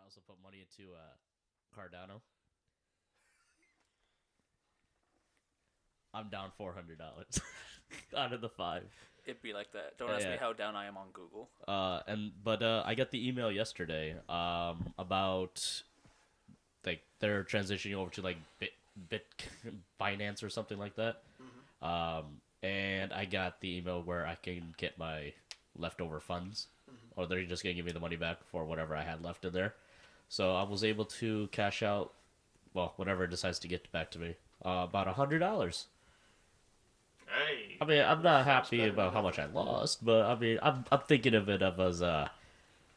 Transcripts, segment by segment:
also put money into Cardano. I'm down $400 out of the five. It'd be like that. Don't ask me how down I am on Google. But I got the email yesterday about like they're transitioning over to like Bit Binance or something like that. And I got the email where I can get my leftover funds, or they're just gonna give me the money back for whatever I had left in there. So I was able to cash out, well, whatever it decides to get back to me, about $100. Hey. I mean, I'm not happy about how much I lost, but I mean, I'm thinking of it as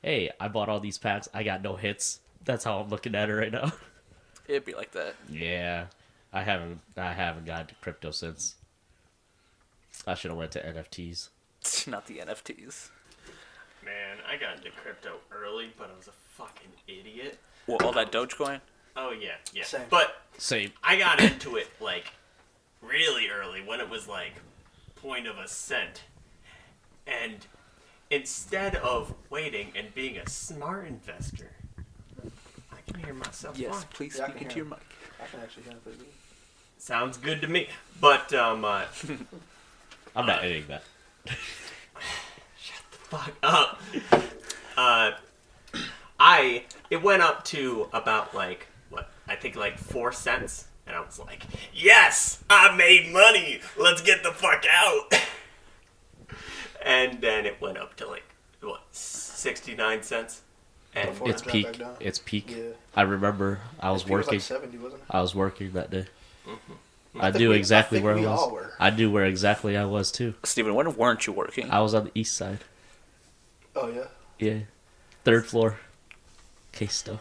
hey, I bought all these packs, I got no hits. That's how I'm looking at it right now. It'd be like that. Yeah, I haven't gotten to crypto since. I should have went to NFTs. Not the NFTs. Man, I got into crypto early, but I was a fucking idiot. Well, all that Dogecoin? Oh, yeah. Same. But Same. I got into it, like, really early, when it was, like, point of a cent. And instead of waiting and being a smart investor, I can hear myself Yes, fine. please Yeah, I speak can into hear your mic. I can actually hear it pretty good. Sounds good to me. But, I'm not editing that. Shut the fuck up. It went up to about like, I think like 4 cents. And I was like, yes, I made money. Let's get the fuck out. And then it went up to like, 69 cents. And Before It's it dropped peak. back down. It's peak. Yeah. I remember I was It was working. like 70, wasn't it? I was working that day. I think knew we- exactly I think where I we was. all were. I knew where exactly I was too. Steven, when weren't you working? I was on the east side. Oh, yeah. Yeah, third floor. Queso.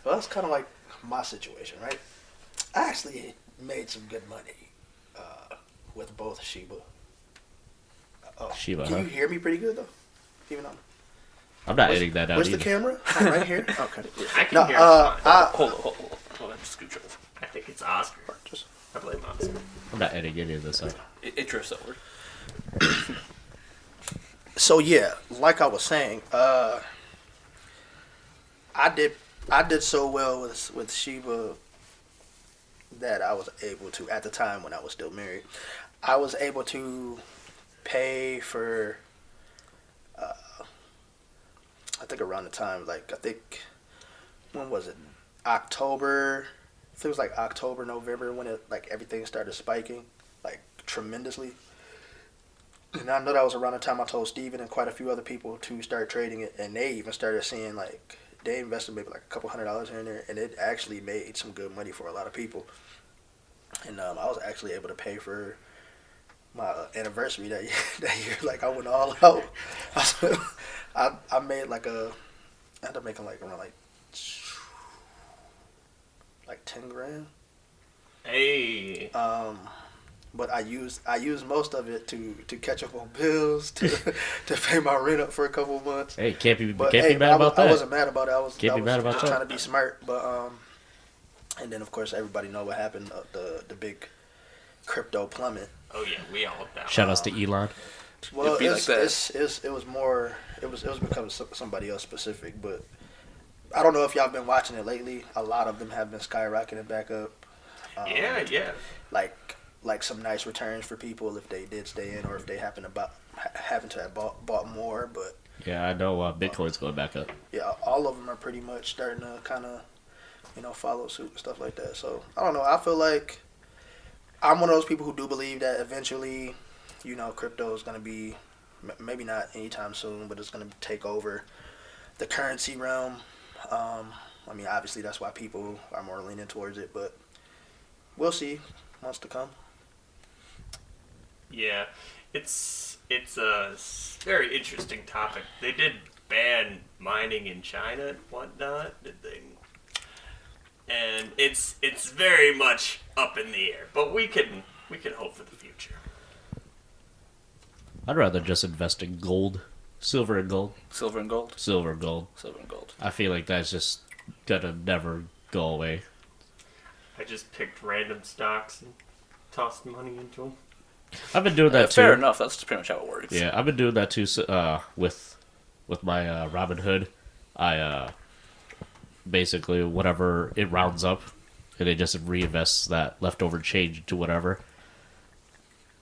Well, that's kind of like my situation, right? I actually made some good money with both Shiba. Shiba, Can huh? you hear me pretty good, though? Even though. I'm not editing that out Where's either. the camera? Oh, right here? Okay. I can No, hear it fine. Hold on. Scooch over. I think it's Oscar. Just I blame Oscar. I'm not editing any of this out. It drifts over. So yeah, like I was saying, I did so well with Shiba that I was able to, at the time when I was still married, I was able to pay for I think around the time, like, I think, when was it? October. I think it was like October, November, when it, like, everything started spiking, like, tremendously. And I know that was around the time I told Steven and quite a few other people to start trading it, and they even started seeing, like, they invested maybe like a couple $100 here and there, and it actually made some good money for a lot of people. And I was actually able to pay for my anniversary that year. Like, I went all out. I made like I ended up making like around like 10 grand. Hey. But I used most of it to catch up on bills, to pay my rent up for a couple of months. Hey, can't be But mad about that. I wasn't mad about it. I was Can't be mad about just that. trying to be smart. But and then of course everybody know what happened. The big crypto plummet. Oh yeah, we all know. Shout outs to Elon. Well, It'd be like that. it was more. It was becoming somebody else specific. But I don't know if y'all been watching it lately. A lot of them have been skyrocketing back up. Yeah. Like some nice returns for people if they did stay in, or if they happen to have bought more. But Yeah, I know Bitcoin's going back up. yeah, all of them are pretty much starting to kind of, follow suit and stuff like that. So I don't know. I feel like I'm one of those people who do believe that eventually, crypto is going to be, maybe not anytime soon, but it's going to take over the currency realm. I mean, obviously that's why people are more leaning towards it, but we'll see months to come. Yeah, it's a very interesting topic. They did ban mining in China and whatnot, did they? And it's very much up in the air, but we can hope for the future. I'd rather just invest in gold, silver and gold, Silver and gold. silver and gold. Silver and gold. I feel like that's just gonna never go away. I just picked random stocks and tossed money into them. I've been doing that too. Fair enough. That's pretty much how it works. Yeah, I've been doing that too. With my Robinhood, I basically whatever it rounds up, and it just reinvests that leftover change to whatever.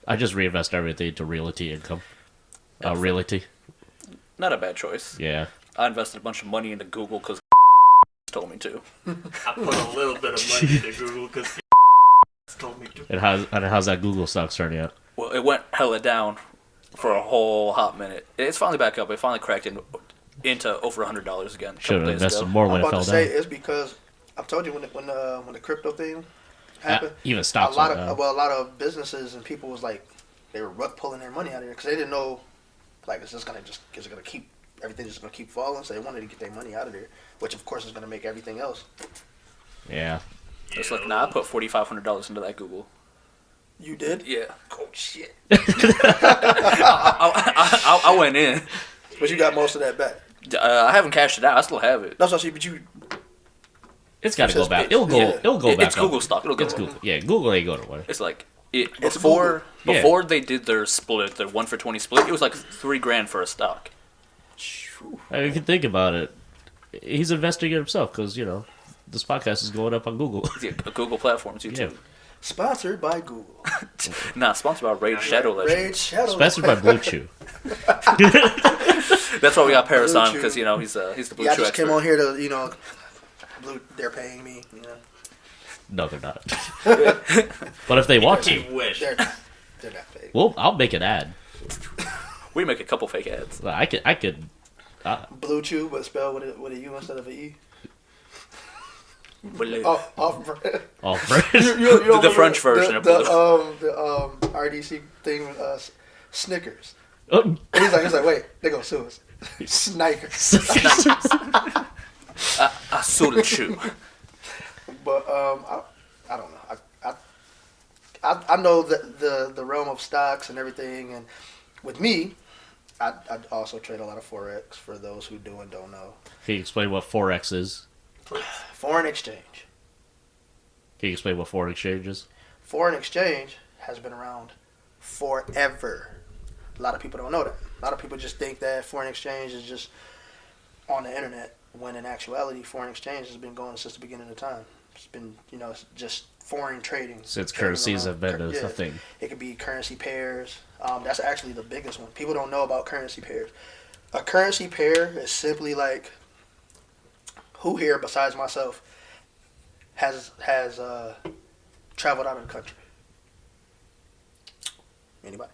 I just reinvest everything into realty income. Realty. Not a bad choice. Yeah. I invested a bunch of money into Google because told me to. I put a little bit of money into Google because told me to. And how's that Google stock starting out? Well, it went hella down for a whole hot minute. It's finally back up. It finally cracked into over $100 again. Should have invested more when I'm it about fell to down. say it's because I've told you when the crypto thing happened. Even stocks. A lot of businesses and people was like they were rug pulling their money out of there because they didn't know like is it gonna keep everything just gonna keep falling. So they wanted to get their money out of there, which of course is gonna make everything else. Yeah. It's like, nah, I put $4,500 into that Google. You did? Yeah. Oh shit! I went in. But you got most of that back. I haven't cashed it out. I still have it. That's what but you. It's got to go back. It's- It'll go. yeah. It'll go back. It's up. Google stock. It'll go It's up. Google. Yeah, Google ain't going away. It's like It's before Google. they did their split, their 1 for 20 split. It was like $3,000 for a stock. I mean, if you think about it, he's investing in himself because this podcast is going up on Google. Yeah, Google platforms, YouTube. Yeah. Sponsored by Google. Nah, sponsored by Raid Shadow Legends. Raid Shadow. Sponsored by Blue Chew. That's why we got Paris Blue on Chew. because he's the Blue Yeah, I Chew just expert. came on here to Blue. They're paying me. No, they're not. But if they want He to, wish. They're not paying. well, I'll make an ad. We make a couple fake ads. I could. Blue Chew, but spelled with a U instead of an E. Blue. Oh, All French. The French version of Blue. the RDC thing with Snickers. Oh, And he's like, wait, they gonna sue us. Snikers. I sold a chew. But I don't know. I know that the realm of stocks and everything, and with me, I also trade a lot of forex. For those who do and don't know, Can you explain what Forex is? foreign exchange. Can you explain what foreign exchange is? Foreign exchange has been around forever. A lot of people don't know that. A lot of people just think that foreign exchange is just on the internet, when in actuality, foreign exchange has been going since the beginning of time. It's been, it's just foreign trading. Since trading currencies around. have been a thing. It could be currency pairs. That's actually the biggest one. People don't know about currency pairs. A currency pair is simply like, who here besides myself has traveled out of the country? Anybody?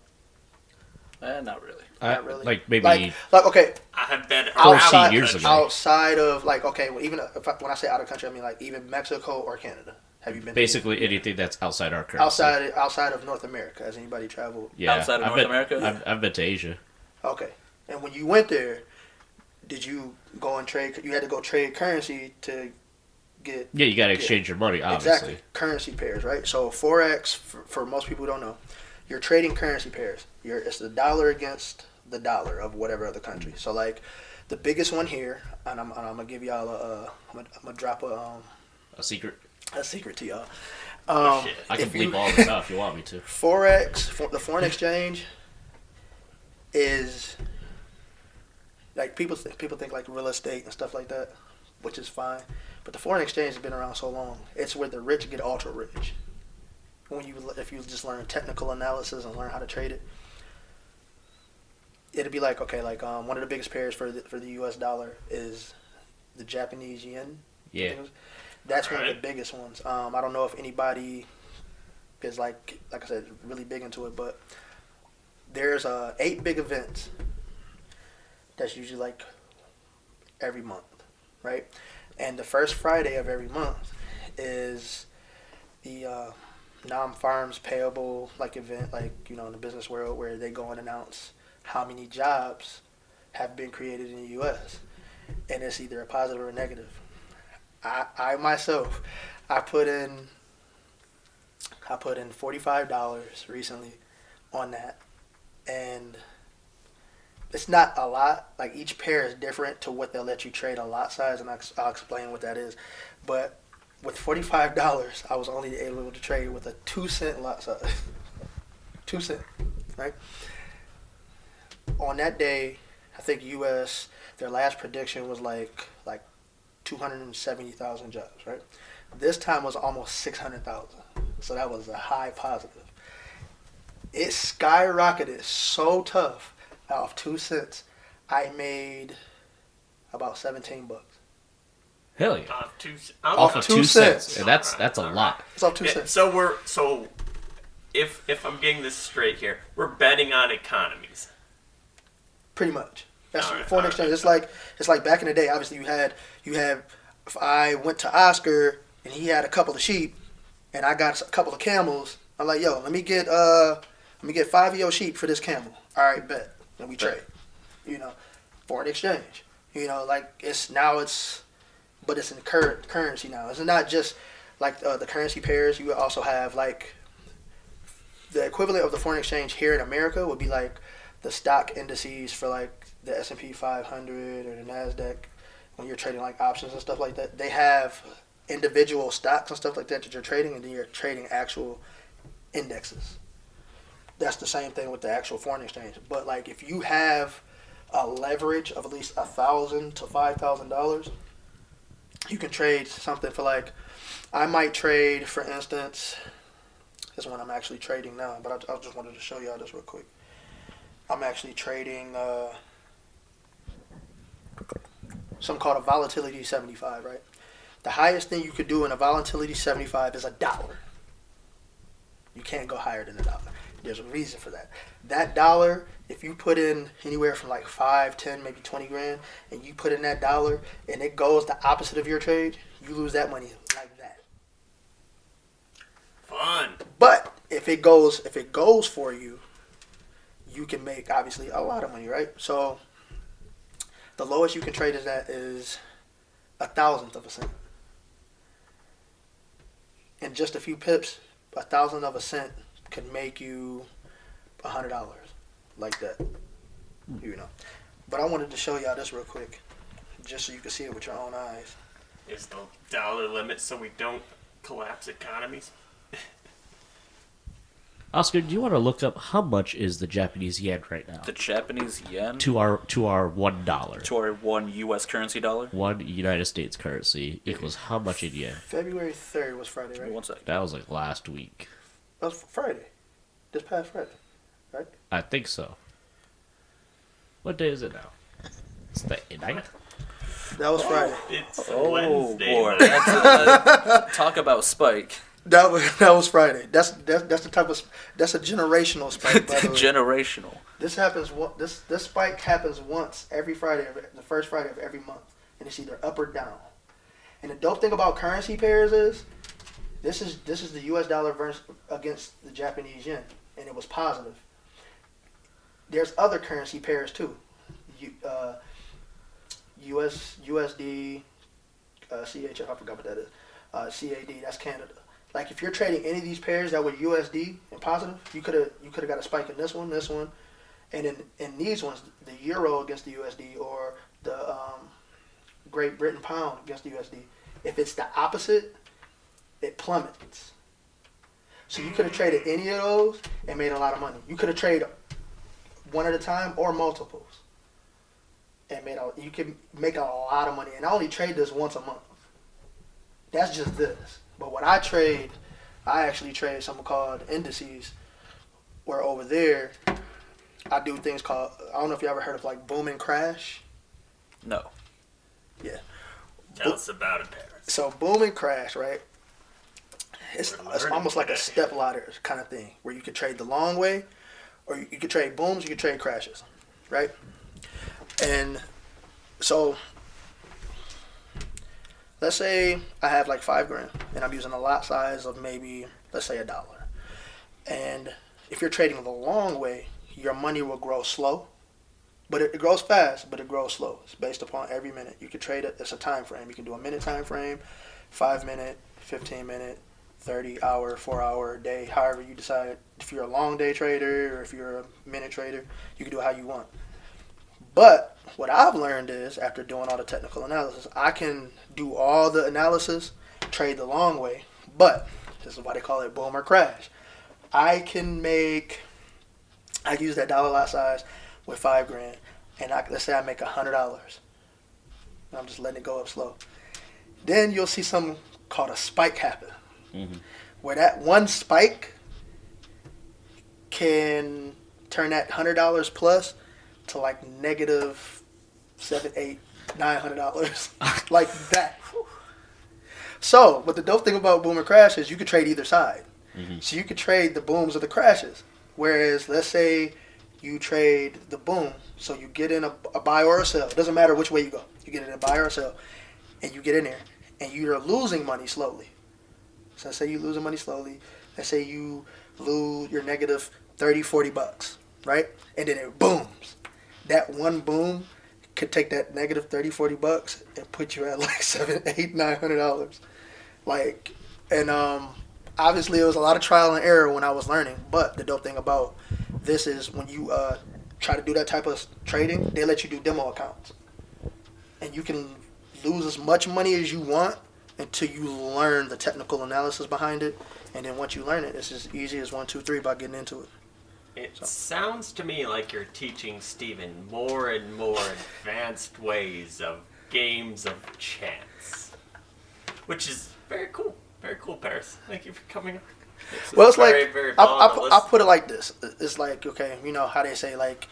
Not really. Not really. Like maybe Like okay, I have been outside- years ago. outside of like well, even when I say out of country, I mean like even Mexico or Canada. Have you been basically anything that's outside our currency. outside of North America? Has anybody traveled? Yeah, outside of I've North been- America? I've been to Asia. Okay, and when you went there, did you go and trade? You had to go trade currency to get Yeah, you got to exchange your money, obviously. exactly currency pairs, right? So forex, for most people who don't know, you're trading currency pairs. It's the dollar against the dollar of whatever other country. So like the biggest one here, and I'm gonna give y'all I'm gonna drop A secret. a secret to y'all. shit. I can If you- bleep all this out if you want me to. the foreign exchange is like people think like real estate and stuff like that, which is fine. But the foreign exchange has been around so long. It's where the rich get ultra rich. If you just learn technical analysis and learn how to trade it, it'd be like one of the biggest pairs for the U.S. dollar is the Japanese yen. Yeah. That's one of Alright. the biggest ones. I don't know if anybody is like I said, really big into it, but there's 8 big events that's usually like every month, right? And the first Friday of every month is the non-farms payable event, in the business world, where they go and announce how many jobs have been created in the U.S. and it's either a positive or a negative. I myself, I put in $45 recently on that, and it's not a lot. Like each pair is different to what they'll let you trade a lot size, and I'll explain what that is. But with $45, I was only able to trade with a 2-cent lot size. 2 cent, right? On that day, I think U.S. their last prediction was like 270,000 jobs, right? This time was almost 600,000. So that was a high positive. It skyrocketed so tough. Off 2 cents, I made about 17 bucks. Hell yeah. Off of 2 cents. And that's a lot. It's off 2 cents. So if I'm getting this straight here, we're betting on economies. Pretty much. That's All right, foreign all exchange. right. It's like back in the day. Obviously, you had. If I went to Oscar and he had a couple of sheep, and I got a couple of camels, I'm like, yo, let me get 5 of your sheep for this camel. All right, bet. Then we trade. Foreign exchange. Like but it's in currency now. It's not just like the currency pairs. You also have like the equivalent of the foreign exchange here in America would be like the stock indices for like the S&P 500 or the NASDAQ when you're trading like options and stuff like that. They have individual stocks and stuff like that you're trading, and then you're trading actual indexes. That's the same thing with the actual foreign exchange. But like if you have a leverage of at least $1,000 to $5,000, you can trade something for like, I might trade, for instance, this is one I'm actually trading now, but I just wanted to show y'all this real quick. I'm actually trading something called a volatility 75, right? The highest thing you could do in a volatility 75 is $1. You can't go higher than $1. There's a reason for that. That dollar, if you put in anywhere from like 5, 10, maybe 20 grand, and you put in that dollar and it goes the opposite of your trade, you lose that money like that. Fun. But if it goes for you, you can make obviously a lot of money, right? So the lowest you can trade is 1,000th of a cent. And just a few pips, 1,000th of a cent could make you $100 like that. But I wanted to show y'all this real quick, just so you can see it with your own eyes. Is the dollar limit so we don't collapse economies? Oscar, do you want to look up how much is the Japanese yen right now? The Japanese yen To our $1. to our one U.S. currency dollar. One United States currency equals how much in yen? February 3rd was Friday, right? One sec. That was like last week. That was Friday. This past Friday, right? I think so. What day is it now? It's the 9th? That was Friday. It's Oh Wednesday. boy! Talk about spike. That was Friday. That's the type of that's a generational spike. By the way. Generational. This happens. This spike happens once every Friday, the first Friday of every month, and it's either up or down. And the dope thing about currency pairs is, this is the U.S. dollar against the Japanese yen, and it was positive. There's other currency pairs too. USD, CHF, I forgot what that is. CAD, that's Canada. Like if you're trading any of these pairs that were USD and positive, you could have got a spike in this one, and in these ones, the euro against the USD or the Great Britain pound against the USD. If it's the opposite, it plummets. So you could have traded any of those and made a lot of money. You could have traded one at a time or multiples, and you can make a lot of money. And I only trade this once a month. That's just this. But what I actually trade something called indices, where over there I do things called, I don't know if you ever heard of like boom and crash. No. Yeah. Tell us about it, Paris. So boom and crash, right? It's learning almost like a today. step ladder kind of thing, where you could trade the long way, or you could trade booms, you could trade crashes, right? And so let's say I have like 5 grand and I'm using a lot size of maybe, let's say $1. And if you're trading the long way, your money will grow slow, but it grows fast, but it grows slow. It's based upon every minute. You can trade it, it's a time frame. You can do a minute time frame, 5 minute, 15 minute, 30 hour, 4 hour, day, however you decide. If you're a long day trader or if you're a minute trader, you can do it how you want. But what I've learned is, after doing all the technical analysis, I can do all the analysis, trade the long way, but this is why they call it boom or crash. I use that dollar lot size with 5 grand, and let's say I make $100, and I'm just letting it go up slow. Then you'll see something called a spike happen, where that one spike can turn that $100 plus to like negative $700, $800, $900, like that. So, but the dope thing about boom and crash is you could trade either side. So you could trade the booms or the crashes. Whereas, let's say you trade the boom, so you get in a buy or a sell. It doesn't matter which way you go. You get in a buy or a sell, and you get in there, and you're losing money slowly. So let's say you're losing money slowly. Let's say you lose your negative $30, $40, right? And then it booms. That one boom could take that negative $30, $40 and put you at like $700, $800, $900. Like, and obviously it was a lot of trial and error when I was learning. But the dope thing about this is when you try to do that type of trading, they let you do demo accounts, and you can lose as much money as you want until you learn the technical analysis behind it. And then once you learn it, it's as easy as 1, 2, 3 by getting into it. It sounds to me like you're teaching Steven more and more advanced ways of games of chance. Which is very cool. Very cool, Paris. Thank you for coming. Well, it's very, like, very I put it like this. It's like, okay, you know how they say, like,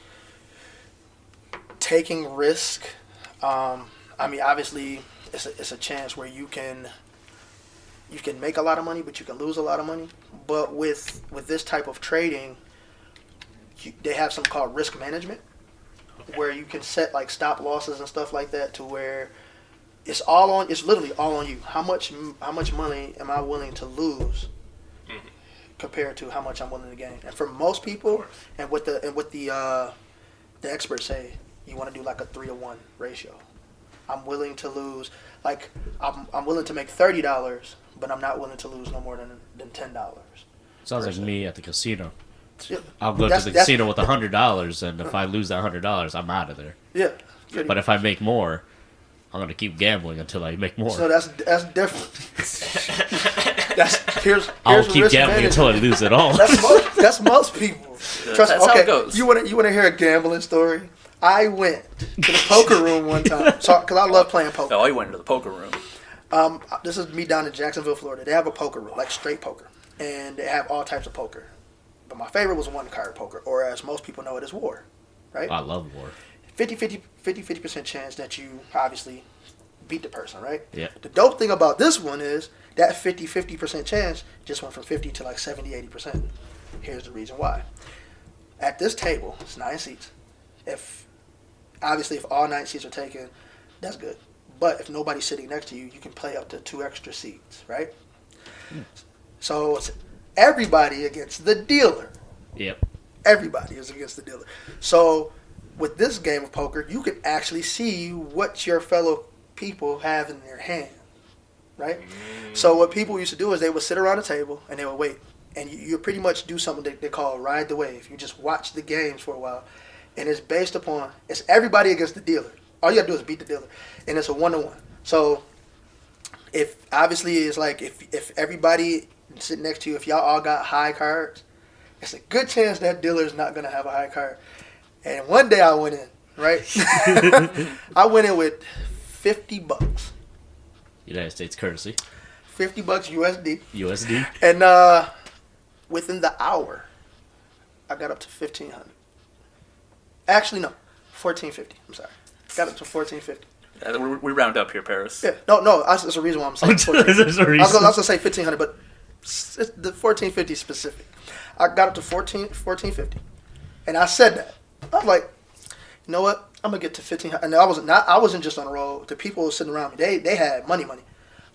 taking risk. I mean, obviously, it's a chance where you can make a lot of money, but you can lose a lot of money. But with this type of trading, they have something called risk management, where you can set like stop losses and stuff like that, to where it's literally all on you. How much money am I willing to lose compared to how much I'm willing to gain? And for most people, and what the experts say, you want to do like a 3-to-1 ratio. I'm willing to lose, like I'm willing to make $30, but I'm not willing to lose no more than $10. Sounds like me at the casino. Yeah. I'll go to the casino with $100, and if I lose that $100, I'm out of there. Yeah. But if I make more, I'm gonna keep gambling until I make more. So that's different. I'll keep gambling until I lose it all. That's most people. Trust me. That's how Okay, it goes. you want to hear a gambling story? I went to the poker room one time, because I love playing poker. Oh, you went into the poker room. This is me down in Jacksonville, Florida. They have a poker room, like straight poker, and they have all types of poker. But my favorite was one-card poker, or as most people know it, is war, right? I love war. 50% chance that you obviously beat the person, right? Yeah. The dope thing about this one is that 50% chance just went from 50 to like 70, 80%. Here's the reason why. At this table, it's 9 seats. If all 9 seats are taken, that's good. But if nobody's sitting next to you, you can play up to 2 extra seats, right? So it's everybody against the dealer. Yep. Everybody is against the dealer. So with this game of poker, you can actually see what your fellow people have in their hand, right? So what people used to do is they would sit around a table and they would wait. And you pretty much do something they call ride the wave. You just watch the games for a while. And it's based upon, it's everybody against the dealer. All you got to do is beat the dealer. And it's a 1-to-1. So if everybody sitting next to you, if y'all all got high cards, it's a good chance that dealer is not going to have a high card. And one day I went in, right? I went in with $50. United States currency. $50 USD. USD. And within the hour, I got up to $1,500. Actually, no, $1,450. I'm sorry, got up to $1,450. We round up here, Paris. Yeah, no, that's the reason why I'm saying. There's a reason. I was going to say $1,500, but it's the $1,450 specific. I got up to $1,450, and I said that. I was like, you know what? I'm gonna get to $1,500. And I wasn't just on the road. The people sitting around me, they had money,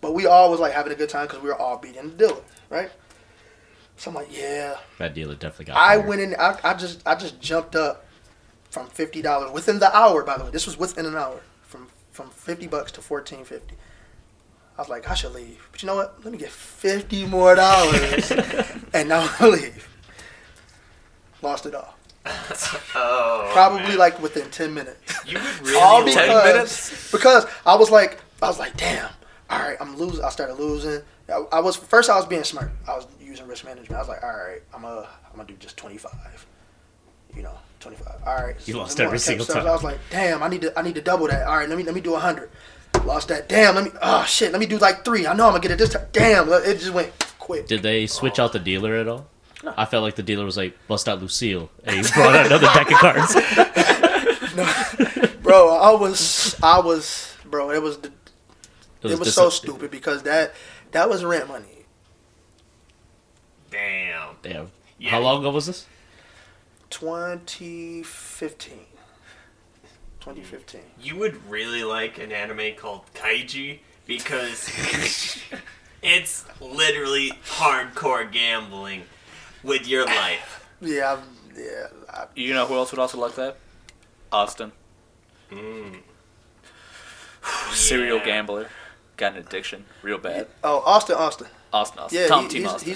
but we all was like having a good time because we were all beating the dealer, right? So I'm like, yeah. That dealer definitely got. I fired. went in. I just jumped up from $50 within the hour. By the way, this was within an hour from $50 to $1,450. I was like, I should leave, but you know what? Let me get $50 more, and now I'm gonna leave. Lost it all. Oh, Probably man. like within 10 minutes. You would really All like- 10 minutes? Because I was like, damn. All right, I'm losing. I started losing. I was being smart. I was using risk management. I was like, all right, I'm gonna do just 25. 25. All right. You lost More. every single So time. I was like, damn, I need to double that. All right, let me do 100. Lost that. Damn, let me do like 3. I know I'm gonna get it this time. Damn, it just went quick. Did they switch out the dealer at all? No. I felt like the dealer was like, bust out Lucille, and he brought out another deck of cards. No, bro, I was, bro, it was so stupid because that was rent money. Damn. Yeah. How long ago was this? 2015. You would really like an anime called Kaiji because it's literally hardcore gambling with your life. Yeah. You know who else would also like that? Austin. Serial gambler. Got an addiction. Real bad. Oh, Austin. Austin. Yeah, Team Austin.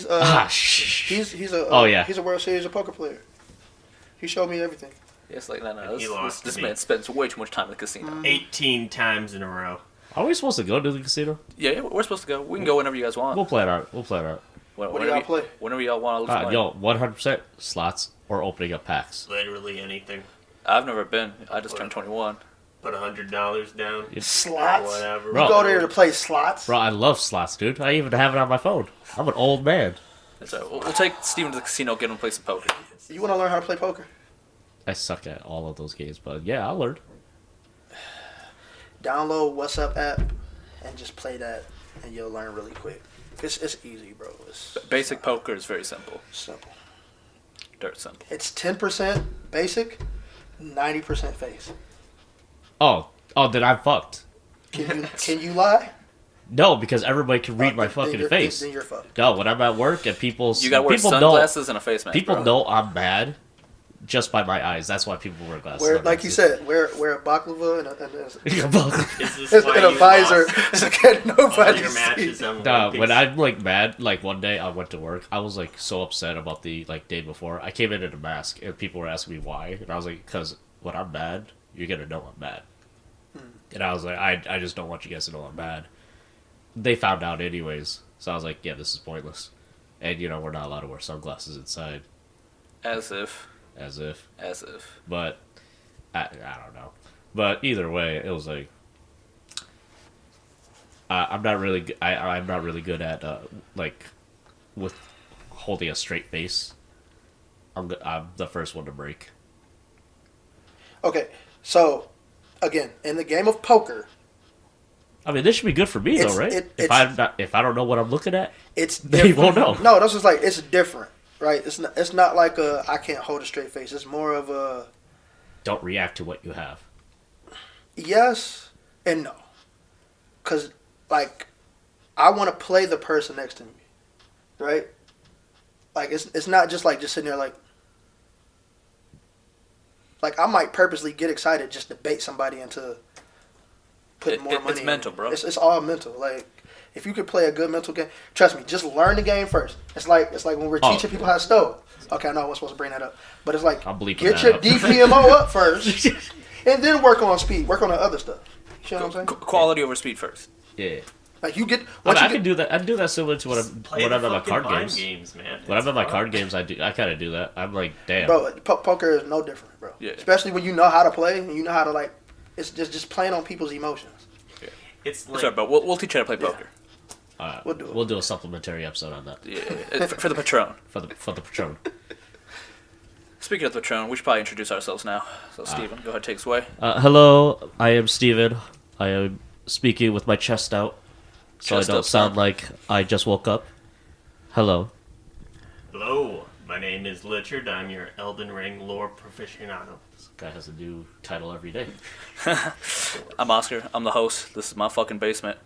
He's he's a World Series of poker player. He showed me everything. It's like, no. He lost This me. man spends way too much time in the casino. 18 times in a row. Are we supposed to go to the casino? Yeah, we're supposed to go. We can go whenever you guys want. We'll play it out. What do y'all play? Whenever y'all want to play. 100% slots or opening up packs. Literally anything. I've never been. I just turned 21. Put $100 down. Slots? Whatever. Bro. You go there to play slots? Bro, I love slots, dude. I even have it on my phone. I'm an old man. That's right. We'll take Steven to the casino, get him to play some poker. You want to learn how to play poker? I suck at all of those games, but yeah, I learned. Download WhatsApp app and just play that, and you'll learn really quick. It's easy, bro. Basic poker is very simple. Simple. Dirt simple. It's 10% basic, 90% face. Oh, then I'm fucked. Can you lie? No, because everybody can read my fucking face. Then you're fucked. No, when I'm at work and You gotta wear sunglasses and a face mask. People bro. know I'm mad just by my eyes. That's why people wear glasses. Like you said, wear a baklava and Is this why a you visor. lost So can't all nobody your see. matches on Nah, One when Piece? I'm like mad, like one day I went to work, I was like so upset about the like day before. I came in a mask and people were asking me why, and I was like, because when I'm mad, you're gonna know I'm mad. And I was like, I just don't want you guys to know I'm mad. They found out anyways, so I was like, yeah, this is pointless. And we're not allowed to wear sunglasses inside. As if. But I don't know. But either way, it was like I'm not really I'm not really good at like with holding a straight face. I'm the first one to break. Okay, so again, in the game of poker, I mean, this should be good for me though, right? If I don't know what I'm looking at, it's they different. won't know. No, that's just like it's different, right? It's not like I can't hold a straight face. It's more of a don't react to what you have. yes and no, because like I want to play the person next to me, right? Like it's not just like just sitting there like I might purposely get excited just to bait somebody into putting more money. It's mental, bro. It's all mental. Like if you could play a good mental game, trust me, just learn the game first. It's like when we're teaching people how to stow. Okay, I know I was supposed to bring that up, but it's like get your DPMO up first, and then work on speed. Work on the other stuff. You know what I'm saying? Quality over speed first. Yeah. Like you get. I can do that. I do that similar to when I'm at my card mind games. man. When I'm at my card games, I kind of do that. I'm like, damn. Bro, poker is no different, bro. Yeah. Especially when you know how to play and you know how to like. It's just playing on people's emotions. Yeah. It's like, Sorry, bro. We'll teach you how to play poker. All right, We'll do it. We'll do a supplementary episode on that. Yeah, for the Patron. For the Patron. Speaking of the Patron, we should probably introduce ourselves now. So, Steven, go ahead, take us away. Hello, I am Steven. I am speaking with my chest out, so Chest I don't up, sound son. like I just woke up. Hello. hello, my name is Richard. I'm your Elden Ring lore proficionado. This guy has a new title every day. I'm Oscar. I'm the host. This is my fucking basement.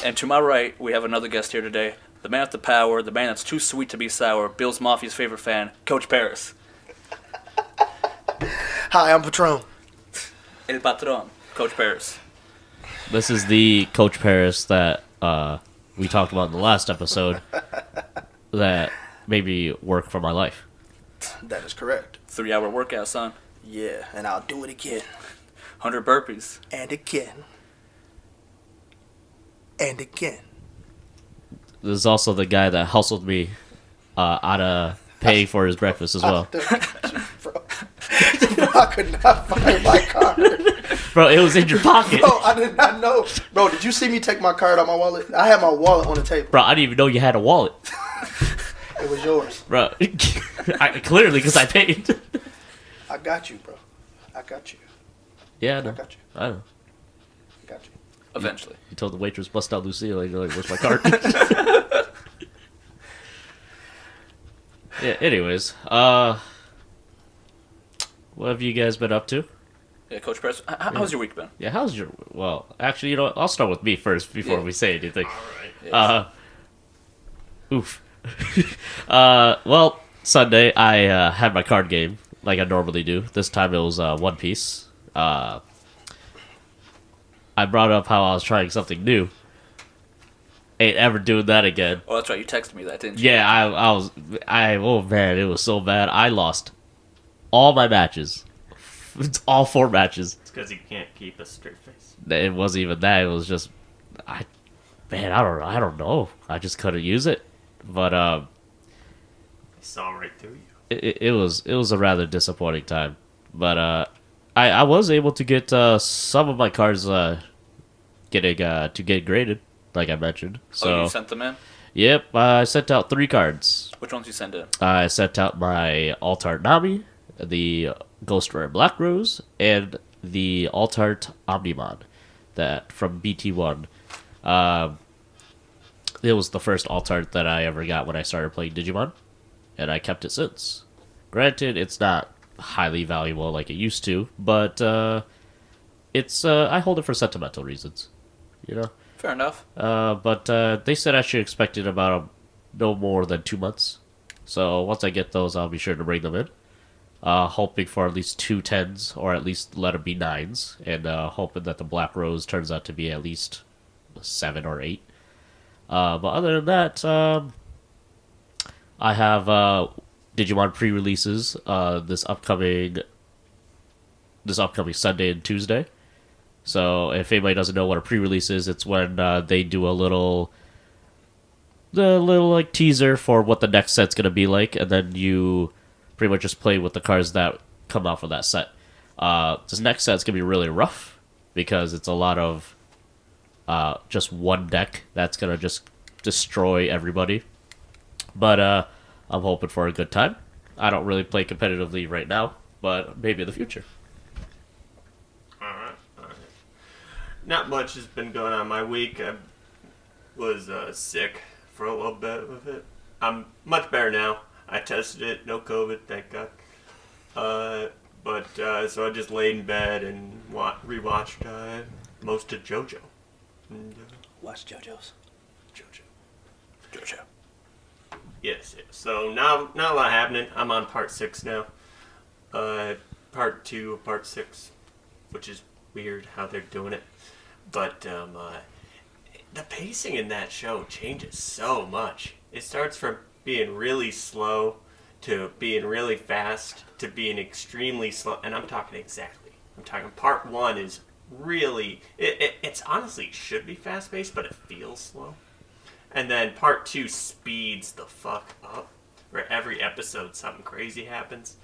And to my right, we have another guest here today. The man with the power, the man that's too sweet to be sour, Bill's Mafia's favorite fan, Coach Paris. Hi, I'm Patron. El Patron, Coach Paris. This is the Coach Paris that we talked about in the last episode that made me work for my life. That is correct. 3-hour workout, son. Yeah, and I'll do it again 100 burpees. and again and again. This is also the guy that hustled me out of paying for his breakfast as well. Bro. I could not find my card. Bro, it was in your pocket. Bro, I did not know. Bro, did you see me take my card out my wallet? I had my wallet on the table. Bro, I didn't even know you had a wallet. It was yours. Bro, clearly, because I paid. I got you, bro. I got you. Yeah, I know. I got you. I know. I got you. Eventually. You told the waitress, bust out Lucille, and you're like, where's my card? Yeah, anyways, what have you guys been up to? Yeah, Coach Press, how's your week been? Yeah, how's your... Well, actually, you know what? I'll start with me first before we say anything. Alright. Oof. Well, Sunday, I had my card game, like I normally do. This time it was One Piece. I brought up how I was trying something new. Ain't ever doing that again. Oh, that's right. You texted me that, didn't you? Yeah, oh man, it was so bad. I lost all my matches. All 4 matches. It's because you can't keep a straight face. It wasn't even that. It was just, I don't know. I just couldn't use it. But I saw right through you. it was a rather disappointing time. But I was able to get some of my cards get graded, like I mentioned. So you sent them in? Yep, I sent out 3 cards. Which ones you sent in? I sent out my Alt-Art Nami, the Ghost Rare Black Rose, and the Alt-Art Omnimon, that from BT1. It was the first Alt-Art that I ever got when I started playing Digimon, and I kept it since. Granted, it's not highly valuable like it used to, but it's I hold it for sentimental reasons, you know. Fair enough. But they said I should expect it about no more than 2 months. So once I get those, I'll be sure to bring them in. Hoping for at least 2 10s, or at least let them be 9s. And hoping that the Black Rose turns out to be at least 7 or 8. But other than that, I have Digimon pre-releases this upcoming Sunday and Tuesday. So if anybody doesn't know what a pre-release is, it's when they do the little like teaser for what the next set's gonna be like, and then you pretty much just play with the cards that come out for that set. This next set's gonna be really rough because it's a lot of just one deck that's gonna just destroy everybody. But I'm hoping for a good time. I don't really play competitively right now, but maybe in the future. Alright. Not much has been going on my week. I was sick for a little bit of it. I'm much better now. I tested it, no COVID, thank God. So I just laid in bed and rewatched most of JoJo. And, Watch JoJo's. Jojo. Yes. So now a lot happening. I'm on part 6 now. Part 2 of part 6, which is weird how they're doing it. But the pacing in that show changes so much. It starts from being really slow to being really fast to being extremely slow. And I'm talking part 1 is really... It's honestly should be fast-paced, but it feels slow. And then part 2 speeds the fuck up, where every episode something crazy happens.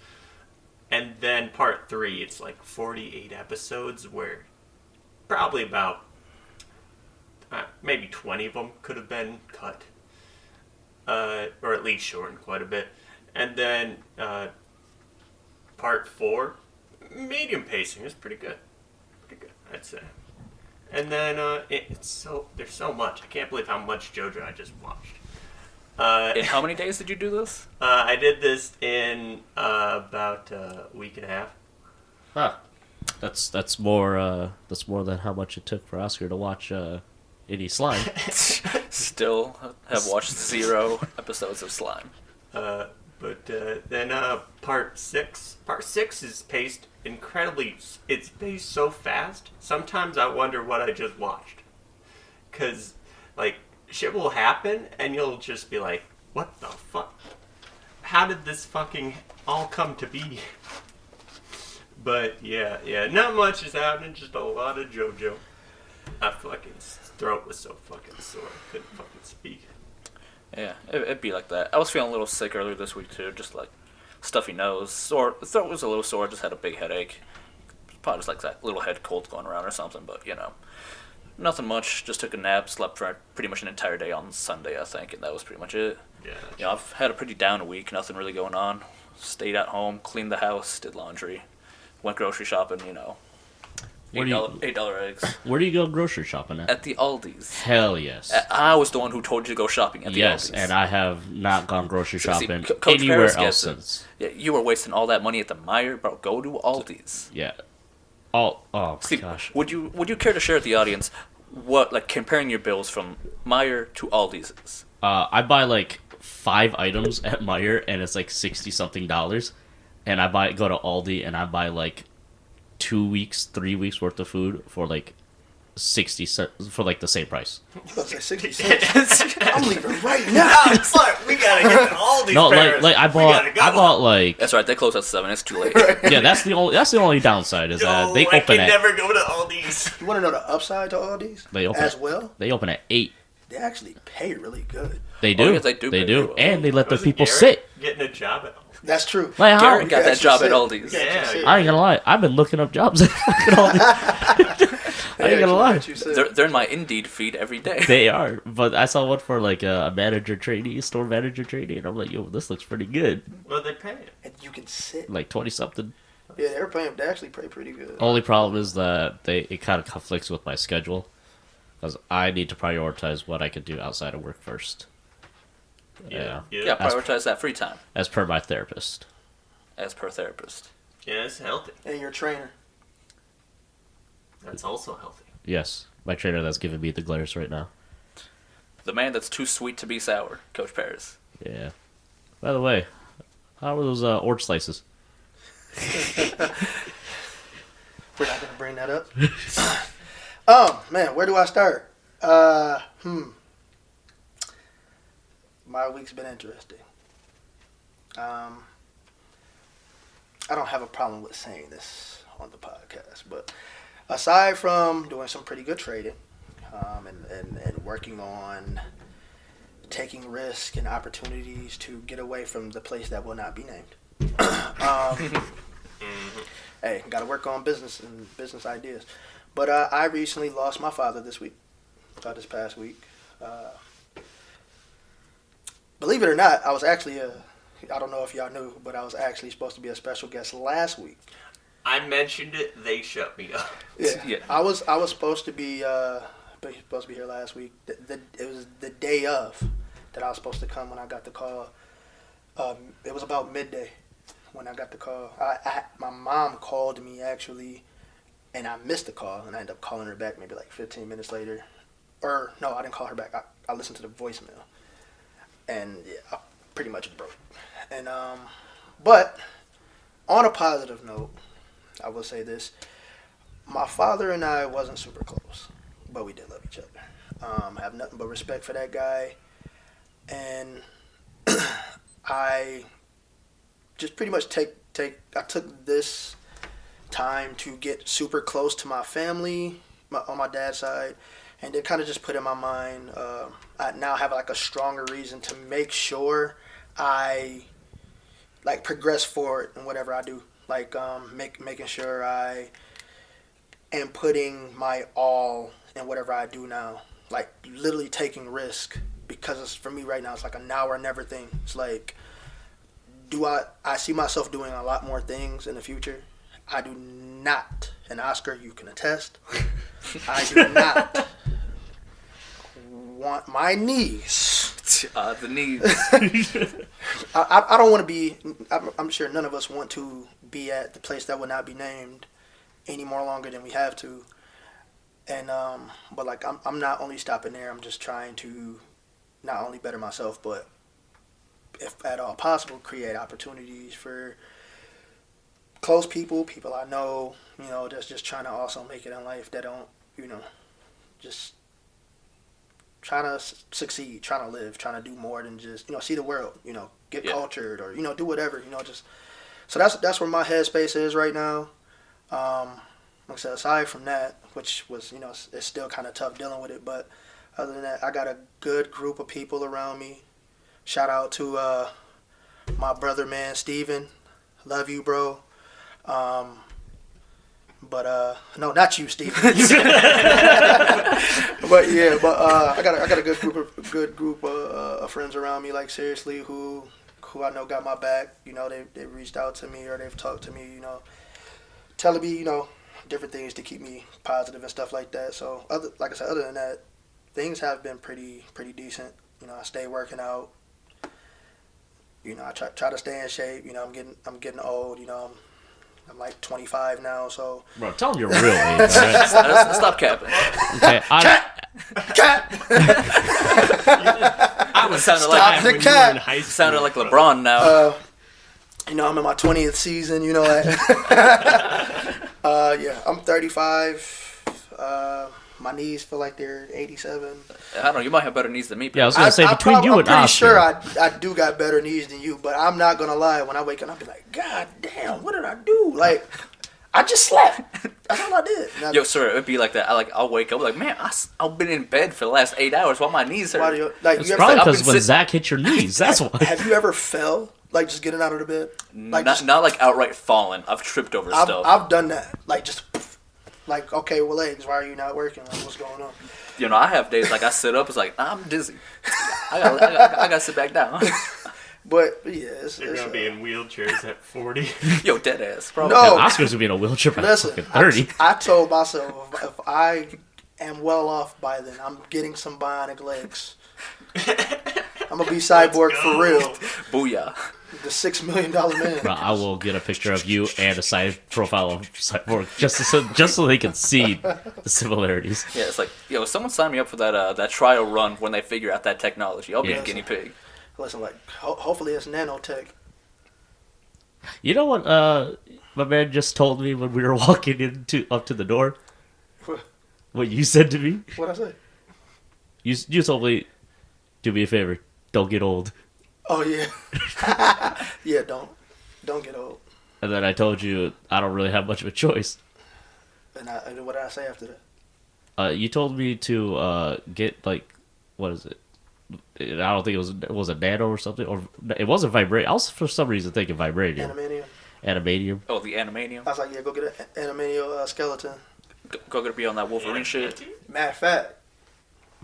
And then part 3, it's like 48 episodes where probably about maybe 20 of them could have been cut. Or at least shortened quite a bit. And then part 4, medium pacing is pretty good. I'd say. And then there's so much. I can't believe how much JoJo I just watched. In how many days did you do this? I did this in about a week and a half. Huh. That's more than how much it took for Oscar to watch any Slime. Still have watched 0 episodes of Slime. Then part 6. Part 6 is paced incredibly... It's paced so fast. Sometimes I wonder what I just watched. Because, like, shit will happen, and you'll just be like, what the fuck? How did this fucking all come to be? But, yeah, not much is happening, just a lot of JoJo. My fucking throat was so fucking sore, I couldn't fucking speak. Yeah, it'd be like that. I was feeling a little sick earlier this week, too. Just like, stuffy nose, sore. The throat was a little sore. Just had a big headache. Probably just like that little head cold going around or something. But nothing much. Just took a nap. Slept for pretty much an entire day on Sunday, I think, and that was pretty much it. Yeah. I've had a pretty down week. Nothing really going on. Stayed at home, cleaned the house, did laundry, went grocery shopping. $8 eggs Where do you go grocery shopping at? at the Aldi's. Hell yes. I was the one who told you to go shopping at the Yes, Aldi's. and I have not gone grocery See, shopping Coach anywhere Paris else gets it. since. Yeah, you were wasting all that money at the Meijer, bro. Go to Aldi's. Yeah. Oh my Steve, gosh. would you care to share with the audience what, like, comparing your bills from Meijer to Aldi's is? I buy like 5 items at Meijer and it's like $60-something, and go to Aldi and I buy like 2 weeks, 3 weeks worth of food for like 60 cents for like the same price. You about to say 60 cents? I'm leaving right now. Fuck, we gotta get to all these. No, Paris. like I We gotta go. bought like That's right, they close at 7. It's too late. yeah. That's the only downside is that they I open can at never go to all these. You want to know the upside to all these? They open as at- well. they open at 8. They actually pay really good. They do. yeah, they do pay very well. And they let the Wasn't people Garrett sit. Getting a job at all. That's true. Like how? Garrett got that job at Aldi's. Yeah. I ain't gonna lie. I've been looking up jobs at fucking Aldi. I ain't gonna lie. They're in my Indeed feed every day. They are, but I saw one for like a manager trainee, store manager trainee, and I'm like, yo, this looks pretty good. Well, they pay. And you can sit. Like 20-something. Yeah, they're paying. They actually pay pretty good. Only problem is that it kind of conflicts with my schedule, because I need to prioritize what I can do outside of work first. Yeah. Yeah, prioritize that free time, As per my therapist. as per therapist. Yeah, it's healthy. And your trainer. That's also healthy. Yes, my trainer that's giving me the glares right now. The man that's too sweet to be sour, Coach Paris. Yeah. By the way, how are those orange slices? We're not gonna bring that up. Oh man, where do I start? My week's been interesting. I don't have a problem with saying this on the podcast, but aside from doing some pretty good trading, and working on taking risk and opportunities to get away from the place that will not be named. Hey, got to work on business and business ideas. But I recently lost my father this past week. Believe it or not, I was actually I don't know if y'all knew, but I was actually supposed to be a special guest last week. I mentioned it. They shut me up. Yeah. I was supposed to be here last week. It was the day of that I was supposed to come when I got the call. It was about midday when I got the call. My mom called me actually, and I missed the call, and I ended up calling her back maybe like 15 minutes later. Or no, I didn't call her back. I listened to the voicemail, and yeah, I pretty much broke. And but on a positive note, I will say this: my father and I wasn't super close, but we did love each other. Have nothing but respect for that guy, and I just pretty much I took this time to get super close to my family on my dad's side, and it kind of just put in my mind, I now have like a stronger reason to make sure I like progress forward in whatever I do, like making sure I am putting my all in whatever I do now, like literally taking risk, because for me right now it's like a now or never thing. It's like, I see myself doing a lot more things in the future. I do not, and Oscar, you can attest, I do not want my knees. The knees. I don't want to be, I'm sure none of us want to be at the place that will not be named any more longer than we have to. And, but like, I'm not only stopping there, I'm just trying to not only better myself, but if at all possible, create opportunities for close people I know, that's just trying to also make it in life, that don't, just trying to succeed, trying to live, trying to do more than just, see the world, get cultured or, do whatever, just, so that's where my headspace is right now. Like I said, aside from that, which was, it's still kind of tough dealing with it, but other than that, I got a good group of people around me. Shout out to my brother, man, Steven. Love you, bro. But no, not you, Steven. But yeah, I got a good group of friends around me, like seriously, who I know got my back. You know, they reached out to me or they've talked to me. You know, telling me different things to keep me positive and stuff like that. So like I said, other than that, things have been pretty decent. You know, I stay working out. You know, I try to stay in shape. You know, I'm getting old. You know, I'm like 25 now, so. Bro, tell them your real age, all right? Stop capping. Okay, Cat. I was Stop like the when cat. you were in high school. Sounded like LeBron now. You know, I'm in my 20th season. You know, yeah, I'm 35. My knees feel like they're 87. I don't know. You might have better knees than me. yeah, I was gonna say between you and I'm pretty Oscar. sure I do got better knees than you, but I'm not gonna lie. When I wake up, I'll be like, God damn, what did I do? Like, I just slept. That's all I did. Now, Yo, sir, it'd be like that. I'll wake up like, man, I've been in bed for the last 8 hours while my knees why do hurt. you, like, It's you ever, probably I've because been when sit- Zach hit your knees, that's why. have you ever fell? Like, just getting out of the bed? Like, Not like outright falling. I've tripped over stuff. I've done that. Like, just, like, okay, well, legs, why are you not working? Like, what's going on? You know, I have days like I sit up, it's like, nah, I'm dizzy. I gotta sit back down. But, yeah, They're gonna be in wheelchairs at 40. Yo, dead ass. Probably. No. Oscar's gonna be in a wheelchair by Listen, fucking 30. I told myself, if I am well off by then, I'm getting some bionic legs. I'm going to be Cyborg for real. Booyah. The $6 million man. Bro, I will get a picture of you and a side profile of Cyborg just so they can see the similarities. Yeah, it's like, yo, someone sign me up for that trial run when they figure out that technology. I'll be Yeah. a guinea pig. Listen, like, hopefully it's nanotech. You know what my man just told me when we were walking up to the door? What you said to me? What'd I say? You told me, do me a favor, don't get old. Oh, yeah. Yeah, don't get old. And then I told you I don't really have much of a choice. And what did I say after that? You told me to get, like, what is it? I don't think it was a nano or something, or it wasn't vibranium. I was for some reason thinking vibranium, Animanium. adamantium. Oh, the animanium. I was like, yeah, go get an animanium skeleton. Go gonna be on that Wolverine shit. Matter of fact,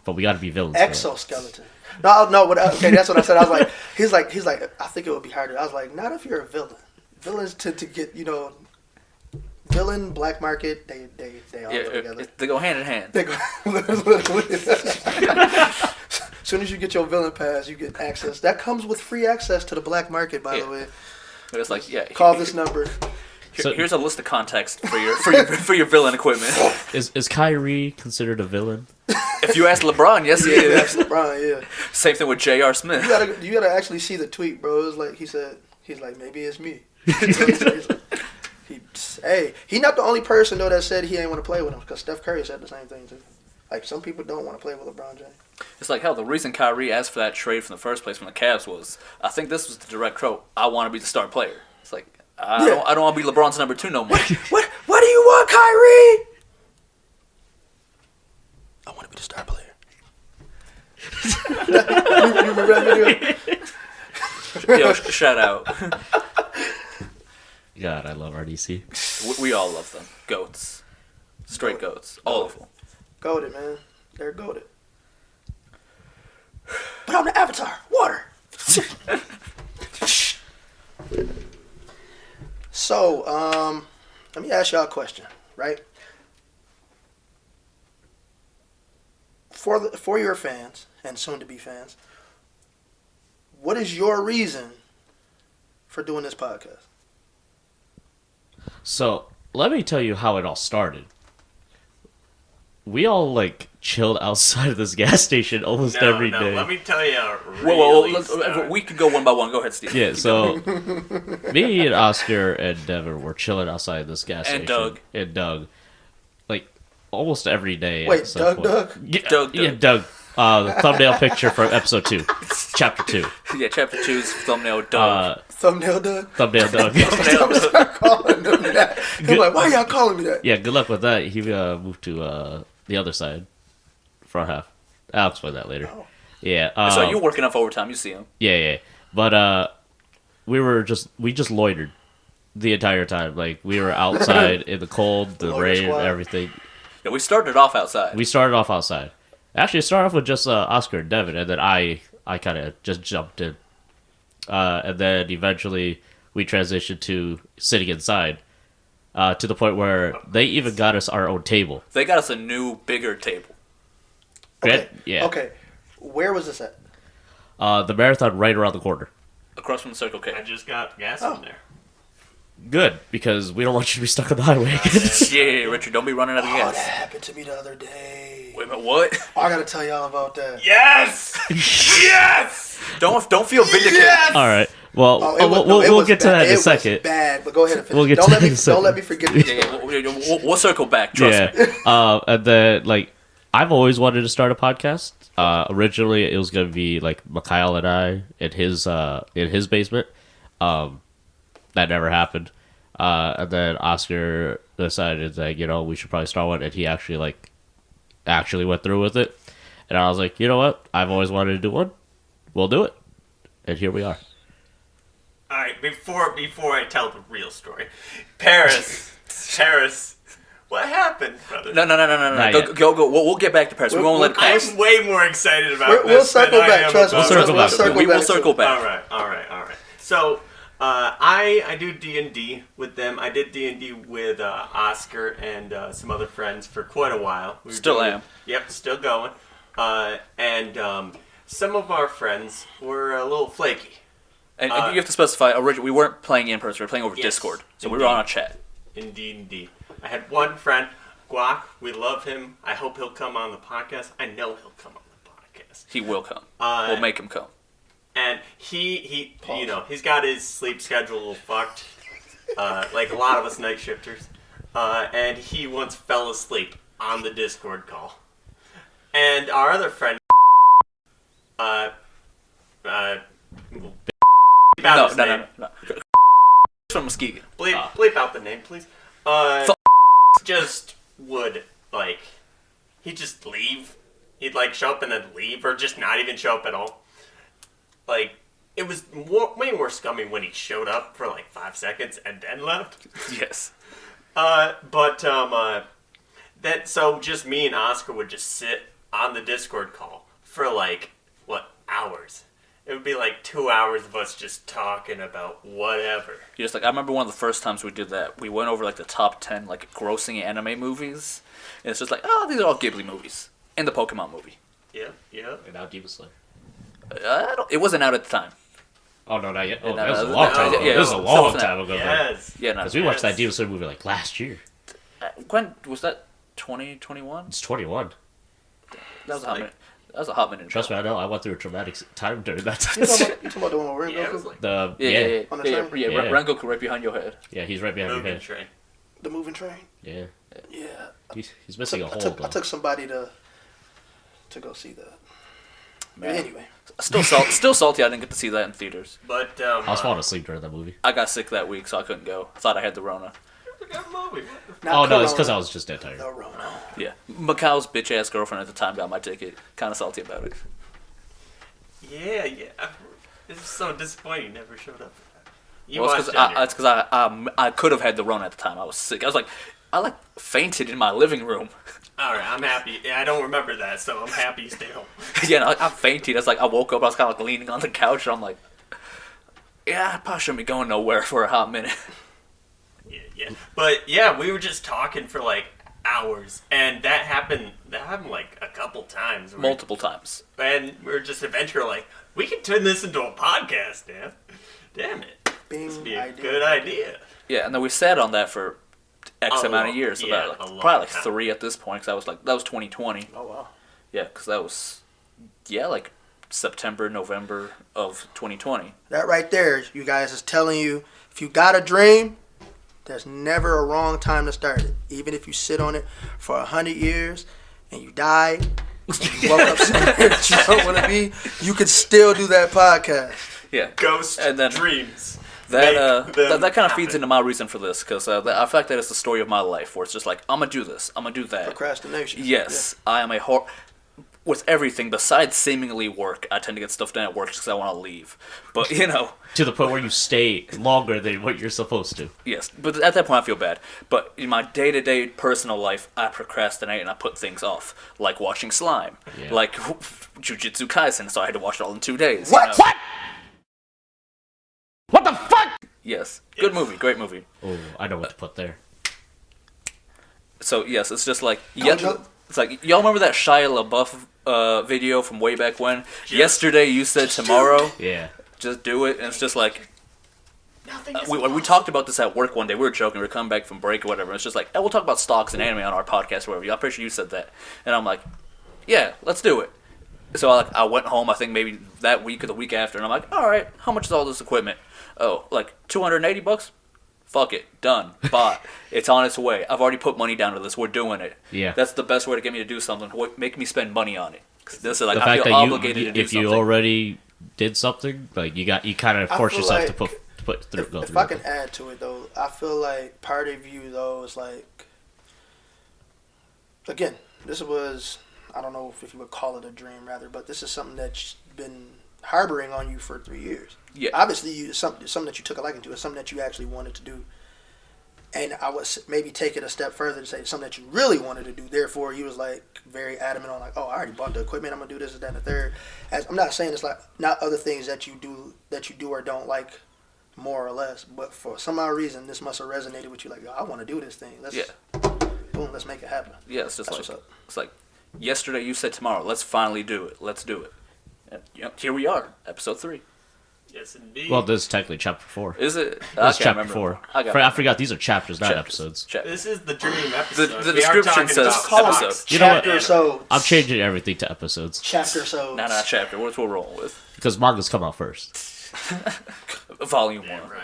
But we got to be villains. for that. exoskeleton. No, okay, that's what I said. I was like, he's like, I think it would be harder. I was like, not if you're a villain. Villains tend to get, villain, black market, they all go together. They go hand in hand. They go, literally. As soon as you get your villain pass, you get access. That comes with free access to the black market, by the way. But it's like, yeah. Call this number. Here's a list of contacts for your villain equipment. Is Kyrie considered a villain? If you ask LeBron, yes, he is. That's LeBron, yeah. Same thing with J.R. Smith. You gotta actually see the tweet, bro. It was like he's like, maybe it's me. He not the only person though that said he ain't want to play with him, because Steph Curry said the same thing too. Like, some people don't want to play with LeBron James. It's like, hell, the reason Kyrie asked for that trade from the first place from the Cavs was, I think this was the direct quote, I want to be the star player. It's like, I don't want to be LeBron's number 2 no more. What do you want, Kyrie? I want to be the star player. You remember that video? Yo, shout out. God, I love RDC. We all love them. Goats. Straight goats. All of them. Goated, man. They're goated. But I'm the Avatar. Water. So, let me ask y'all a question, right? For your fans and soon-to-be fans, what is your reason for doing this podcast? So let me tell you how it all started. We all chilled outside of this gas station almost every day. Let me tell you. We can go one by one. Go ahead, Steve. Yeah, so me and Oscar and Devin were chilling outside this gas And station. And Doug. Almost every day. Wait, at some Doug, point. Doug? Yeah, Doug. The thumbnail picture from episode 2. Chapter 2. Yeah, chapter 2's thumbnail Doug. Thumbnail Doug? Thumbnail Doug. Thumbnail Doug. Start calling him that. I'm like, why y'all calling me that? Yeah, good luck with that. He moved to the other side. Front half. I'll explain that later. Oh. Yeah. So you're working off overtime. You see him. Yeah. But we just loitered the entire time. Like we were outside in the cold, the Loiter rain, squad. everything. Yeah, we started off outside. We started off outside. Actually, it started off with just Oscar and Devin, and then I kind of just jumped in, and then eventually we transitioned to sitting inside, to the point where they even got us our own table. They got us a new, bigger table. Okay. Yeah. Okay. Where was this at? The marathon right around the corner. Across from the Circle I K. just got gas Oh. in there. Good, because we don't want you to be stuck on the highway again. Yeah, Richard, don't be running out of Oh, that gas. happened to me the other day. Wait a minute, what? Oh, I gotta tell y'all about that. Yes! Yes! Don't feel vindicated. Yes! All right. Well, Oh, it was- no, it we'll was get to bad. that in It a was second. bad, but go ahead and finish. We'll get don't to let that me in a second. don't let me forget. Yeah, we'll circle back. Trust me. Yeah. And then like I've always wanted to start a podcast. Originally, it was gonna be like Mikhail and I in his basement. That never happened. And then Oscar decided that we should probably start one, and he actually went through with it. And I was like, you know what? I've always wanted to do one. We'll do it. And here we are. All right, before I tell the real story, Paris, what happened, brother? No. Not yet. Go. We'll get back to Paris. We won't let it pass. I'm way more excited about We'll this. circle than I back. am Trust me. about- We'll circle back. We will circle back. All right. So, I do D&D with them. I did D&D with Oscar and some other friends for quite a while. We were Still doing- am. Yep, still going. And some of our friends were a little flaky. And you have to specify, originally, we weren't playing in person. We were playing over Yes, Discord. So we indeed. were on a chat. Indeed. I had one friend, Guac. We love him. I hope he'll come on the podcast. I know he'll come on the podcast. He will come. Uh, We'll make him come. And he he's got his sleep schedule a little fucked, like a lot of us night shifters. And he once fell asleep on the Discord call. And our other friend, bleep out his name. No. From Muskegon. Bleep out the name, please. Just would he'd just leave. He'd show up and then leave, or just not even show up at all. It was way more scummy when he showed up for 5 seconds and then left. Yes. So just me and Oscar would just sit on the Discord call for hours. It would be 2 hours of us just talking about whatever. Just I remember one of the first times we did that. We went over the top 10 grossing anime movies, and it's just these are all Ghibli movies and the Pokemon movie. Yep. And now Demon Slayer. It wasn't out at the time. Oh no, not yet. Oh, No, that was a no, long no, time ago. yeah, This was a so long wasn't time ago. Yes. Yeah, no. Because we watched that Yes. Demon Slayer movie last year. When was that? 2021? It's 21. That was a hot minute. That was a hot minute. Trust me, I know. I went through a traumatic time during that You time. talking about the one where Yeah, it was The Yeah. On the train? Yeah. Yeah. Rengoku right behind your head. yeah, he's right behind your moving head. train. the moving train? Yeah, Yeah. he's missing a I hole. took though. somebody to go see that. Man. Anyway, Still salty I didn't get to see that in theaters. But I was falling asleep during that movie. I got sick that week, so I couldn't go. I thought I had the Rona. movie. Oh no, it's because Corona. I was just dead tired. The Rona. Yeah. Macau's bitch-ass girlfriend at the time got my ticket. Kind of salty about it. Yeah. It's so disappointing you never showed up for that. You Well, watched it's because I could have had the Rona at the time. I was sick. I was I fainted in my living room. Alright, I'm happy. Yeah, I don't remember that, so I'm happy you stayed home. Yeah, no, I fainted. I was I woke up. I was kind of leaning on the couch, and I'm yeah, I probably shouldn't be going nowhere for a hot minute. Yeah. But yeah, we were just talking for hours, and that happened a couple times. Multiple times. And we were just eventually we can turn this into a podcast, damn it. Bing, This would be a idea. good idea. Yeah, and then we sat on that for X A amount of long- years. yeah, About a long probably time. 3 at this point, because that was 2020. Oh wow. Yeah, because that was September, November of 2020. That right there, you guys, is telling you if you got a dream, there's never a wrong time to start it. Even if you sit on it for 100 years and you die, and you woke up somewhere that you don't want to be, you could still do that podcast. Yeah, Ghost And then- dreams. that Make them kind of feeds happen. into my reason for this, because I feel like that is the story of my life, where it's just I'm gonna do this, I'm gonna do that. Procrastination. Yes, I am a with everything besides seemingly work, I tend to get stuff done at work because I want to leave. But, To the point where you stay longer than what you're supposed to. yes. But at that point, I feel bad. But in my day-to-day personal life, I procrastinate and I put things off. Like watching Slime. Yeah. Like Jujutsu Kaisen, so I had to watch it all in 2 days. What? What? What the fuck? Yes. Good movie. Great movie. Oh, I know what to put there. So, yes, it's just like... Gojo? It's like, y'all remember that Shia LaBeouf video from way back when? Yesterday you said tomorrow. Yeah. Just do it. And it's just like... Nothing we talked about this at work one day. We were joking. We were coming back from break or whatever. It's just like, we'll talk about stocks and anime on our podcast or whatever. I'm pretty sure you said that. And I'm like, yeah, let's do it. So I went home, I think maybe that week or the week after, and I'm like, all right, how much is all this equipment? Oh, like $280? Fuck it. Done. Bought. It's on its way. I've already put money down to this. We're doing it. Yeah. That's the best way to get me to do something. Make me spend money on it. 'Cause this is like, The I fact feel that obligated to do if something. you already did something, like you kind of I force feel yourself like to put through. Go If through I it. can add to it though, I feel like part of you though is like, again, this was, I don't know if you would call it a dream rather, but this is something that's been harboring on you for 3 years. Yeah. Obviously, it's something that you took a liking to. It's something that you actually wanted to do. And I would maybe take it a step further to say something that you really wanted to do. Therefore, you was like very adamant on like, oh, I already bought the equipment. I'm gonna do this and that and the third. I'm not saying it's like not other things that you do or don't like more or less, but for some odd reason, this must have resonated with you. Like, oh, I want to do this thing. Boom, let's make it happen. Yeah, it's just That's like, what's up. it's like, yesterday you said tomorrow. Let's finally do it. Let's do it. And here we are, episode 3. Yes, indeed. Well, this is technically chapter 4. Is it? That's I chapter can't 4. remember. I forgot these are chapters, not Chapters. episodes. This is the dream episode. the We are description talking says about Call episode. stocks. You know what? Chapter so I'm changing everything to episodes chapter so Not chapter. What's we're rolling with? because mangas come out first. Volume 1. Damn right.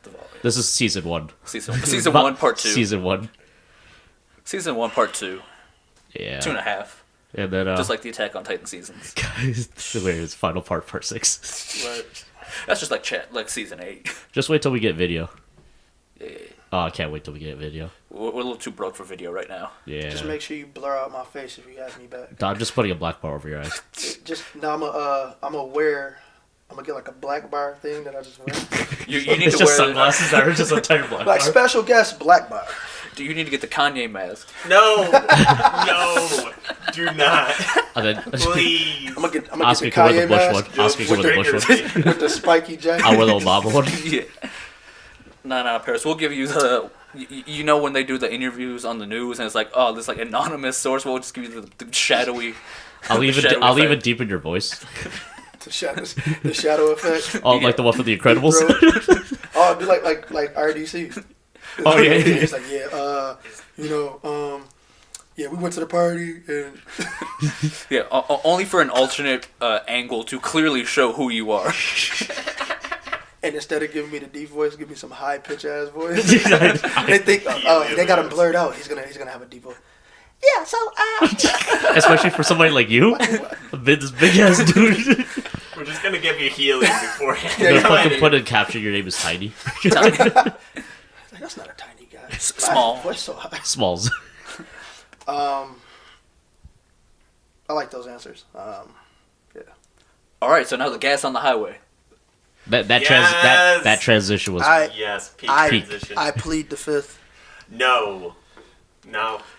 The volume. This is season 1. Season 1, part 2. Season 1. Season 1, part 2. Yeah. 2.5. And then Just like the Attack on Titan seasons. wait, it's final part 6. That's just like season 8. Just wait till we get video. Yeah. Oh, I can't wait till we get video. We're a little too broke for video right now. Yeah. just make sure you blur out my face if you have me back. I'm just putting a black bar over your eyes. Just now, I'm gonna get like a black bar thing that I just wear. You need It's to just wear sunglasses that are just a tiny black Like bar. special guest black bar. Do you need to get the Kanye mask? No, no, do not. And then Please. I'm gonna get the Oscar can wear Kanye the bush mask one. Oscar can wear the bush one. with the spiky jacket. I'll wear the Obama one. Yeah. Nah, Paris. We'll give you the. You know when they do the interviews on the news and it's like, oh, this like anonymous source. We'll just give you the shadowy. I'll even shadow I'll effect. even deepen your voice. the shadow effect. Oh, like the one from The Incredibles. Oh, do like RDC. Oh yeah. It's like yeah, we went to the party and Yeah, only for an alternate angle to clearly show who you are. and instead of giving me the deep voice, give me some high pitch ass voice. They think they got him blurred out. He's gonna have a deep voice. Yeah, so Especially for somebody like you, this big ass dude. We're just gonna give you healing beforehand. You're Come gonna on. put in caption. Your name is Tiny. like, that's not a tiny guy. Small. Why is his voice so high? Smalls. I like those answers. Yeah. All right, so now the gas on the highway. That transition was. Yes, peak I transition. plead the fifth. No.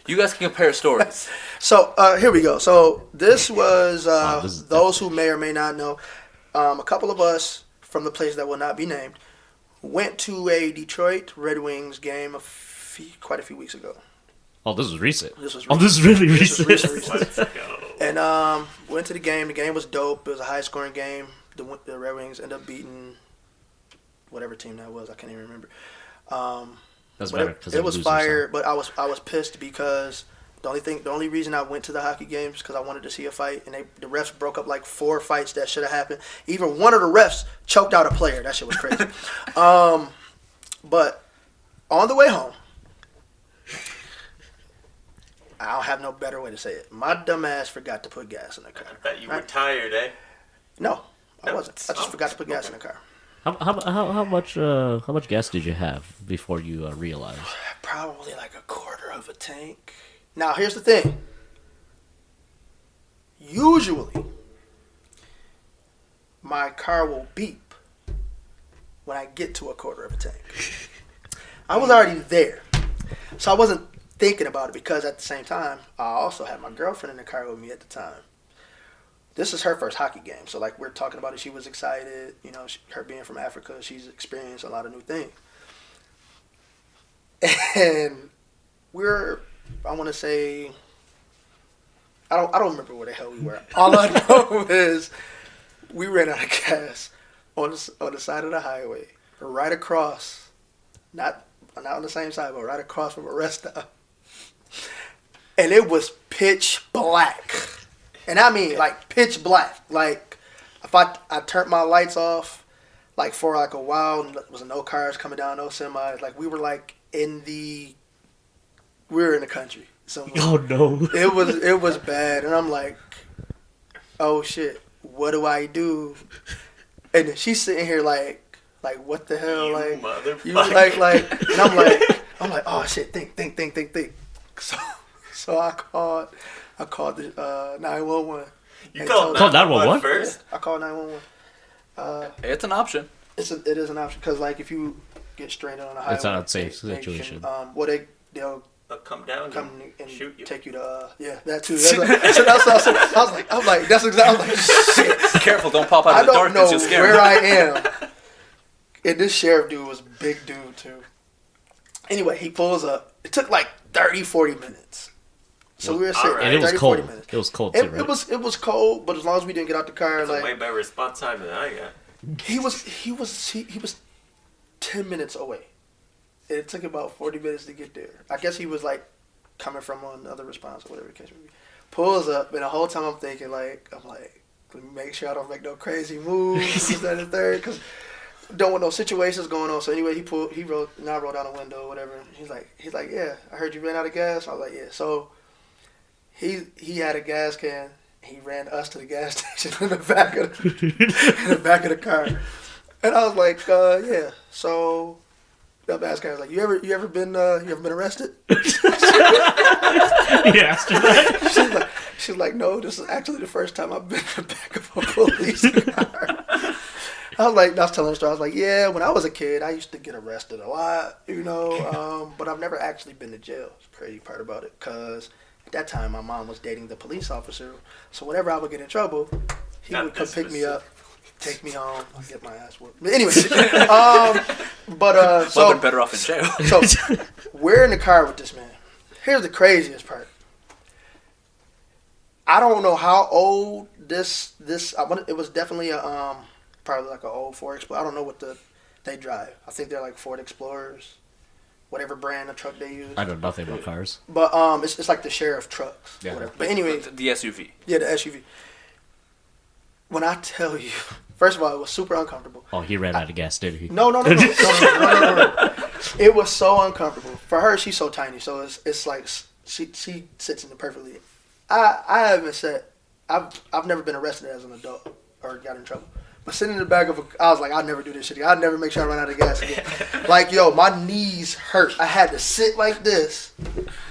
You guys can compare stories. So here we go. So this was this is those who may or may not know. A couple of us from the place that will not be named went to a Detroit Red Wings game quite a few weeks ago. Oh, this was recent. This was Oh, this is really This was recent. recent. Let's go. And went to the game. The game was dope. It was a high scoring game. The Red Wings ended up beating whatever team that was. I can't even remember. That's But better because it was fire. But I was pissed because the only reason I went to the hockey games because I wanted to see a fight, and the refs broke up like 4 fights that should have happened. Even one of the refs choked out a player. That shit was crazy. But on the way home, I don't have no better way to say it. My dumb ass forgot to put gas in the car. I bet you were Right? tired, eh? No, I No. wasn't. I just forgot to put gas in the car. How much gas did you have before you realized? Probably like a quarter of a tank. Now here's the thing. Usually, my car will beep when I get to a quarter of a tank. I was already there, so I wasn't thinking about it because at the same time, I also had my girlfriend in the car with me at the time. This is her first hockey game, so like we're talking about it, she was excited. You know, her being from Africa, she's experienced a lot of new things. And I want to say, I don't remember where the hell we were. All I know is we ran out of gas on the side of the highway, right across, not on the same side, but right across from a rest stop. And it was pitch black. And I mean, like, pitch black. Like, if I turned my lights off, like, for, like, a while, and there was no cars coming down, no semis. Like, we were, like, we were in the country. So, Oh, no. it was bad. And I'm like, oh, shit, what do I do? And then she's sitting here, like, what the hell? You like, motherfucker. you, like, and I'm like, oh, shit, think. So I called the 911. You and called told- 911 first? I called 911. It's an option. It is an option because like if you get stranded on a highway, It's not a safe they situation. Can, they'll They'll come down come and and shoot you. take you to that too. That's I was like that's exactly. I was like shit. Careful, don't pop out I of the don't know darkness. You'll scare where me. I am. And this sheriff dude was a big dude too. Anyway, he pulls up. It took like 30, 40 minutes. So we were sitting Alright. And it was 30, cold. 40 minutes. It was cold, too, right? It was cold, but as long as we didn't get out the car, That's a like way better response time than I got. he was 10 minutes away. And it took about 40 minutes to get there. I guess he was like coming from another response or whatever the case may be. Pulls up, and the whole time I'm thinking let me make sure I don't make no crazy moves, this, that, and the third, because don't want no situations going on. So anyway, I rolled down the window, whatever. He's like, yeah, I heard you ran out of gas. I was like, yeah. So he had a gas can. He ran us to the gas station in the back of the car, and I was like, yeah. So the asked her, I was like, you ever been arrested? He asked her that. She's like, no, this is actually the first time I've been in the back of a police car. I was telling her story. I was like, yeah, when I was a kid, I used to get arrested a lot, but I've never actually been to jail. It's the crazy part about it, because at that time, my mom was dating the police officer. So whenever I would get in trouble, he would come pick me up, take me home, I'd get my ass whooped. But anyway, so Well, been better off in jail. So we're in the car with this man. Here's the craziest part. I don't know how old it was definitely a probably like an old Ford Explorer. I don't know what they drive. I think they're like Ford Explorers, whatever brand of truck they use. I know nothing about cars. But it's like the sheriff trucks. Yeah. Whatever. But anyway, The SUV. yeah, the SUV. When I tell you, first of all, it was super uncomfortable. Oh, he ran out of gas, did he? No. It was so uncomfortable. For her, she's so tiny, so it's like she sits in it perfectly. I've never been arrested as an adult or got in trouble. But sitting in the back of I was like, I'd never do this shit again. I'd never make sure I run out of gas again. Like, yo, my knees hurt. I had to sit like this.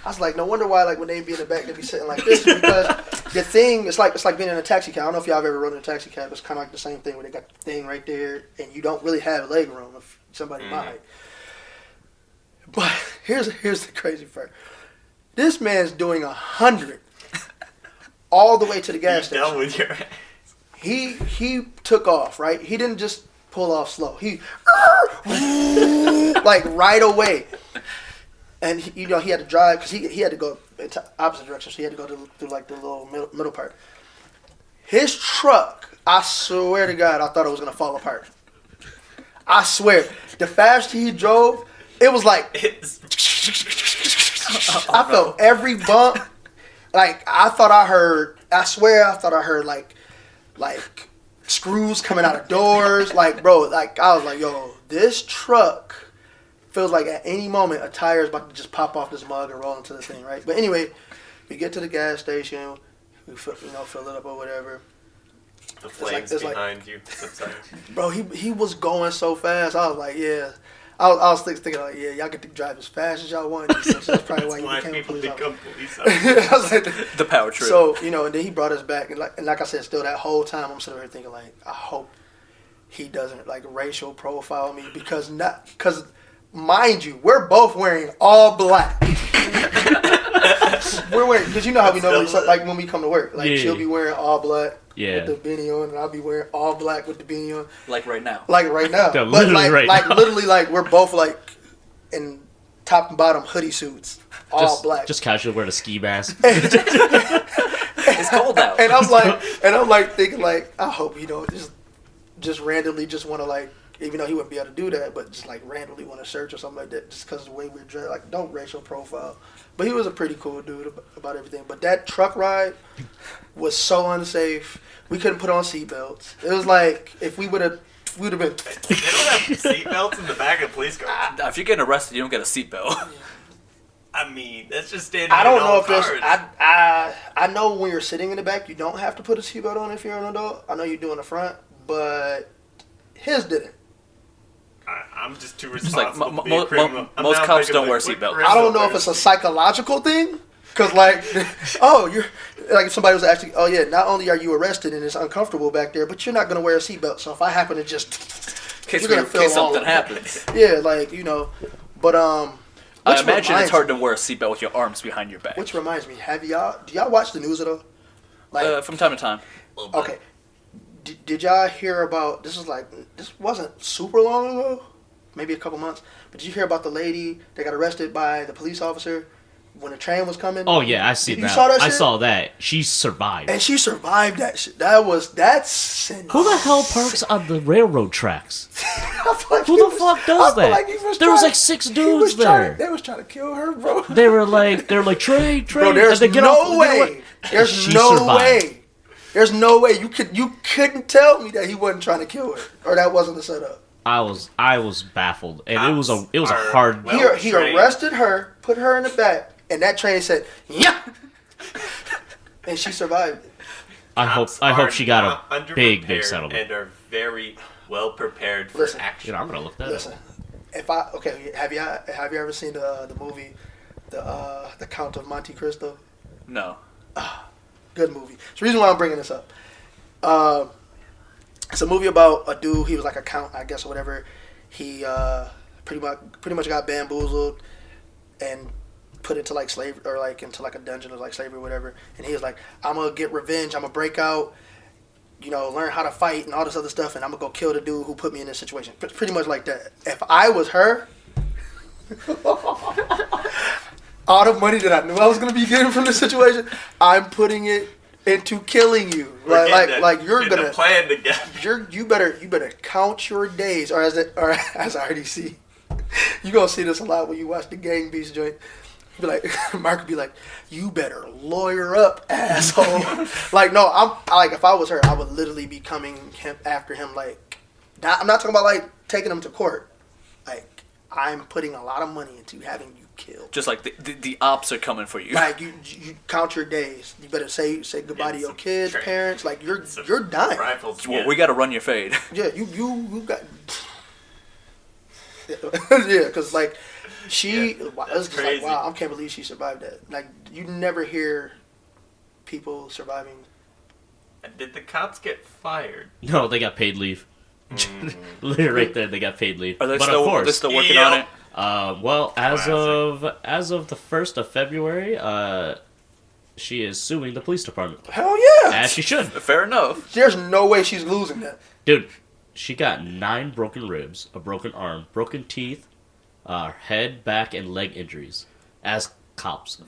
I was like, no wonder why, like, when they be in the back, they be sitting like this. Because the thing, it's like being in a taxi cab. I don't know if y'all have ever rode in a taxi cab. It's kind of like the same thing where they got the thing right there, and you don't really have leg room if somebody my height. But here's the crazy part. This man's doing 100 all the way to the gas station. Done with your ass. He took off, right? He didn't just pull off slow. He like right away. And he had to drive because he had to go into opposite direction, so he had to go through like the little middle part. His truck, I swear to God, I thought it was gonna fall apart. I swear, the faster he drove, it was like I felt every bump. Like I swear I thought I heard like screws coming out of doors. Like, bro, like I was like, yo, this truck feels like at any moment a tire is about to just pop off this mug and roll into the thing, right? But anyway, we get to the gas station, we fill it up or whatever. The flames behind you subside. Bro, he was going so fast. I was like, yeah. I was thinking like, yeah, y'all get to drive as fast as y'all want. So that's probably why you became a police officer. Police officers. I was like, The power trip. so and then he brought us back, and like I said, still that whole time I'm sitting here thinking like, I hope he doesn't like racial profile me because mind you, we're both wearing all black. We're wearing because you know how we normally like when we come to work, like she'll be wearing all black. Yeah. With the beanie on, and I'll be wearing all black with the beanie on. Like right now. Like right now. Yeah, but literally literally, like we're both like in top and bottom hoodie suits, all black. Just casually wearing a ski mask. It's cold out. And I'm like thinking like, I hope he don't just randomly just want to like, even though he wouldn't be able to do that, but just like randomly want to search or something like that, just because of the way we're dressed. Like, don't racial profile. But he was a pretty cool dude about everything. But that truck ride was so unsafe. We couldn't put on seatbelts. It was like if we would have been. They don't have seatbelts in the back of police cars. If you're getting arrested, you don't get a seatbelt. I mean, that's just standing. I don't in know all if there's. cars. I know when you're sitting in the back, you don't have to put a seatbelt on if you're an adult. I know you do in the front, but his didn't. I'm just too Just like responsible. to be a criminal. I'm most now cops thinking don't of wear a quick seatbelts. I don't know criminal if it's a psychological thing, because like, you're like if somebody was actually, not only are you arrested and it's uncomfortable back there, but you're not gonna wear a seatbelt. So if I happen to just, in case something happens. Yeah, like but I imagine it's hard to wear a seatbelt with your arms behind your back. Which reminds me, do y'all watch the news at all? Like, from time to time. okay. Did y'all hear about this wasn't super long ago, maybe a couple months, but did you hear about the lady that got arrested by the police officer when the train was coming? Oh yeah, I see that. You saw that shit? I saw that. She survived. And she survived that shit. That's Who the hell parks on the railroad tracks? like Who the fuck does that? Like there was like 6 dudes there. They was trying to kill her, bro. They were like train. Bro, there's and they no way. There's She no survived. way. There's no way you couldn't tell me that he wasn't trying to kill her or that wasn't the setup. I was baffled, and it was a Cops hard. are He arrested her, put her in the back, and that train said, "Yeah," and she survived it. I hope she got a big underprepared settlement. and are very well prepared for Listen, action. I'm gonna look that Listen, up. have you ever seen the movie, the Count of Monte Cristo? No. Good movie. It's the reason why I'm bringing this up. It's a movie about a dude. He was like a count, I guess, or whatever. He pretty much got bamboozled and put into like slavery or like into like a dungeon or like slavery or whatever. And he was like, "I'm gonna get revenge. I'm gonna break out. Learn how to fight and all this other stuff. And I'm gonna go kill the dude who put me in this situation." Pretty much like that. If I was her. All the money that I knew I was gonna be getting from this situation, I'm putting it into killing you. Like you're gonna plan together. You better count your days, or as I already see, you gonna see this a lot when you watch the Gang Beast joint. Be like, Mark would be like, "You better lawyer up, asshole." Like, no, I'm like, if I was her, I would literally be coming after him. Like, I'm not talking about like taking him to court. Like, I'm putting a lot of money into having you killed. Just like the ops are coming for you. Like you count your days. You better say goodbye to your kids, parents. Like you're dying. Rifles. Well, we got to run your fade. Yeah, you got. Yeah, because like she, that's crazy. Like, wow, I can't believe she survived that. Like you never hear people surviving. Did the cops get fired? No, they got paid leave. Literally right there, they got paid leave. Are they but still, of course, they're still working on it? Well, as of the 1st of February, she is suing the police department. Hell yeah! As she should. Fair enough. There's no way she's losing that. Dude, she got 9 broken ribs, a broken arm, broken teeth, head, back, and leg injuries as cops.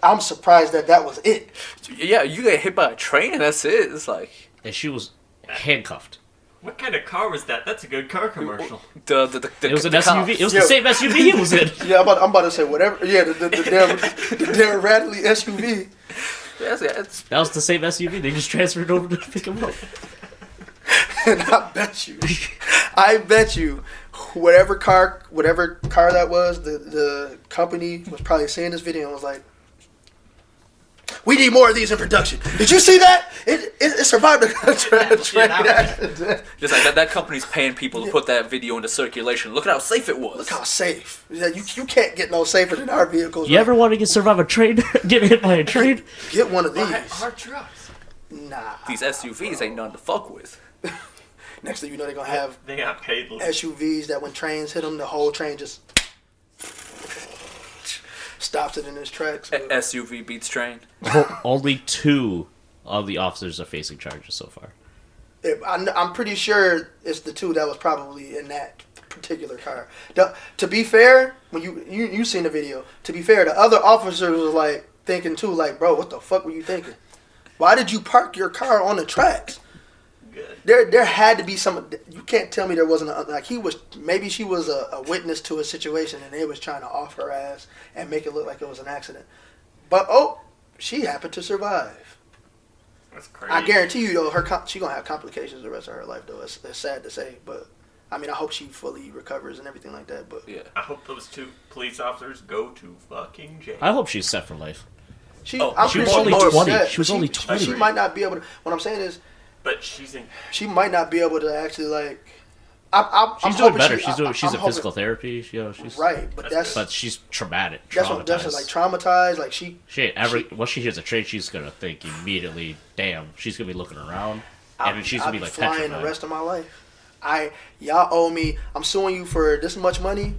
I'm surprised that was it. Yeah, you get hit by a train and that's it. It's like... And she was handcuffed. What kind of car was that? That's a good car commercial. It was an SUV. It was the same SUV he was in. Yeah, I'm about to say whatever. Yeah, the damn Radley SUV. That was the same SUV. They just transferred over to pick him up. And I bet you, whatever car that was, the company was probably seeing this video and was like, We need more of these in production. Did you see that? It survived a train accident. Just like that company's paying people to put that video into circulation. Look at how safe it was. Look how safe. You can't get no safer than our vehicles. You ever want to survive a train? Get hit by a train? Get one of these. Our trucks. Nah. These SUVs ain't nothing to fuck with. Next thing you know, they're going to have They got paid. SUVs that when trains hit them, the whole train just stops it in its tracks. SUV beats train. Only 2 of the officers are facing charges so far. I'm pretty sure it's the 2 that was probably in that particular car. To be fair, when you seen the video, to be fair, the other officers was like thinking too, like, bro, what the fuck were you thinking? Why did you park your car on the tracks? Good. There had to be some. You can't tell me there wasn't maybe she was a witness to a situation and they was trying to off her ass and make it look like it was an accident. But she happened to survive. That's crazy. I guarantee you though, she gonna have complications the rest of her life though. It's sad to say, but I mean I hope she fully recovers and everything like that. But yeah, I hope those 2 police officers go to fucking jail. I hope she's set for life. she Oh, I'm she pretty was sure only she's 20. upset, She was but only 20. She might not be able to. What I'm saying is, But she's in. she might not be able to actually like. I'm She's hoping doing better. She's She's I'm in physical therapy. She's right, but But she's traumatic. that's like traumatized. Like she Once she hears a train, she's gonna think immediately, "Damn!" She's gonna be looking around, and she's I'll gonna be like flying petrified. the rest of my life. Y'all owe me. I'm suing you for this much money.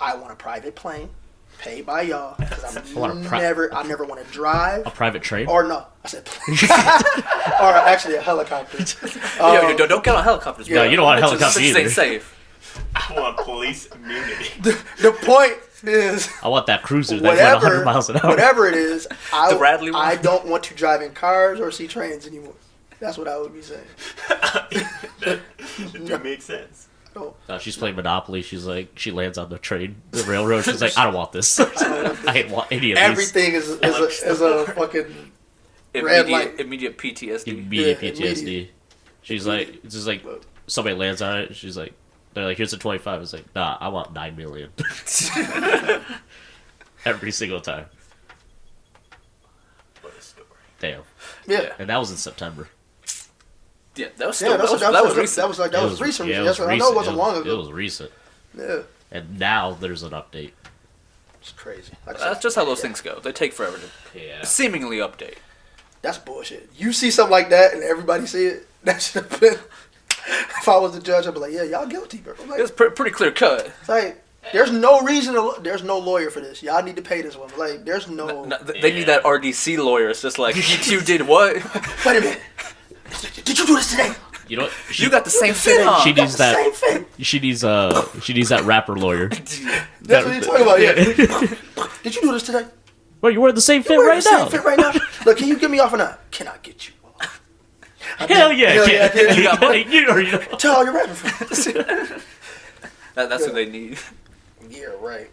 I want a private plane, paid by y'all, because I never want to drive A private train. or no. I said plane. Or actually a helicopter. Yo, don't get on helicopters. No, you don't want a helicopter This either. ain't safe. I want police immunity. The point is, I want that cruiser that went 100 miles an hour. whatever it is, The Bradley one? I don't want to drive in cars or see trains anymore. That's what I would be saying. that do make sense. She's playing Monopoly. She's like, she lands on the railroad. She's like, I don't want this. I ain't want any of these. Everything is a fucking red light. Immediate PTSD. Immediate Yeah, PTSD. immediate. She's like, it's just like somebody lands on it. She's like, they're like, here's a 25. It's like, nah, I want 9 million. Every single time. What a story. Damn. Yeah. And that was in September. Yeah, that was Yeah, recent. that was recent. Yeah, That's what I know. It wasn't long It ago. was recent. Yeah, And now there's an update. it's crazy. Like I That's said, just how those things go. They take forever to Yeah. seemingly update. that's bullshit. You see something like that and everybody see it. That should have been. If I was the judge, I'd be like, yeah, y'all guilty, bro. Like, It's pretty clear cut. it's like there's no reason. There's no lawyer for this. Y'all need to pay this woman. Like there's no. They need that RDC lawyer. It's just like, you did what? Wait a minute. Did you do this today? You know what? You got the same fit on. She needs that. Same fit. She needs that rapper lawyer. That's what you're talking about. Yeah. Did you do this today? Well, you're wearing the same fit You're wearing right the now. same fit right now. Look, can you get me off or not? Can I get you off? Hell yeah! Hell yeah, yeah. You got money. You already know. Tell all your rapping friends. That's what they need. Yeah, right.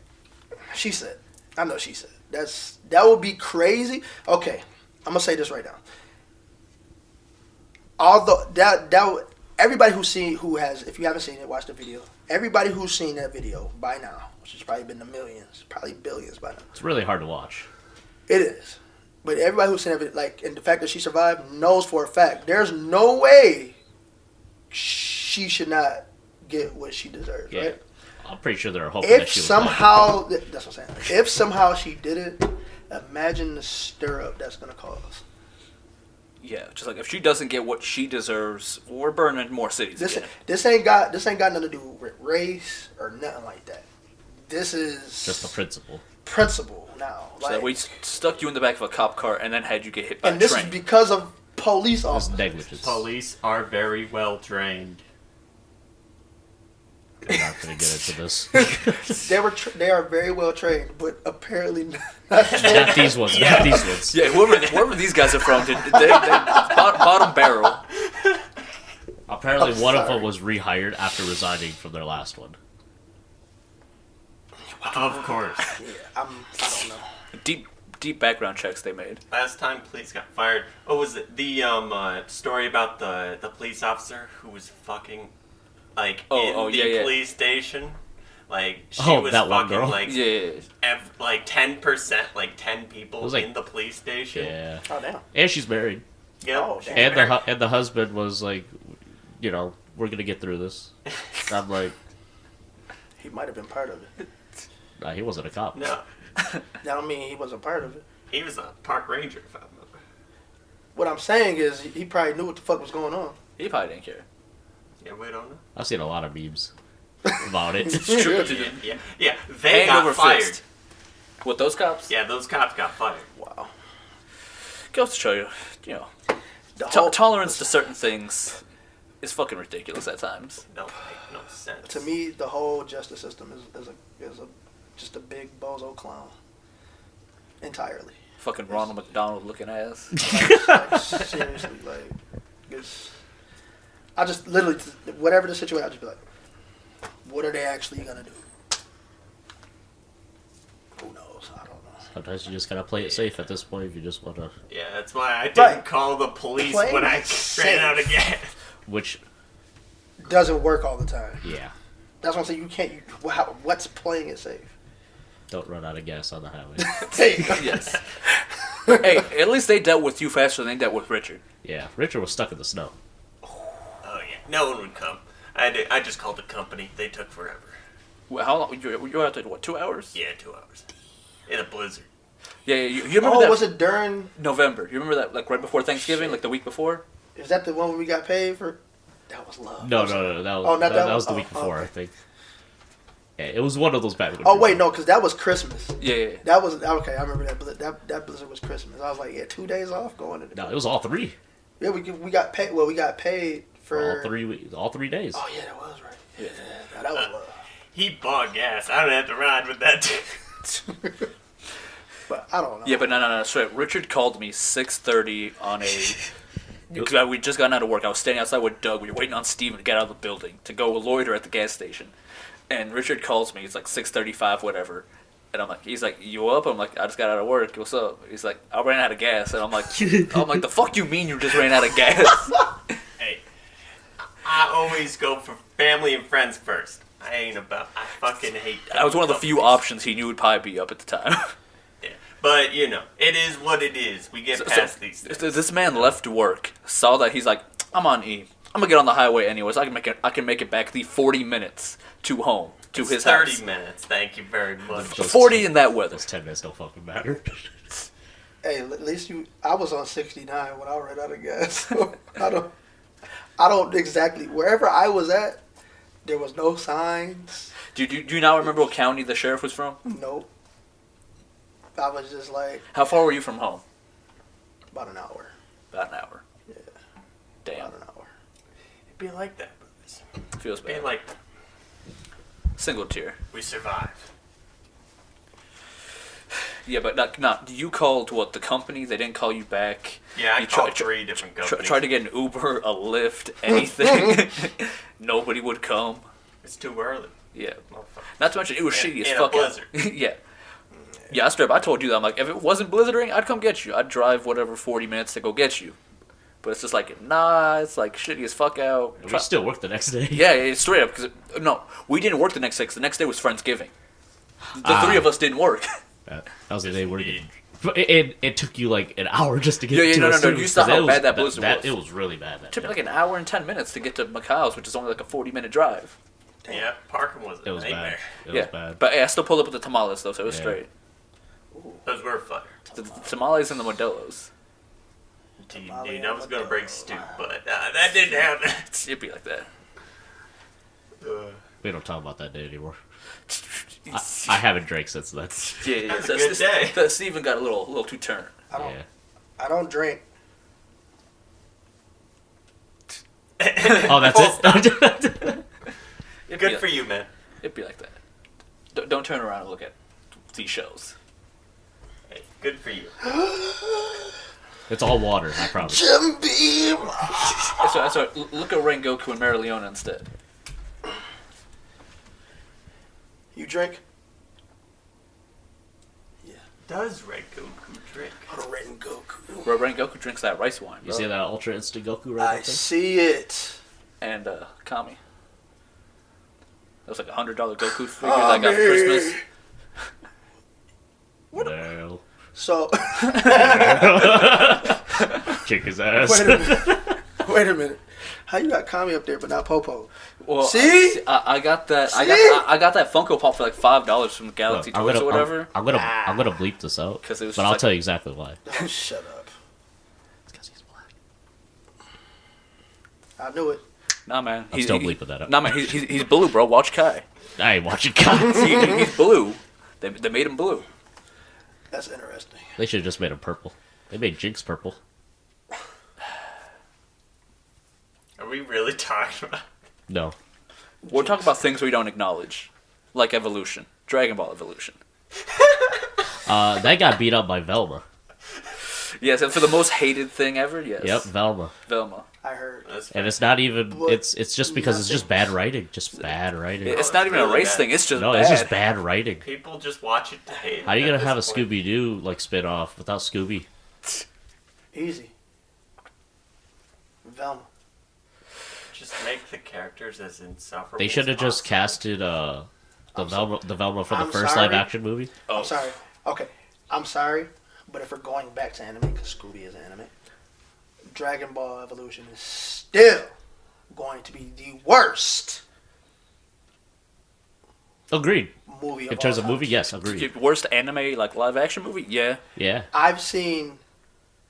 She said. I know she said. That would be crazy. Okay, I'm gonna say this right now. Although everybody who has, if you haven't seen it, watch the video. Everybody who's seen that video by now, which has probably been the millions, probably billions by now. It's really hard to watch. It is. But everybody who's seen it, like, and the fact that she survived knows for a fact there's no way she should not get what she deserves, Yeah. right? I'm pretty sure they're hoping that If she was somehow, that's what I'm saying. If somehow she did it, imagine the stir up that's gonna cause. Yeah, just like if she doesn't get what she deserves, we're burning more cities again. This ain't got nothing to do with race or nothing like that. This is just the principle. principle now. So that we stuck you in the back of a cop car and then had you get hit by and a this train. is because of police It's officers. negligence. Police are very well trained. I'm not gonna get into this. They are very well trained, but apparently not. Not these ones. Yeah. Not these ones. Yeah, whoever these guys are from, they bottom barrel. Apparently, I'm one of sorry. them was rehired after resigning from their last one. Of course. I don't know. Deep background checks they made. Last time police got fired. Oh, was it the story about the police officer who was fucking like in the police station? Like she Oh, was that one fucking girl? like Yeah. like 10%, like 10 people It was like- in the police station. Yeah. Oh damn. And she's married. Yep. Oh, she's damn. And married. and the husband was like, you know, we're gonna get through this. I'm like, He might have been part of it. nah, he wasn't a cop. No, That don't mean he wasn't part of it. he was a park ranger, if I remember. What I'm saying is he probably knew what the fuck was going on. He probably didn't care. Yeah, we don't know. I've seen a lot of memes about it. True. Yeah. They Hand got over fired. fist. What, those cops? Yeah, those cops got fired. Wow. Goes to show you, you know, The whole, tolerance to certain things is fucking ridiculous at times. No, make no sense. to me, the whole justice system is just a big bozo clown. Entirely. Fucking Ronald McDonald looking ass. Like, seriously, like it's. I just literally, whatever the situation, I just be like, what are they actually gonna do? Who knows? I don't know. Sometimes you just gotta play it safe at this point if you just wanna. Yeah, that's why I didn't Right. call the police Playing when I it ran out of safe. gas. Which, Doesn't work all the time. yeah, That's what I'm saying. You can't. What's playing it safe? don't run out of gas on the highway. There you go. Yes. Hey, at least they dealt with you faster than they dealt with Richard. Yeah, Richard was stuck in the snow. Oh yeah, no one would come. I just called the company. They took forever. Well, how long? You were out there, what, 2 hours? Yeah, 2 hours. In a blizzard. Yeah, you remember Oh, that? was it during? November. You remember that, like, right before Thanksgiving, Shit. like the week before? Is that the one where we got paid for? That was love. No, that was, Oh, not that, that that was the one? week Oh, before, okay. I think. Yeah, it was one of those bad. Oh wait, no, because that was Christmas. Yeah. That was okay. I remember that blizzard was Christmas. I was like, yeah, 2 days off going into. No, it was all three. Yeah, we got paid. Well, we got paid for All 3 days. Oh yeah, that was right. Yeah, that was love. He bought gas. I don't have to ride with that dude. But I don't know. Yeah, but no. Straight. Richard called me 6:30 on a. Because we just gotten out of work. I was standing outside with Doug. We were waiting on Steven to get out of the building to go loiter at the gas station. And Richard calls me. It's like 6:35, whatever. And I'm like, he's like, you up? I'm like, I just got out of work. What's up? He's like, I ran out of gas. And I'm like, the fuck you mean you just ran out of gas? Hey, I always go for family and friends first. I fucking hate that. That was one of the few options he knew would probably be up at the time. Yeah. But, you know, it is what it is. We get past these things. This man left work, saw that, he's like, I'm on E. I'm gonna get on the highway anyways. I can make it back the 40 minutes to home, to his 30 house. minutes. Thank you very much. Just 40 in that weather. Those 10 minutes don't fucking matter. Hey, at least I was on 69 when I ran out of gas. So I don't exactly wherever I was at. There was no signs. Do you not remember what county the sheriff was from? Nope. I was just like How far were you from home? about an hour. About an hour. Yeah. Damn. About an hour. It'd be like that, brothers. Feels It'd be bad. like Single tier. we survived. Yeah, but not. You called what, the company? They didn't call you back. Yeah, I You called try- 3 different companies. Tried to get an Uber, a Lyft, anything. Nobody would come. It's too early. Yeah. Motherfucker. Not to mention, it was In- shitty as in a fuck. out. blizzard. Yeah. Yeah, straight up, I told you that. I'm like, if it wasn't blizzarding, I'd come get you. I'd drive whatever 40 minutes to go get you. But it's just like, nah, it's like shitty as fuck out. We still work the next day. Yeah, it's straight up. Cause no, we didn't work the next day 'cause the next day was Friendsgiving. The three of us didn't work. That was the day we're getting. But it took you like an hour just to get Yeah, to no, us, no, too, you saw 'cause how it was- bad that blizzard was. It was really bad. It took me like an hour and 10 minutes to get to Macau's, which is only like a 40-minute drive. Yeah, parking was a It was nightmare. bad. It Yeah, was bad. but hey, I still pulled up with the tamales though, so it was Yeah. straight. Those were fire. The tamales and the modelos. Dude, Tamale I was gonna and break Modelo. stew, but that didn't happen. It'd be like that. We don't talk about that day anymore. I haven't drank since then. Yeah. That's a good day. So Steven got a little too turned. Yeah. I don't drink. Oh, that's it. It'd Good be for like, you, man. It'd be like that. Don't turn around and look at these shows. Hey, good for you. It's all water. I promise. Jim Beam. That's right. Look at Rengoku and Marileona instead. You drink? Does Red Goku drink? I'm a Ren Goku. Bro, Rengoku drinks that rice wine, bro. You see that Ultra Instant Goku right I there? see it. And Kami. was like $100 Goku figure that I got for Christmas. Well, So kick his ass. wait a minute. How you got Kami up there but not Popo? Well, See? I got that. See? I got that Funko Pop for like $5 from Galaxy Toys or whatever. I'm gonna bleep this out, 'Cause it was but just I'll like- tell you exactly why. Oh, shut up. It's because he's black. I knew it. Nah, man. I'm still bleeping that up. Nah, man. He's blue, bro. Watch Kai. I ain't watching cops. He's blue. They made him blue. That's interesting. They should have just made him purple. They made Jinx purple. Are we really talking about? No. We're talking about things we don't acknowledge, like evolution, Dragon Ball evolution. That got beat up by Velma. Yes, and for the most hated thing ever, yes. Yep, Velma. Velma. I heard. That's And it's not even. But It's just because it's just bad writing. Just bad writing. It's not even a really race bad. thing. It's just No, bad. it's just bad writing. people just watch it to hate. How are you it gonna at have a this point. Scooby Doo like spin off without Scooby? Easy. Velma. Just make the characters as insufferable. They should have as just possible. casted the Velma from the I'm first sorry. live action movie. Oh. I'm sorry. Okay, I'm sorry, but if we're going back to anime, because Scooby is anime, Dragon Ball Evolution is still going to be the worst Agreed. movie In terms all of movie, time. yes, agreed. Worst anime like live action movie? Yeah. Yeah. I've seen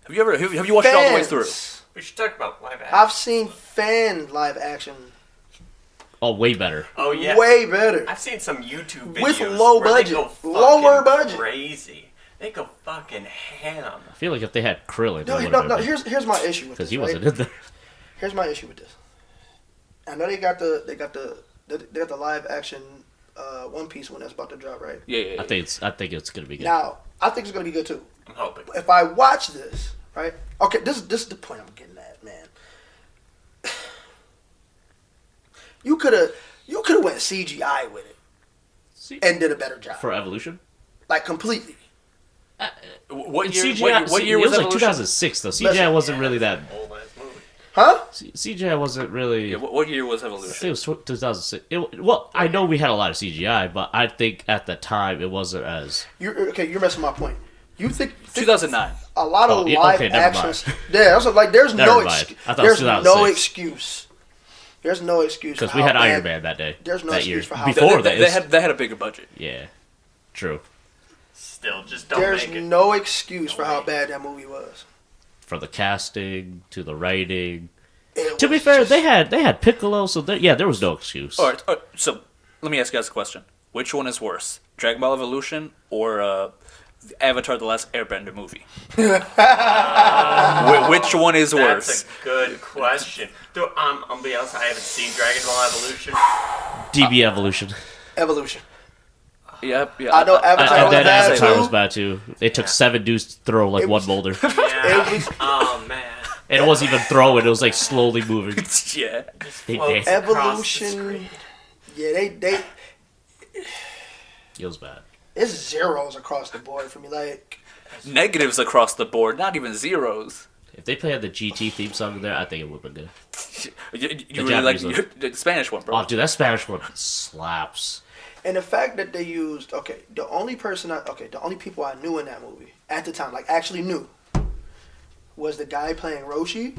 Have you watched it all the way through? fans. We should talk about live action. I've seen fan live action Oh, way better. Oh yeah. way better. I've seen some YouTube videos With low where budget. They go fucking Lower budget. Crazy. They go fucking ham. I feel like if they had Krillin, No. Here's my issue with because this. he right? wasn't in there. Here's my issue with this. I know they got the live action One Piece one that's about to drop, right? Yeah. I think it's gonna be good. Now I think it's gonna be good too. I'm hoping. If I watch this, right? Okay, this is the point I'm getting at, man. You could have went CGI with it See, and did a better job, for Evolution. like completely. What And year? CGI, What year it was was like Evolution? 2006 though. CGI Listen, wasn't really that. Old ass movie. Huh? CGI wasn't really. Yeah, what year was I think Evolution? it was 2006. Well, I know we had a lot of CGI, but I think at the time it wasn't as. You're messing my point. You think 2009. a lot of Oh, yeah, live okay, never actions? Yeah, that's like there's Never no mind. excuse. I thought it was There's no 2006. excuse. There's no excuse Because for we how had Iron bad- Man that day. There's no that year. excuse for how Before they, that. they had a bigger budget. Yeah. True. Still, just don't There's make it. no excuse for how way. bad that movie was. From the casting to the writing. It To be was fair, just- they had Piccolo, so there was no excuse. All right. So let me ask you guys a question. Which one is worse, Dragon Ball Evolution or Avatar: The Last Airbender movie? Which one is worse? That's a good question. Dude, I'll be honest, I haven't seen Dragon Ball Evolution. DB Evolution. Evolution. Yep. Yeah. I know Avatar And was then bad Avatar too. was bad too. It took 7 dudes to throw like It one was- boulder. Yeah. It was- Oh man. And it wasn't even throwing, it was like slowly moving. yeah. Just They floats did. across the Evolution. screen. Yeah, they It was bad. it's zeros across the board for me. Like Negatives across the board, not even zeros. If they played the GT theme song there, I think it would have been good. You really like Japanese the Spanish one, bro? Oh, dude, that Spanish one slaps. and the fact that they used the only people I knew in that movie at the time, like actually knew, was the guy playing Roshi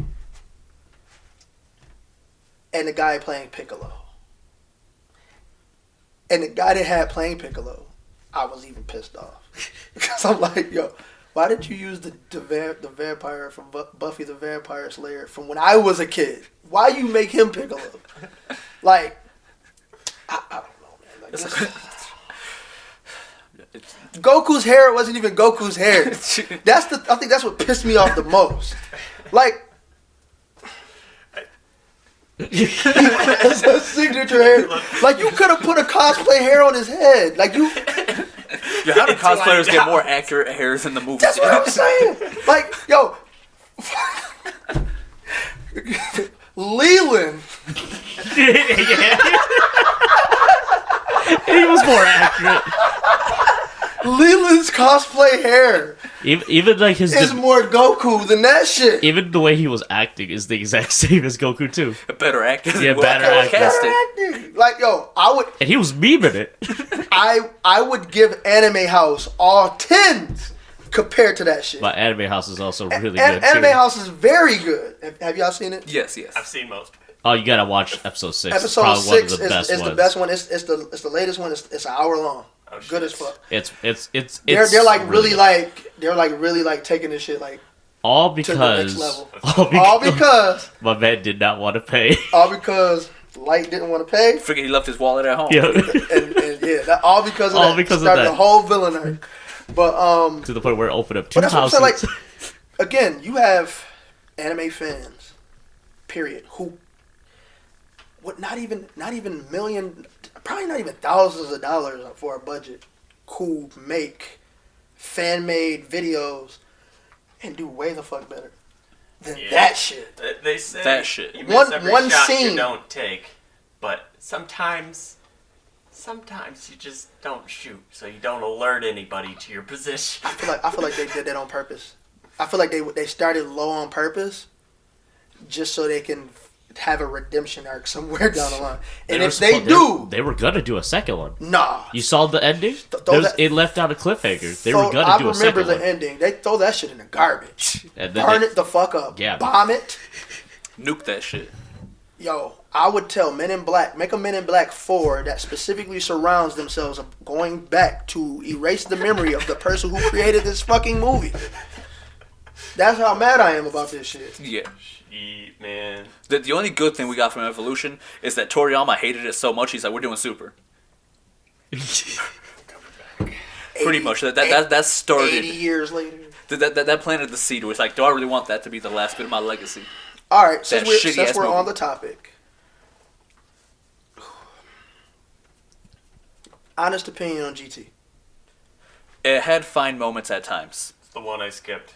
and the guy playing Piccolo. And the guy that had playing Piccolo, I was even pissed off because I'm like, yo, why did you use the vampire from Buffy the Vampire Slayer from when I was a kid? Why you make him Piccolo? Like, I don't know, man. Like, Goku's hair wasn't even Goku's hair. I think that's what pissed me off the most. Like, it's a signature hair. Like, you could have put a cosplay hair on his head. Like, you. Yeah, how do cosplayers get more accurate hairs in the movie? That's what I'm saying. Like, yo. Leland. He was more accurate. Leland's cosplay hair Even like his It's more Goku than that shit. even the way he was acting is the exact same as Goku too. Better acting. Yeah, better acting. Better acting. Like, yo, And he was memeing it. I would give Anime House all 10s compared to that shit. But Anime House is also really good Anime too. House is very good. Have y'all seen it? Yes. I've seen most of it. Oh, you gotta watch episode 6. Episode Probably 6 one of the best is ones. the best one. It's the latest one. It's an hour long. Oh, shit. Good as fuck. It's They're like really good. like taking this shit like all to the next because level. all All because because my man did not want to pay. Light didn't want to pay. Forget he left his wallet at home. Yeah. and yeah, that, all because of All that. because of Started that. the whole villain arc. But To the point where it opened up 2 but that's what I'm houses. saying. Like, again, you have anime fans, period, who what not even million, probably not even thousands of dollars for a budget, who make fan made videos and do way the fuck better than that shit. They say That shit. You miss One- every one shot scene. you don't take, but sometimes you just don't shoot, so you don't alert anybody to your position. I feel like they did that on purpose. I feel like they started low on purpose, just so they can have a redemption arc somewhere down the line. And if they do, they were gonna do a second one. nah. You saw the ending? It left out a cliffhanger. They were gonna do a second I remember the one. ending. They throw that shit in the garbage. And then Burn it the fuck up. Yeah. Bomb it. Nuke that shit. Yo, I would tell Men in Black, make a Men in Black 4 that specifically surrounds themselves of going back to erase the memory of the person who created this fucking movie. That's how mad I am about this shit. Yeah. Shit, man. The only good thing we got from Evolution is that Toriyama hated it so much. He's like, we're doing Super. Pretty much. That started. 80 years later. That planted the seed. Where it's like, do I really want that to be the last bit of my legacy? All right, since shitty ass we're movie. on the topic, honest opinion on GT. It had fine moments at times. It's the one I skipped.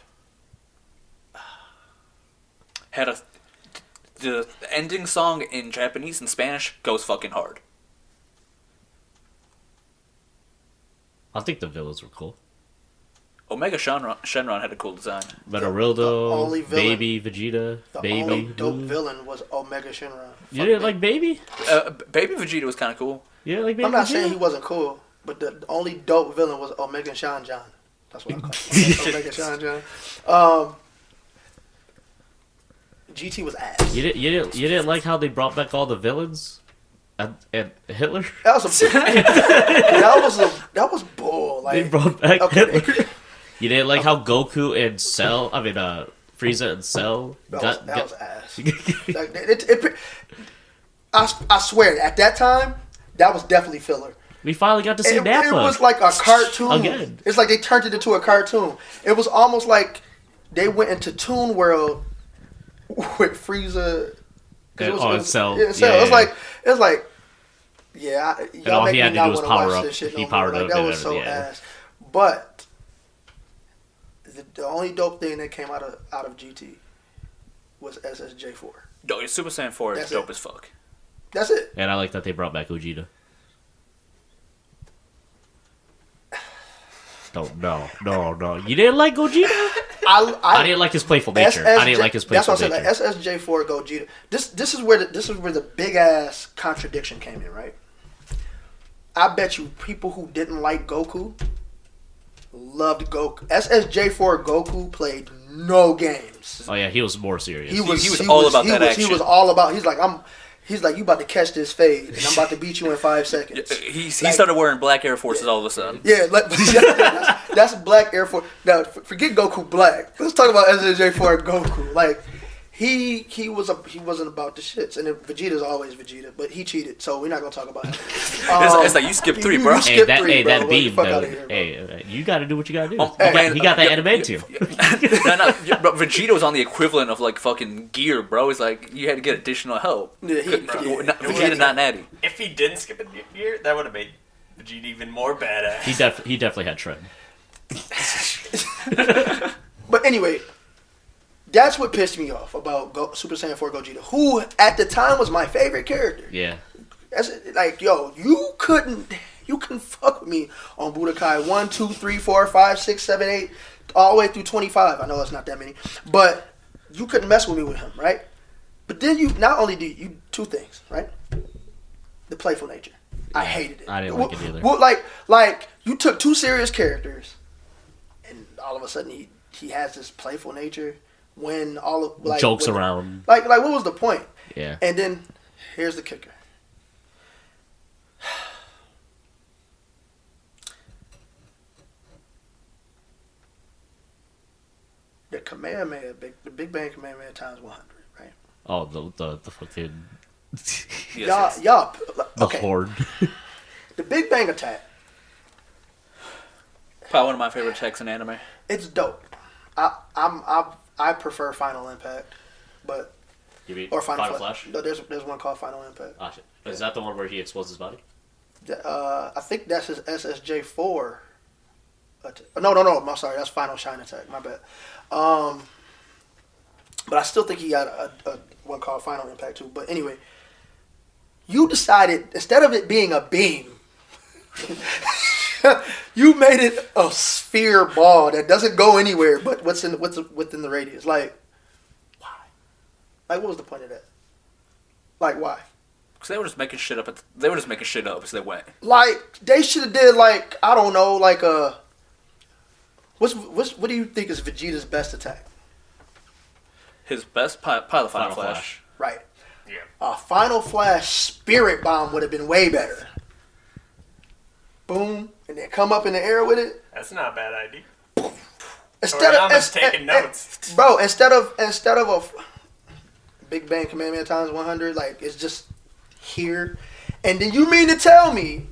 The ending song in Japanese and Spanish goes fucking hard. I think the villains were cool. Omega Shenron had a cool design. But The only Arildo, villain- Baby, Vegeta, The Baby. only dope Blue. villain was Omega Shenron. You didn't like Baby? Baby Vegeta was kind of cool. You didn't like Baby I'm not Vegeta? saying he wasn't cool, but the only dope villain was Omega Shenron. That's what I call him. Omega Shenron. GT was ass. You didn't like how they brought back all the villains? And Hitler? That was that was bull. They Like, brought back okay. Hitler. You didn't like how Goku and Cell, Frieza and Cell that was ass. Like, I swear, at that time, that was definitely filler. We finally got to see Nappa. It was like a cartoon. Again. It's like they turned it into a cartoon. It was almost like they went into Toon World with Frieza. And Cell. Yeah, Cell. Yeah, It was like, yeah, y'all all make he me had to not do was wanna power watch up. this shit He no powered more. up Like, that and was so everything, yeah. ass. But the only dope thing that came out of GT was SSJ4. No, Super Saiyan 4 is That's dope it. as fuck. That's it. And I like that they brought back Vegeta. No. You didn't like Gogeta? I didn't like his playful nature. I didn't like his playful That's what nature. I'm saying. Like SSJ4 Gogeta. This is where the big ass contradiction came in, right? I bet you people who didn't like Goku loved Goku. SSJ4 Goku played no games. Oh yeah, he was more serious. He was all about that action. He was all about. He's like, you about to catch this fade, and I'm about to beat you in 5 seconds. He started wearing black Air Forces all of a sudden. Yeah, that's Black Air Force. Now, forget Goku Black. Let's talk about SSJ4 Goku. Like, he wasn't about the shits, and then Vegeta's always Vegeta, but he cheated, so we're not gonna talk about him. It's like you skipped 3, bro. You skipped that 3, bro. that Get the beam fuck though. outta here, bro. Hey, you got to do what you got to do. He He got that anime too. But Vegeta was on the equivalent of like fucking gear, bro. It's like you had to get additional help. Yeah, Vegeta not natty. If he didn't skip a year, that would have made Vegeta even more badass. He definitely had Trent. But anyway, that's what pissed me off about Super Saiyan 4 Gogeta, who at the time was my favorite character. Yeah. That's like, yo, you couldn't fuck with me on Budokai 1, 2, 3, 4, 5, 6, 7, 8, all the way through 25. I know it's not that many, but you couldn't mess with me with him, right? But then you not only do you two things, right? The playful nature. I hated it. I didn't like it either. Well, like you took two serious characters, and all of a sudden he has this playful nature when all of like jokes around. Like what was the point? Yeah. And then here's the kicker. The Kamehameha, the Big Bang Kamehameha times 100, right? Oh, the fucking Y'all, the okay. horde. The Big Bang attack. Probably one of my favorite attacks in anime. It's dope. I prefer Final Impact, but You mean or Final Flash? No, there's one called Final Impact. Ah, shit. Is that the one where he explodes his body? I think that's his SSJ4. No. I'm sorry. That's Final Shine Attack. My bad. But I still think he got a one called Final Impact too. But anyway, you decided instead of it being a beam, you made it a sphere ball that doesn't go anywhere but what's within the radius. Like, why? Like, what was the point of that? Like, why? Because they were just making shit up. They were just making shit up as they went. Like, they should have did like, I don't know, like what do you think is Vegeta's best attack? His best, probably the Final Final Flash. Right. Yeah. A Final Flash Spirit Bomb would have been way better. Boom, and then come up in the air with it. That's not a bad idea. Instead of Toriyama's taking notes. bro. Instead of a Big Bang Kamehameha times 100, like it's just here. And then you mean to tell me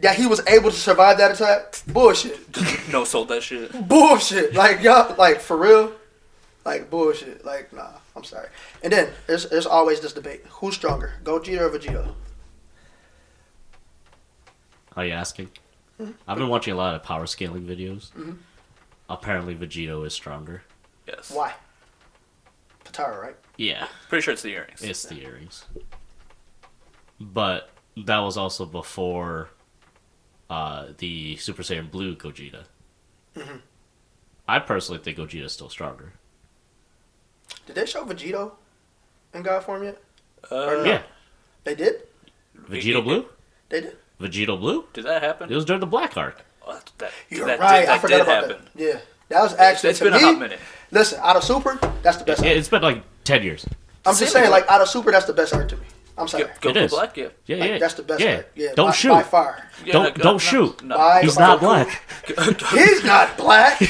that he was able to survive that attack? Bullshit. No, sold that shit. Bullshit. Like y'all, like for real. Like bullshit. Like nah. I'm sorry. And then there's always this debate: who's stronger, Gogeta or Vegeta? Are you asking? Mm-hmm. I've been watching a lot of power scaling videos. Mm-hmm. Apparently, Vegito is stronger. Yes. Why? Patara, right? Yeah, Pretty sure it's the earrings. it's the earrings. But that was also before the Super Saiyan Blue Gogeta. Mm-hmm. I personally think Gogeta is still stronger. Did they show Vegito in God form yet? Or no? Yeah, They did. Vegito Blue. They did. Vegito Blue. Did that happen? It was during the Black Arc. Oh, You're that right. Did, I that forgot did about happen. that. Yeah, that was actually. It's to been me, a hot minute. Listen, out of Super, that's the best. Arc. It's been like 10 years. I'm just saying, like out of Super, that's the best art to me. I'm sorry. Goku It is. Black, yeah. Yeah, Like, yeah. that's the best Yeah. art. Yeah, Don't by, shoot. by far. Yeah, Don't shoot. No. By He's far. not black. He's not black. Yo,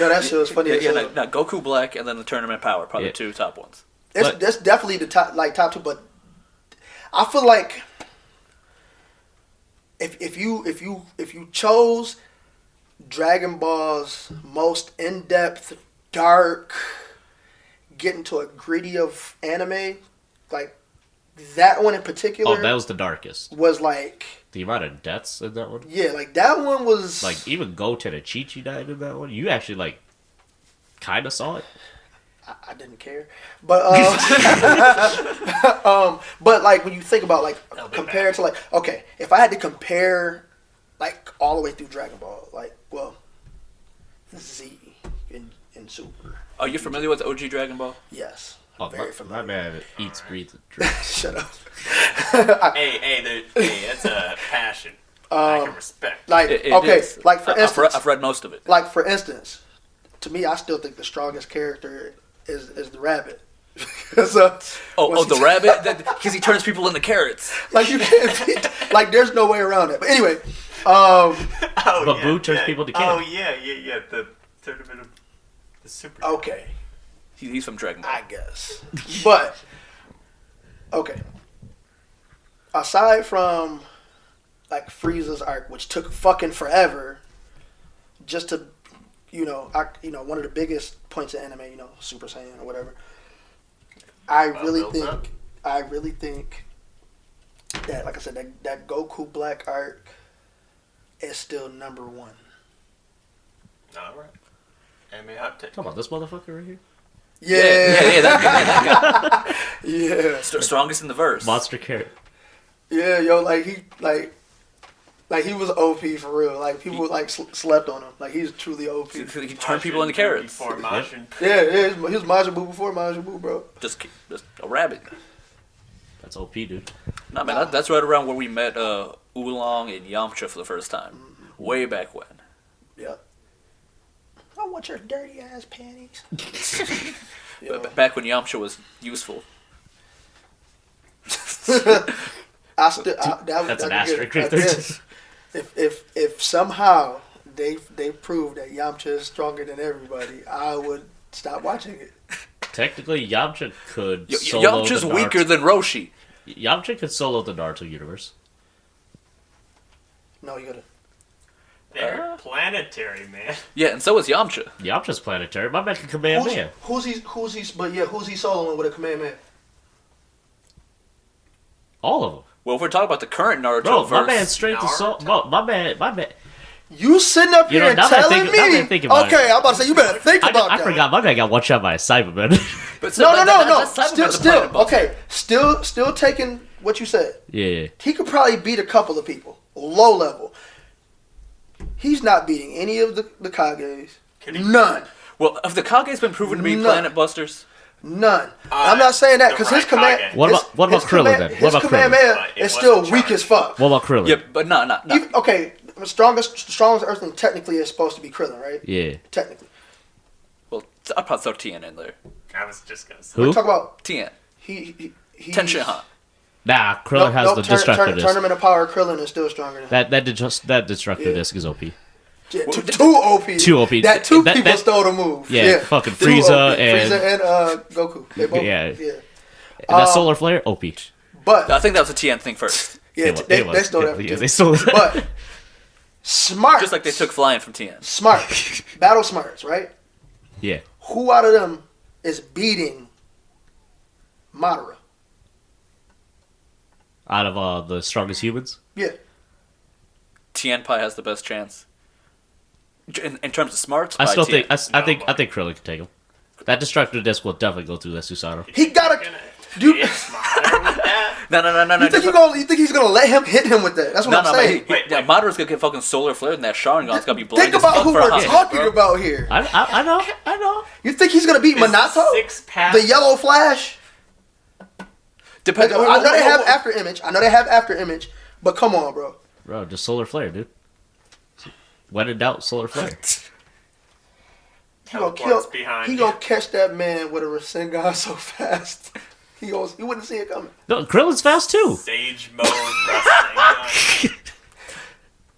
that shit was funny. as Yeah, hell. no, Goku Black and then the Tournament Power, probably Yeah. the two top ones. That's definitely the top two, but I feel like if you chose Dragon Ball's most in-depth, dark, get into a gritty of anime, like that one in particular. Oh, that was the darkest. was like, The amount of deaths in that one. yeah, like that one was Like, even Goten and Chi-Chi died in that one. You actually, like, kind of saw it. I didn't care, but but like when you think about like I'll be compared to like, okay, if I had to compare like all the way through Dragon Ball, like, well, Z in Super, Are you familiar with OG Dragon Ball? yes, Oh, very my familiar. man eats, breathes, and drinks. Shut up. Hey, that's a passion. I can respect. Like It okay, is. like for instance, I've read most of it. like for instance, to me, I still think the strongest character is the rabbit. So, The rabbit? Because he turns people into carrots. like you can't beat, like there's no way around it. But anyway, Oh, But Boo turns people to Oh candy. yeah. The tournament of the super. okay. He's from Dragon Ball. I guess. But okay. Aside from like Frieza's arc, which took fucking forever, just to one of the biggest points of anime, Super Saiyan or whatever. I really built up. think that, like I said, that Goku Black arc is still number one. All right. Anime hot take. Come on, this motherfucker right here. Yeah. That guy. Yeah. Strongest in the verse. Monster carrot. Yeah, yo, like he like Like he was OP for real. Like people like slept on him. Like he's truly OP. He turned people into carrots. Before Majin. Yeah, he was Majin Buu before Majin Buu, bro. Just a rabbit. That's OP, dude. No, man, that's right around where we met Oolong and Yamcha for the first time. Way back when. Yep. I want your dirty ass panties. Back when Yamcha was useful. That's an asterisk right there. If somehow they prove that Yamcha is stronger than everybody, I would stop watching it. Technically, Yamcha could solo Yamcha's the weaker than Roshi. Yamcha could solo the Naruto universe. No, you gotta. They're planetary, man. Yeah, and so is Yamcha. Yamcha's planetary. My man can command man. Who's he soloing with a command man? All of them. Well, if we're talking about the current Naruto Bro, verse, my man's straight to solo. My man. You sitting up here and telling me? Okay, I'm about to say you better think about that. I forgot. My man got one shot by a Cyberman. but No. Still, Okay, still taking what you said. Yeah. He could probably beat a couple of people, low level. He's not beating any of the Kages. None. Well, have the Kage's been proven to be planet busters? None. I'm not saying that because his command. Kage. What about Krillin then? His command man is still weak as fuck. What about Krillin? Yeah, but no. Okay, strongest Earthling technically is supposed to be Krillin, right? Yeah. Technically. Well, I'd probably throw Tien in there. I was just gonna say. Who? We're talking about Tien. he Ten Shinhan. Nah, Krillin has the destructive disc. Tournament of Power Krillin is still stronger than that destructive disc is OP. Yeah, too OP. Too OP. That people stole the move. Yeah, fucking Frieza and Goku. They both. Yeah. And that solar flare, OP. But I think that was a Tien thing first. Yeah, they stole that. Yeah, they stole it. But smart. Just like they took flying from Tien. Smart. Battle smarts, right? Yeah. Who out of them is beating Madara? Out of the strongest humans? Yeah. Tien probably has the best chance. In terms of smarts, I still Tien. think I think Krillin can take him. That destructive disc will definitely go through that Susanoo. He gotta. Dude. Get smarter with that. No. You think he's gonna let him hit him with that? That's what I'm saying. Wait. Madara's gonna get fucking solar flared, and that Sharingan's gonna be blind. Think as about fuck who for a we're hot minute, talking bro. about here. I know. You think he's gonna beat Minato? The Yellow Flash? Depends. I know they have after image, but come on, bro. Bro, just solar flare, dude. When in doubt, solar flare. He gonna catch that man with a Rasengan so fast. He wouldn't see it coming. No, Krillin's fast too. Sage mode wrestling.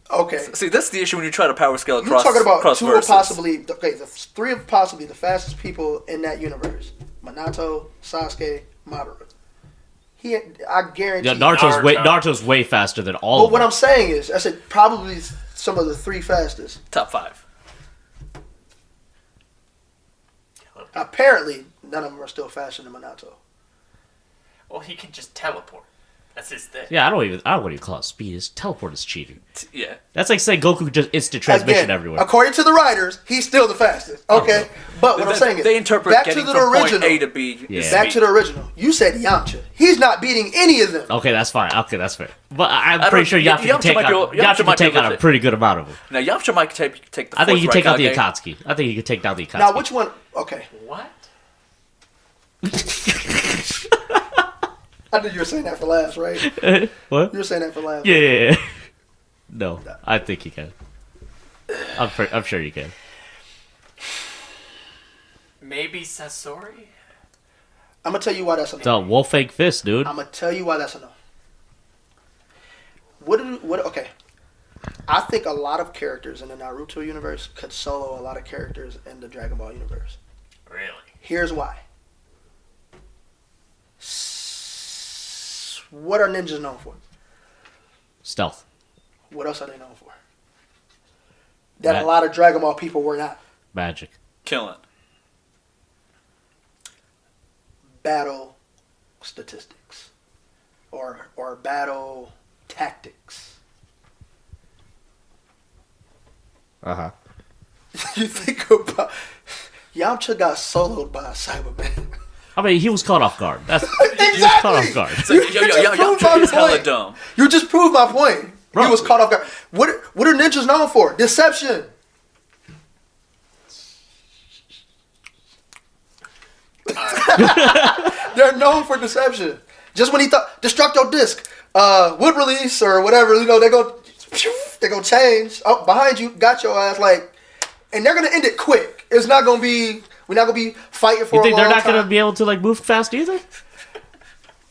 Okay. See, that's the issue when you try to power scale You're across. talking about across two verses. of possibly three of possibly the fastest people in that universe: Minato, Sasuke, Madara. I guarantee. Yeah, Naruto's way faster than all But of what them. I'm saying is, I said probably some of the three fastest. Top 5. Apparently, none of them are still faster than Minato. Well, he can just teleport. That's his thing. Yeah, I don't even call it speed. His teleport is cheating. Yeah. That's like saying Goku could just instant transmission Again, everywhere. According to the writers, he's still the fastest. Okay, but what I'm saying is, They interpret back getting to the from original. point A to B. Yeah. Back to the original. You said Yamcha. He's not beating any of them. Okay, that's fine. Okay, that's fair. But I'm don't- pretty sure Yamcha can take Yamcha might be out with a it. pretty good amount of them. Now, Yamcha might take the I think he can fourth take out the Raikage. Akatsuki. I think he can take down the Akatsuki. Now, which one? Okay, What? I knew you were saying that for last, right? What? You were saying that for last. Yeah. No, I think he can. I'm sure you can. Maybe Sasori? I'm gonna tell you why that's a no. It's a Wolfang Fist, dude. I'm gonna tell you why that's a no. Okay. I think a lot of characters in the Naruto universe could solo a lot of characters in the Dragon Ball universe. Really? Here's why. What are ninjas known for? Stealth. What else are they known for? That a lot of Dragon Ball people were not. Magic. Killing. Battle statistics. Or battle tactics. Uh-huh. You think about... Yamcha got soloed by a Cyberman. I mean, he was caught off guard. He was caught off guard. So, Yamcha is hella dumb. You just proved my point. Bro. He was caught off guard. What are ninjas known for? Deception. They're known for deception. Just when he thought destructo disc, wood release or whatever, they go change. Oh, behind you, got your ass and they're gonna end it quick. It's not gonna be. We're not gonna be fighting for. You think a long they're not time. gonna be able to move fast either?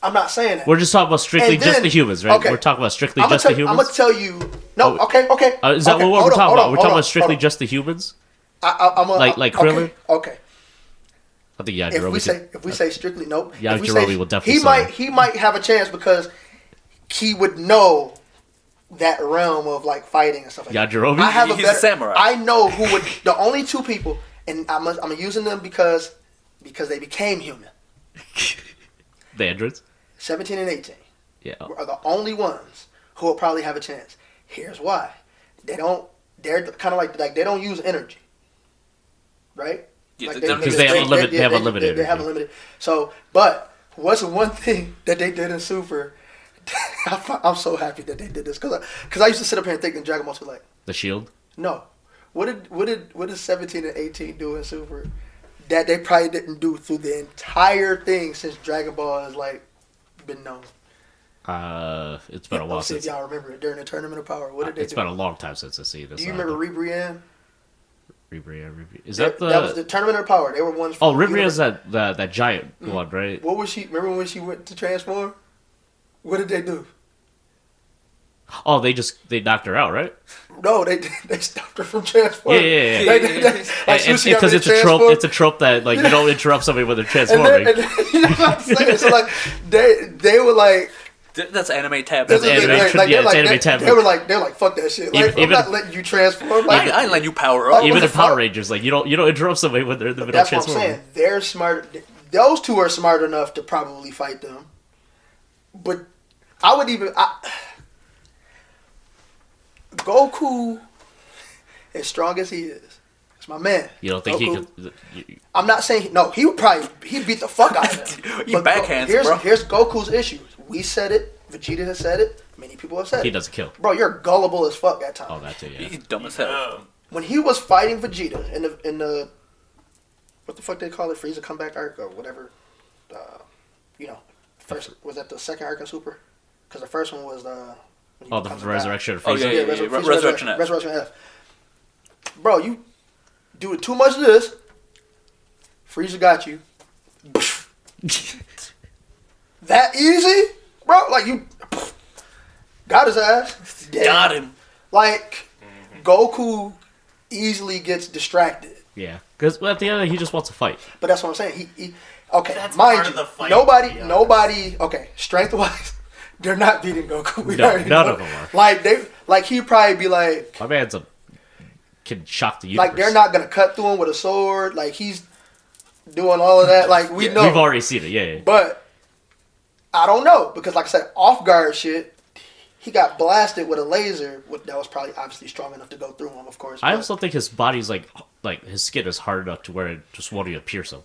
I'm not saying that. We're just talking about strictly just the humans, right? Okay. We're talking about strictly just the humans. I'm gonna tell you. No. Oh, Okay. Is that what we're talking about? We're talking about strictly just. just the humans. Like Krillin. Okay. I think Yajirobe. If we say strictly nope. Yajirobe will definitely. He might have a chance because he would know that realm of fighting and stuff like that. Yajirobe. I have He's a samurai. I know who would. The only two people, and I'm using them because they became human. The androids. 17 and 18 Yeah. are the only ones who will probably have a chance. Here's why. They're kind of they don't use energy. Right? Yeah, because they have unlimited. They have unlimited. So, but what's one thing that they did in Super? I'm so happy that they did this because I used to sit up here and think in Dragon Ball 2 The shield. no, what did 17 and 18 do in Super that they probably didn't do through the entire thing since Dragon Ball has been known. It's been a while See since. if y'all remember it during the Tournament of Power. What did they do? It's been a long time since I've seen this. Do you remember Ribrianne? Ribrianne. Is that That was the Tournament of Power. They were ones. Oh, Ribrianne's that giant one, right? What was she? Remember when she went to transform? What did they do? Oh, they knocked her out, right? No, they stopped her from transforming. Yeah. Because it's a trope. It's a trope that you don't interrupt somebody when they're transforming. You know what I'm saying? So they were like. That's anime tab. That's anime tab. They were like, fuck that shit. I'm not letting you transform. I ain't letting you power up. Even in Power Rangers, you don't interrupt somebody when they're in the middle of transforming. That's what I'm saying. They're smart. Those two are smart enough to probably fight them. But I would even Goku, as strong as he is, it's my man. You don't think Goku, he could? I'm not saying he would beat the fuck out of them. He backhands, bro. Here's Goku's issue. We said it. Vegeta has said it. Many people have said it. He doesn't kill. Bro, you're gullible as fuck at times. Oh, that too. Yeah. He's dumb as hell. When he was fighting Vegeta in the what the fuck they call it, Frieza comeback arc or whatever. First was that the second arc in Super? Because the first one was the Resurrection of Frieza. Oh yeah. Resurrection F. Resurrection F. Bro, you do it too much of this. Frieza got you. That easy, bro? You got his ass. Dead. Got him. Goku easily gets distracted. Yeah, because at the end he just wants to fight. But that's what I'm saying. He okay. That's mind part you, of the fight, nobody. Okay, strength wise, they're not beating Goku. None of them are. He'd probably be like, my man's can shock the universe. they're not gonna cut through him with a sword. He's doing all of that. We know. We've already seen it. Yeah. But I don't know because, like I said, off guard shit. He got blasted with a laser. That was probably obviously strong enough to go through him, of course. I also think his body's like his skin is hard enough to where it just won't even pierce him.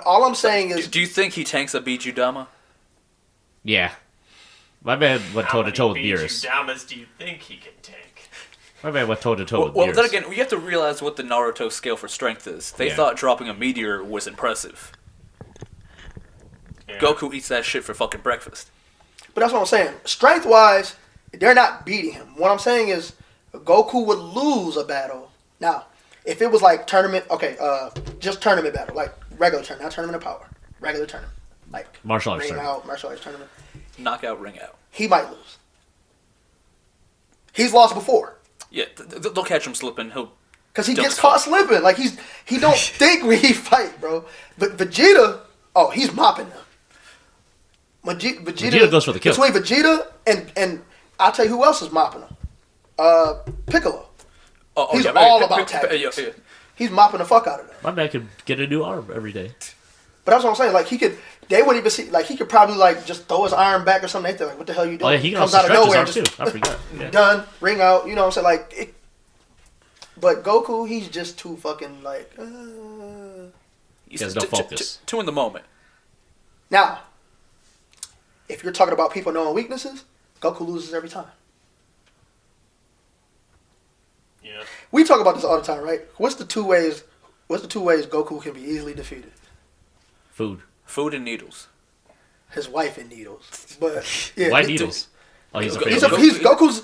All I'm saying is, do you think he tanks a Bijudama? Yeah, my man went toe to toe with Beerus. How many Bijudamas do you think he can take? My man went toe to toe with Beerus. Well, then again, we have to realize what the Naruto scale for strength is. They thought dropping a meteor was impressive. Yeah. Goku eats that shit for fucking breakfast. But that's what I'm saying. Strength-wise, they're not beating him. What I'm saying is Goku would lose a battle. Now, if it was tournament, just tournament battle, regular tournament, not tournament of power, regular tournament, martial arts ring tournament. out, martial arts tournament, knockout, ring out. He might lose. He's lost before. Yeah, they'll catch him slipping. Because he gets caught slipping. He don't think when he fight, bro. But Vegeta, he's mopping them. Vegeta goes for the kill. Between Vegeta and I'll tell you who else is mopping him. Piccolo. He's all about tactics. Yeah. He's mopping the fuck out of them. My man could get a new arm every day. But that's what I'm saying. They wouldn't even see. He could probably just throw his arm back or something. They're like, "What the hell are you doing?" Oh yeah, he comes can out of nowhere. his arm too. I forgot. Yeah. Done. Ring out. You know what I'm saying? But Goku, he's just too fucking He has no focus. Two in the moment. Now, if you're talking about people knowing weaknesses, Goku loses every time. we talk about this all the time, right? What's the two ways Goku can be easily defeated? Food. Food and needles. His wife and needles. But yeah, Why needles? Oh, he's afraid He's, of he's Goku's.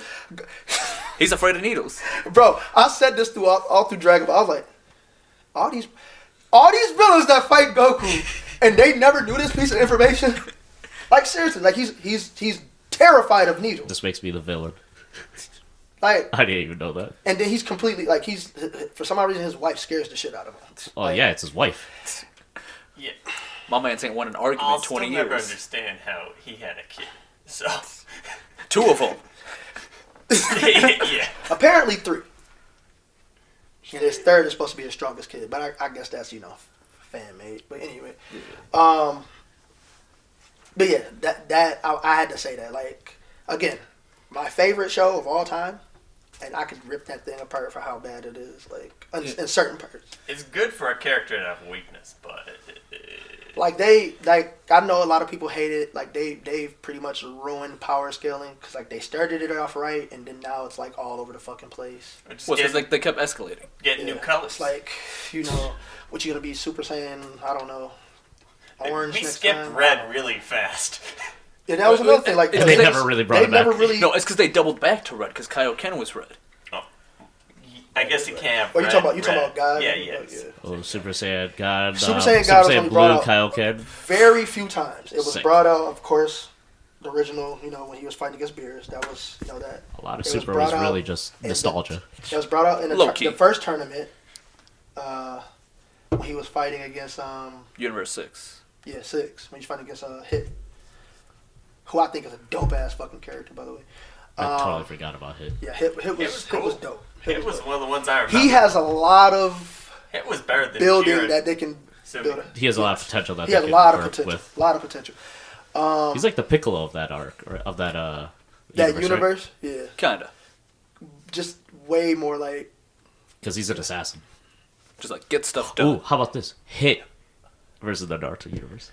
He's afraid of needles. Bro, I said this through all through Dragon Ball. I was like, all these villains that fight Goku, and they never knew this piece of information. Like seriously, like he's terrified of needles. This makes me the villain. Like I didn't even know that. And then he's completely like for some odd reason his wife scares the shit out of him. Oh like, yeah, it's his wife. Yeah. My man's ain't won an argument I'll in 20 still years. never understand how he had a kid. So. 2 of them. Yeah. Apparently 3. And his third is supposed to be his strongest kid, but I guess that's fan made. But anyway, but yeah, that I had to say that. Like again, my favorite show of all time, and I could rip that thing apart for how bad it is. Like in certain parts, It's good for a character to have weakness, but like I know a lot of people hate it. Like they've pretty much ruined power scaling because like they started it off right, and then now it's like all over the fucking place. Well, because they kept escalating. Getting new colors. It's like what you gonna be Super Saiyan? I don't know. Orange we next skipped time? red really fast. Yeah, that was another thing. Like They never really brought it back. No, it's because they doubled back to red because Kaioken was red. I guess you can't have Oh, red, you talking about God? Yeah, yes. Oh, Super Saiyan God. Super Saiyan God was Super only Saiyan brought Blue, out Kaioken. very few times. It was Sick. brought out, of course, the original. When he was fighting against Beerus, that was that. A lot of It was Super brought was really out just in nostalgia. It was brought out in Low-key. the first tournament. When he was fighting against Universe 6. 6. When he's fighting against Hit, who I think is a dope ass fucking character, by the way. I totally forgot about Hit. Yeah, Hit was cool. dope. It was one of the ones I remember. He has a lot of It was better than building Jiren. that they can So build. He has a lot of potential that He they has a can lot of work potential. with. A lot of potential. He's like the Piccolo of that arc, or of that That right? universe, yeah, Kinda. just way more like. Because he's an assassin. Just like, get stuff done. Ooh, how about this? Hit versus the Naruto universe.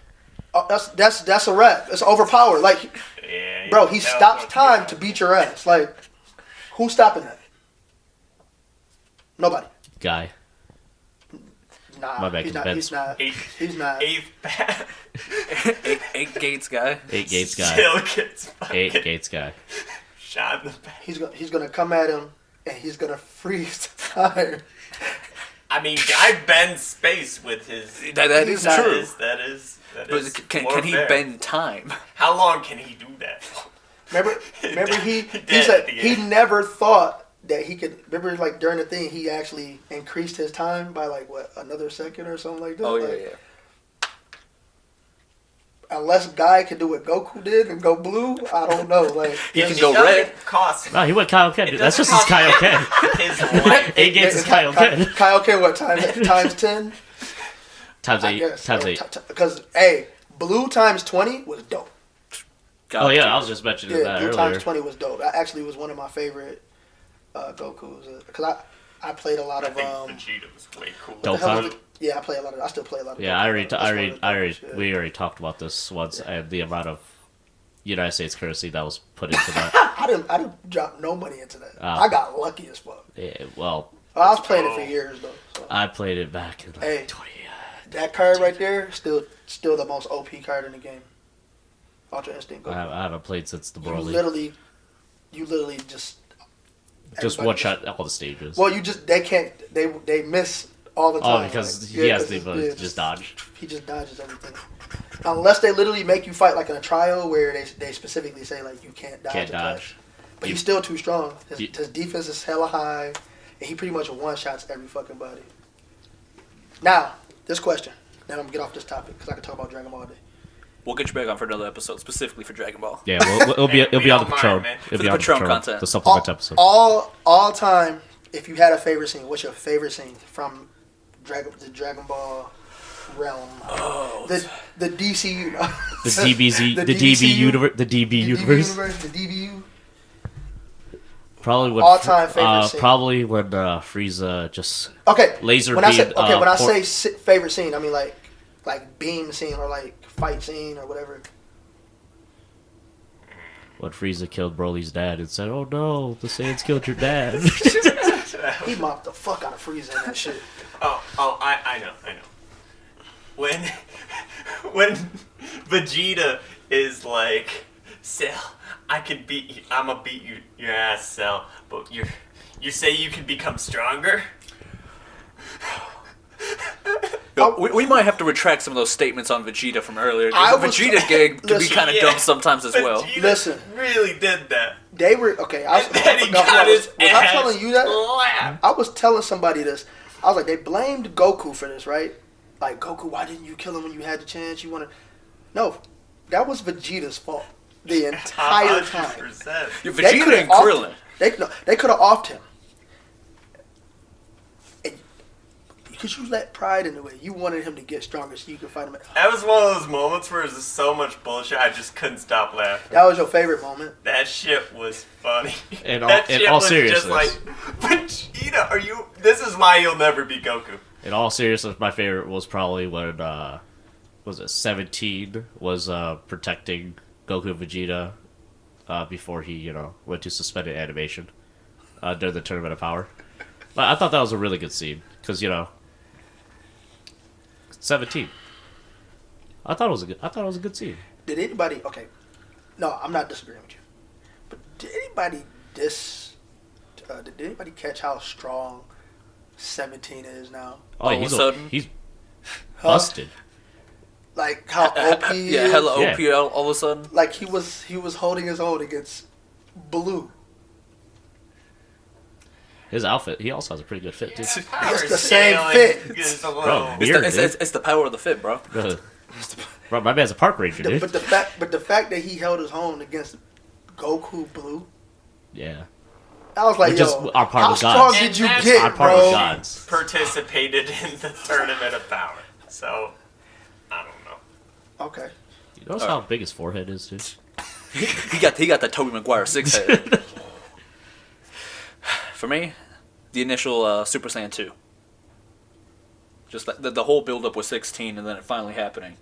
Oh, that's a wrap. It's overpowered. Like, Yeah, bro, he that was stops what time you to got. beat your ass. Like, who's stopping that? Nobody. Guy. Nah, My bad, he's not. Ben's- He's not. Eighth- He's not. Eighth bat Eight Gates guy. 8 Gates guy. still gets fucking 8 Gates guy. shot in the back. He's gonna come at him and he's gonna freeze time. I mean, guy bends space with his. That He's is not- true. That is. But can more he fair. bend time? How long can he do that? Remember he Dead said at the he end. never thought that he could. Remember, like during the thing, he actually increased his time by like another second or something like that. Oh, yeah, Like, yeah. Unless Guy can do what Goku did and go blue, I don't know. Like He can It go doesn't red. Cost. No, he went Kaioken. It That's just doesn't his cost Kaioken. His life. 8 Gates is Kaioken. Kaioken, what times 10? Times I 8. guess. Times 8. Because blue times 20 was dope. Oh yeah, I was just mentioning Yeah, that blue earlier. times 20 was dope. That actually was one of my favorite Goku's because I played a lot I of think Vegeta was way cooler. Dope. the hell was Time? it? Yeah, I play a lot of. I still play a lot of. Yeah, Goku. we already talked about this once, and the amount of United States currency that was put into that. I didn't drop no money into that. Ah. I got lucky as fuck. Yeah, well, I was playing it for years though. So. I played it back in like Hey. 20. That card right there, still the most OP card in the game. Ultra Instinct Goku. I haven't played since the You Broly. literally just Just everybody one shot all the stages. Well, they miss all the time. Oh, because like, he has 'cause the it's- ability yeah, to just dodge. He just dodges everything. Unless they literally make you fight like in a trial where they specifically say like you can't dodge. Can't attacks. dodge. But he's still too strong. His You- defense is hella high, and he pretty much one shots every fucking body. Now, this question. Then I'm gonna get off this topic because I can talk about Dragon Ball all day. We'll get you back on for another episode specifically for Dragon Ball. Yeah, well, it'll be Hey, we on the don't Patron. mind, man. It'll For be the on Patron Patron content. The supplement episode. All time. If you had a favorite scene, what's your favorite scene from the Dragon Ball realm? Oh, The DCU. The DBZ, the DB DBCU, universe, the DB universe. the DBU. Probably when All-time favorite scene. Probably when Frieza just Okay. laser when I say beam, when I por- say favorite scene, I mean like beam scene or like fight scene or whatever. when Frieza killed Broly's dad and said, "Oh no, the Saiyans killed your dad." He mopped the fuck out of Frieza in that shit. I know. When Vegeta is like, Cell, I can beat you. I'm gonna beat your ass, Cell. But you say you can become stronger? We might have to retract some of those statements on Vegeta from earlier. Vegeta's can be Listen, kind of dumb sometimes as well. Vegeta Listen. really did that. They were okay. I telling you that? I was telling somebody this. I was like, they blamed Goku for this, right? Like, Goku, why didn't you kill him when you had the chance? You wanted? No, that was Vegeta's fault the entire time. 100%. Vegeta and Krillin. They could have offed him. Because you let pride in the way. You wanted him to get stronger so you could fight him. That was one of those moments where it was just so much bullshit, I just couldn't stop laughing. That was your favorite moment? That shit was funny. In all seriousness. Just like, Vegeta, this is why you'll never be Goku. In all seriousness, my favorite was probably when, 17 was protecting Goku and Vegeta before he, went to suspended animation during the Tournament of Power. But I thought that was a really good scene, because, 17. I thought it was a good scene. Did anybody? Okay, no, I'm not disagreeing with you. But did anybody did anybody catch how strong 17 is now? Oh, all of a sudden he's busted. Like how OP he is. Yeah, hella OP all of a sudden. Like he was holding his own against Blue. His outfit, he also has a pretty good fit too. It's the same fit. Bro, weird, it's the power of the fit, bro. Bro, my man's a park ranger, dude. But the fact that he held his own against Goku Blue. Yeah. I was like, how strong did you get, our part bro? Gods. Participated in the Tournament of Power, so I don't know. Okay. You notice how big his forehead is, dude? he got that Tobey Maguire 6 head. For me, the initial Super Saiyan 2. Just like the whole build up was 16 and then it finally happening.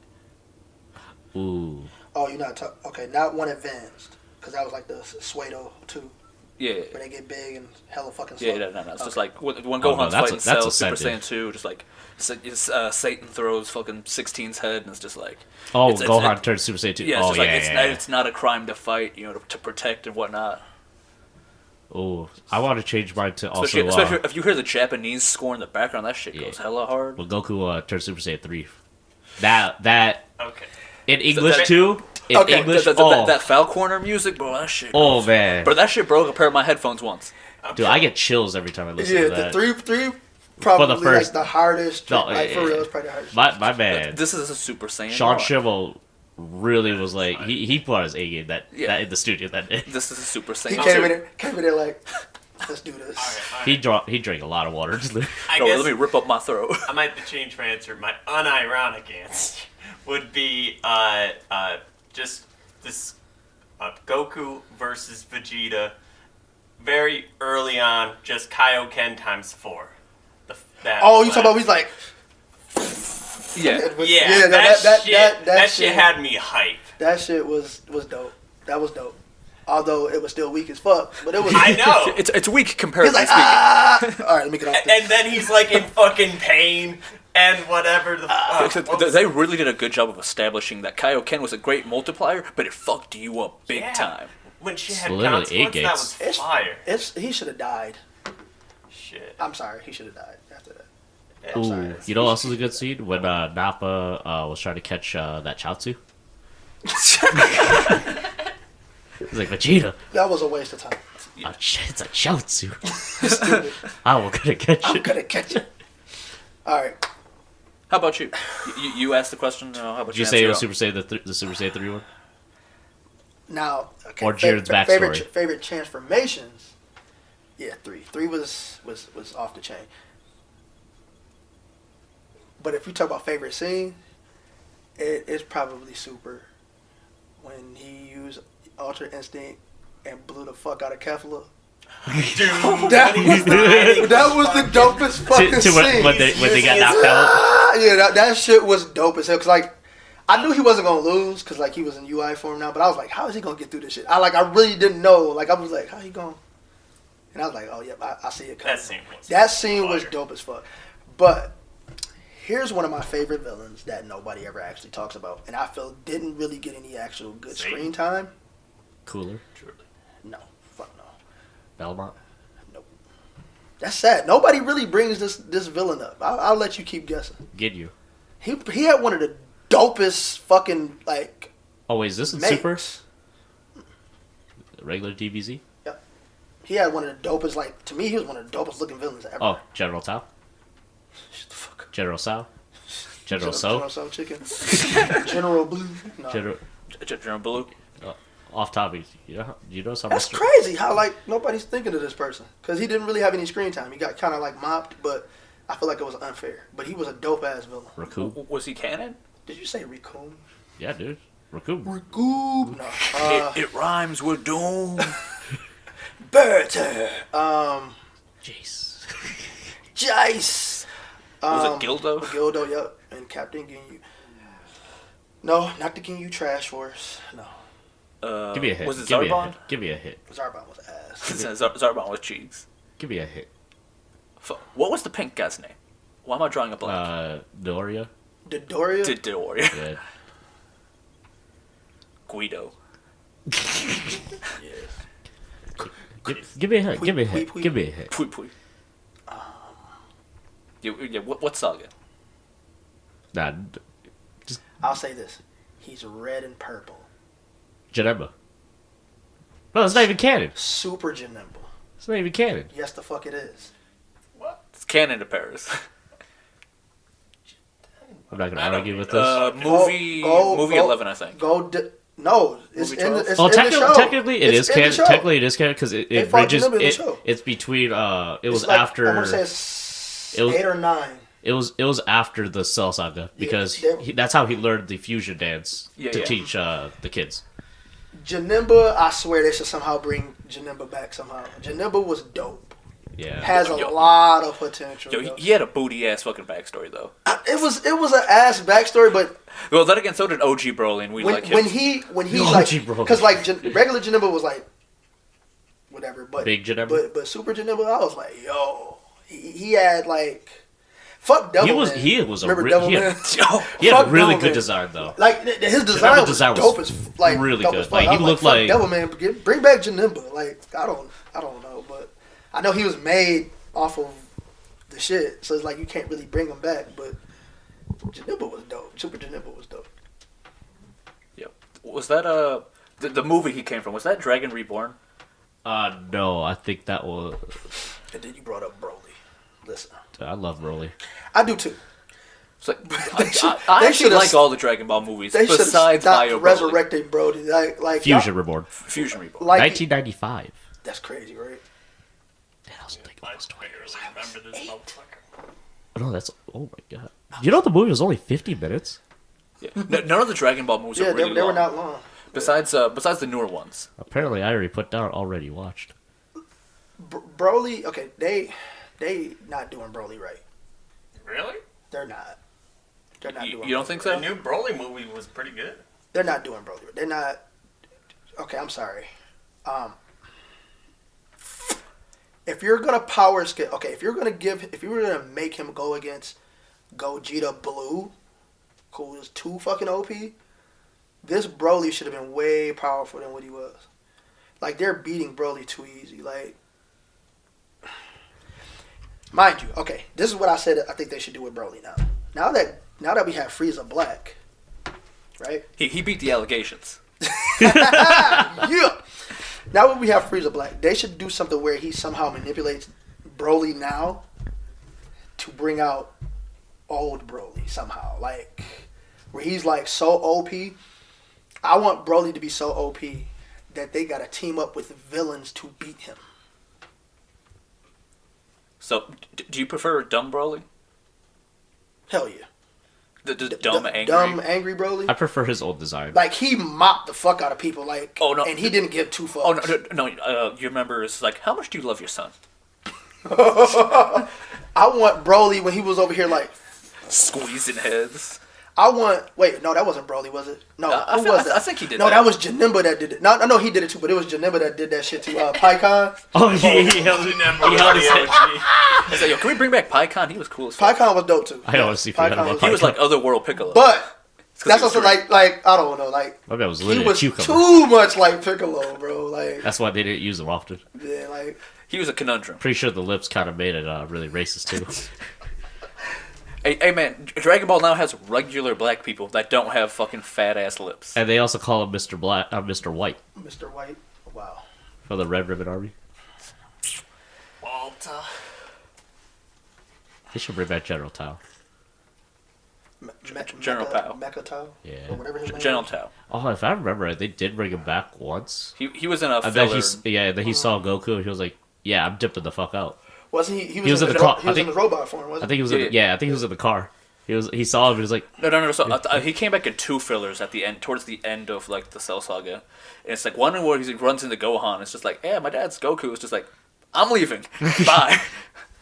Ooh. Oh, you're not talking. Okay, not one advanced. Because that was like the Suedo 2. Yeah. Where they get big and hella fucking slow. Yeah, no. It's just like when Gohan's fighting Cell, Super ascended. Saiyan 2, just like Satan throws fucking 16's head and it's just like... Oh, Gohan turns Super Saiyan 2. Yeah, it's not a crime to fight, to protect and whatnot. Oh, I want to change mine to also... Especially if you hear the Japanese score in the background, that shit goes hella hard. Well, Goku turns Super Saiyan 3. That... Okay. In English, too? English, that Foul Corner music, bro, that shit... Oh, man. Bro, that shit broke a pair of my headphones once. Dude, I get chills every time I listen to that. Yeah, the 3 probably For the first, like the hardest. No, for real, it's probably the hardest. My man. This is a Super Saiyan. Sean Schimmel really was like... He put on his A game that in the studio that day. This is a Super Saiyan. He came in there like... Let's do this. All right. He drank a lot of water. Let me rip up my throat. I might have to change my answer. My unironic answer would be just this Goku versus Vegeta very early on, just Kaioken times 4. You talking about he's like... Yeah. That shit had me hype. That shit was dope. That was dope. Although it was still weak as fuck, but it was. I know it's weak comparatively speaking. All right, let me get off this. And then he's like in fucking pain and whatever the fuck. They really did a good job of establishing that Kaioken was a great multiplier, but it fucked you up big time. When she had literally consequence, that was fire. He should have died. Shit. I'm sorry, he should have died after that. Yeah, Ooh, you know what else was a good scene? When Nappa was trying to catch that Chaozu. He's like, Vegeta. That was a waste of time. Oh, shit, it's a Chaozu. I'm gonna catch it. All right. How about you? You asked the question. How about Did you say it was Super Saiyan the Super Saiyan 3 one? Now, okay. Or Jiren's backstory. Favorite transformations. Yeah, 3. 3 was off the chain. But if you talk about favorite scene, it's probably Super. When he used Ultra Instinct and blew the fuck out of Kefla. Dude, that was the dopest fucking scene. When they got knocked out? Yeah, that shit was dope as hell. Cause like, I knew he wasn't gonna lose because like he was in UI form now, but I was like, how is he gonna get through this shit? I really didn't know. Like I was like, how he going? And I was like, oh yeah, I see it coming. That scene was dope as fuck. But here's one of my favorite villains that nobody ever actually talks about, and I feel didn't really get any actual good screen time. Cooler. No, fuck no. Belmont. Nope. That's sad. Nobody really brings this villain up. I'll let you keep guessing. Ginyu. He had one of the dopest fucking like. Oh wait, is this in mates. Super? Regular DBZ. Yep. He had one of the dopest. Like to me, he was one of the dopest looking villains ever. Oh, General Tao. Shut the fuck up. General Sao. General So. General So chicken. General Blue. No. General Blue. Off topic. You know something. That's crazy how like nobody's thinking of this person because he didn't really have any screen time. He got kind of like mopped, but I feel like it was unfair. But he was a dope ass villain. Raccoon. Was he canon? Did you say Raccoon? Yeah, dude. Raccoon. Raccoon. No. It rhymes with doom. Berter. Jace. Jace. Was it Gildo? Gildo, yep. And Captain Ginyu. No, not the Ginyu Trash Force. No. Give me a hit. Was it Give me a Zarbon? hit. Give me a hit. Zarbon was ass. Zarbon was cheeks. Give me a hit. What was the pink guy's name? Why am I drawing a blank? Doria. Dodoria? Doria. Yeah. Guido. Yes. Give me a hit. Give me a hit. Give me a hit. Pui Pui. Yeah, what saga? Nah. I'll say this. He's red and purple. Janemba. No, it's not even canon. Super Janemba. It's not even canon. Yes, the fuck it is. What? It's canon to Paris. I'm not gonna argue with this. Movie 11, I think. No, it's in the Oh, in the show. technically it is canon. Technically it is canon because it fought bridges. Janemba in the show. It's between. It was like, after. I want to say it's it was- 8 or 9. It was after the Cell Saga because that's how he learned the fusion dance to teach the kids. Janemba, I swear they should somehow bring Janemba back somehow. Janemba was dope. Yeah, Has a lot of potential. Yo, he had a booty ass fucking backstory though. It was an ass backstory, but well, then again, so did OG Broly, and we like him. when he like because like regular Janemba was like whatever, but Big Janemba, but Super Janemba, I was like, yo, he had like fuck Devilman. He was a remember Devilman? He had a really good design though. Like his design was dope as like really dope good. as fuck. Like he looked like Devilman. Bring back Janemba. Like I don't know, but I know he was made off of the shit, so it's like you can't really bring him back. But Janemba was dope. Super Janemba was dope. Yep. Was that the movie he came from? Was that Dragon Reborn? No, I think that was. And then you brought up Broly. Listen, I love Broly. I do too. It's like, I actually like all the Dragon Ball movies. They should besides stop Bio resurrecting Brody. Like Fusion Reborn. Fusion Reborn. Like 1995. That's crazy, right? That was like I almost 20 years. remember this motherfucker. No, that's. Oh my god. You know the movie was only 50 minutes. Yeah. None of the Dragon Ball movies Yeah, are really they were long. not long. Besides the newer ones. Apparently, I already put down already watched. Broly, okay, they not doing Broly right. Really? They're not. They're not doing. You don't think so? The new Broly movie was pretty good. They're not doing Broly. They're not. Okay, I'm sorry. If you're gonna power scale, okay, if you were gonna make him go against Gogeta Blue, who is too fucking OP, this Broly should have been way powerful than what he was. Like they're beating Broly too easy. Like, mind you, okay, this is what I said. I think they should do with Broly now. Now that we have Frieza Black, right? He beat the allegations. Yeah. Now that we have Frieza Black, they should do something where he somehow manipulates Broly now to bring out old Broly somehow. Like, where he's like so OP. I want Broly to be so OP that they gotta team up with villains to beat him. So, do you prefer dumb Broly? Hell yeah. The dumb, angry? Dumb, angry Broly? I prefer his old design. Like, he mopped the fuck out of people, like, Oh, no. and he didn't give two fucks. Oh, no, you remember, it's like, how much do you love your son? I want Broly when he was over here, like, Squeezing heads. I want. Wait, no, that wasn't Broly, was it? No, who was that? I think he did. No, that was Janemba that did it. No, I know he did it too, but it was Janemba that did that shit to Pycon. Oh, he held his head. I said, yo, can we bring back Pycon? He was cool as fuck. Pycon was dope too. I honestly forgot about Pycon. He was like Otherworld Piccolo. But that's also like I don't know, like My man was he literally was a cucumber. too much like Piccolo, bro. Like That's why they didn't use him often. yeah, like he was a conundrum. Pretty sure the lips kind of made it really racist too. Hey man, Dragon Ball now has regular black people that don't have fucking fat ass lips. And they also call him Mr. Mr. White Mr. White. Wow. for the Red Ribbon Army. Walter. They should bring back General Tao. General Tao. Mecha Tao. Yeah. Or whatever his name General is. Tao. Oh, if I remember right, they did bring him back once. He was in a And then filler. then he saw Goku and he was like, "Yeah, I'm dipping the fuck out." Wasn't he? He was was, in in the car. He was in his robot form, wasn't I think he was. Yeah. I think he was in the car. He saw him. And he was like, No. So he came back in two fillers at the end, towards the end of like the Cell Saga, and it's like one where he runs into Gohan. It's just like, yeah, my dad's Goku. It's just like, I'm leaving. Bye.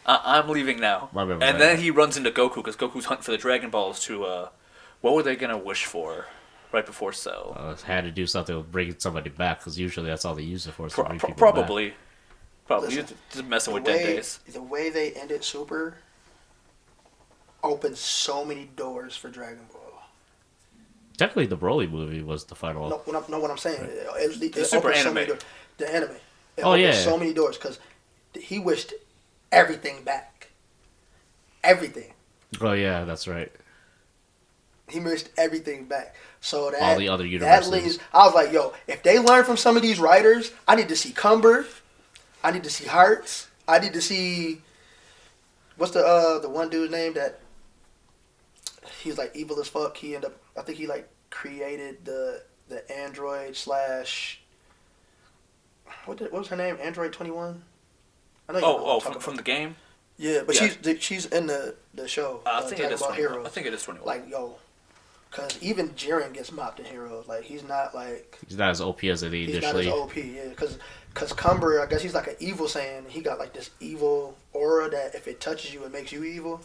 I'm leaving now. My bad, And then he runs into Goku because Goku's hunting for the Dragon Balls to. What were they gonna wish for? Right before Cell. had to do something with bringing somebody back because usually that's all they use it for. is to bring people Probably. Listen, Just messing with the dead way, days. the way they ended Super opened so many doors for Dragon Ball. back. Technically, the Broly movie was the final. No, what I'm saying. It The Super opened so anime. many doors. The anime. It Oh, opened yeah. so many doors because he wished everything back. Everything. Oh yeah, that's right. He wished everything back. So that All the other that universes. leaves. I was like, yo, if they learn from some of these writers, I need to see Cumber. I need to see Hearts. I need to see. What's the one dude's name that? He's like evil as fuck. He ended up. I think he like created the android slash. What was her name? Android 21. I know you know what I'm talking From about. the game. Yeah, but Yeah. she's in the show. I think it Dragon is Ball 21. Heroes. I think it is 21. Like yo, because even Jiren gets mopped in Heroes. Like he's not like. He's not as OP as they He's not initially. as OP, yeah, because Cumber, I guess he's like an evil Saiyan. He got like this evil aura that if it touches you, it makes you evil.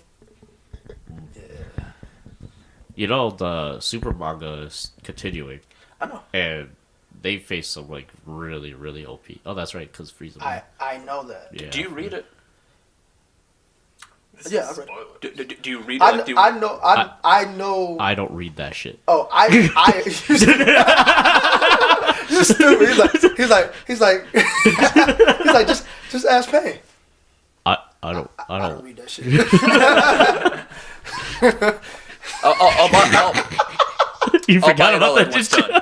Yeah, You know, the Super manga is continuing, I know. and they face some like really, really OP. Oh, that's right, because Frieza. I know that. Yeah. Do you read it? This Yeah, is I read it. spoilers. Do you read it? Like, do you, I know. I know. I don't read that shit. Oh, You're stupid. He's like, just ask Payne. I don't read that shit. You I'll buy forgot it about all that, when it's didn't you?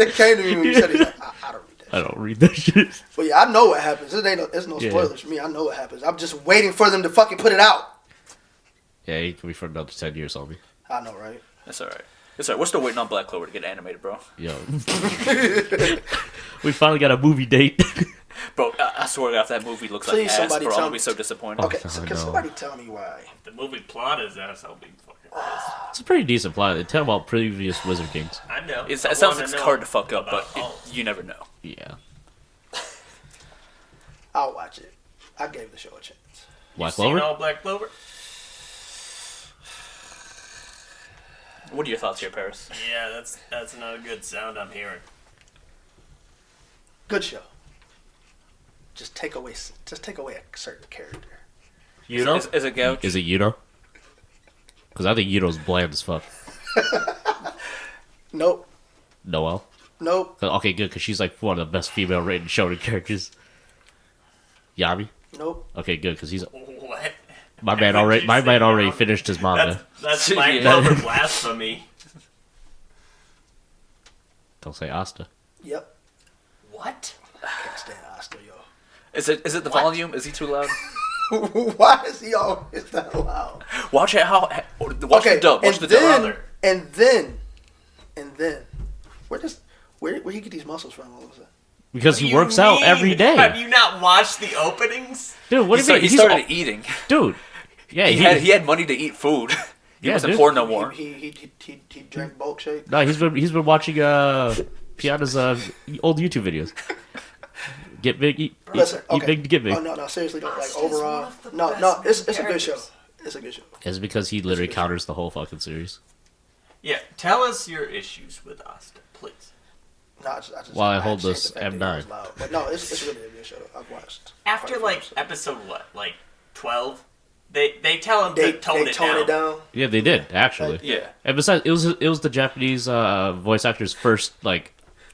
It came to me when you said he's like, I don't read that. I don't read that shit. But yeah, I know what happens. There's no Yeah. spoilers for me. I know what happens. I'm just waiting for them to fucking put it out. Yeah, he can be for another 10 years on me. I know, right? That's alright. It's alright. We're still waiting on Black Clover to get animated, bro. Yo. We finally got a movie date. Bro, I swear to God, if that movie looks Please, like ass, somebody bro, tell I'll me. be so disappointed. Okay, so I can know. somebody tell me why? The movie plot is ass. I'll be fucking pissed. It's a pretty decent plot. They tell about previous Wizard Kings. I know. It I sounds wanna like it's know hard to fuck up, but about all. you never know. Yeah. I'll watch it. I gave the show a chance. Black Seen Clover? all Black Clover? What are your thoughts here, Paris? Yeah, that's not a good sound I'm hearing. Good show. Just take away a certain character. You know? Is it Gouch? Is it Yuno? Because I think Yuno's bland as fuck. Nope. Noelle? Nope. Okay, good, because she's like one of the best female rated shonen characters. Yami? Nope. Okay, good, because he's What? my man Would already. you My say man already Yami? finished his manga. That's Black Yeah. Clover blasphemy. Don't say Asta. Yep. What? Can't stand Asta, yo. Is it the What? volume? Is he too loud? Why is he always that loud? Watch it. Watch the dub. Watch and the then, dub. and then, where he get these muscles from all of a sudden? Because What do he you works out mean? every day. Have you not watched the openings? Dude, what He do you mean? started eating. Dude. Yeah, He had money to eat food. He Yeah, wasn't dude. poor no more. He drank bulk shake. No, he's been watching Piana's old YouTube videos. Get big, eat Listen, okay. big to get big. Oh no, seriously, don't like Asta's one overall. of the No, best it's a good show. characters. It's a good show. It's because he literally good. counters the whole fucking series. Yeah, tell us your issues with Asta, please. No, I just While I hold just hate this the fact that M9. it was loud. But no, it's really a good show. I've watched. After quite a few episode what, 12, they tell him to tone it down. Yeah, they did actually. Yeah. And besides, it was the Japanese voice actor's first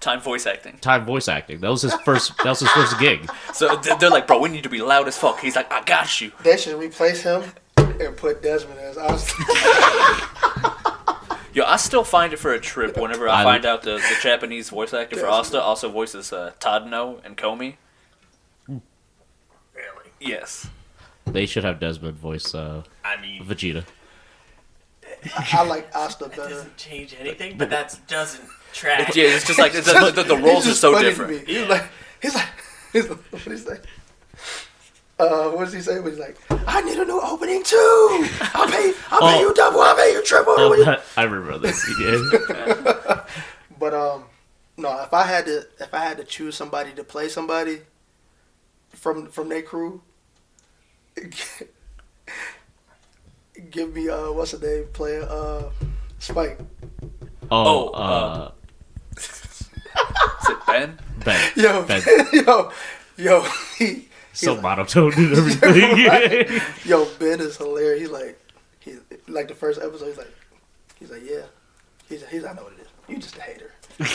Time voice acting. time voice acting. That was his first. That was his first gig. So they're like, bro, we need to be loud as fuck. He's like, I got you. They should replace him and put Desmond as Austin. Yo, I still find it for a trip whenever I find out the Japanese voice actor for Asta also voices Tadano and Komi. Really? Yes. They should have Desmond voice I mean, Vegeta. I like Asta that better. doesn't change anything, but that doesn't track. Yeah, it's just like the roles are just so funny to different. me. He's like, what did he say? What does he say? He's like, I need a new opening too. I'll pay you double. I'll pay you triple. Oh, I remember this. Yeah. But no, if I had to choose somebody to play somebody from their crew, give me what's the name playing Spike. Is it Ben? Ben. Yo, Ben. yo, So monotone and everything. yo, Ben is hilarious. He's like the first episode. He's like, yeah. He's I know what it is. You just a hater. You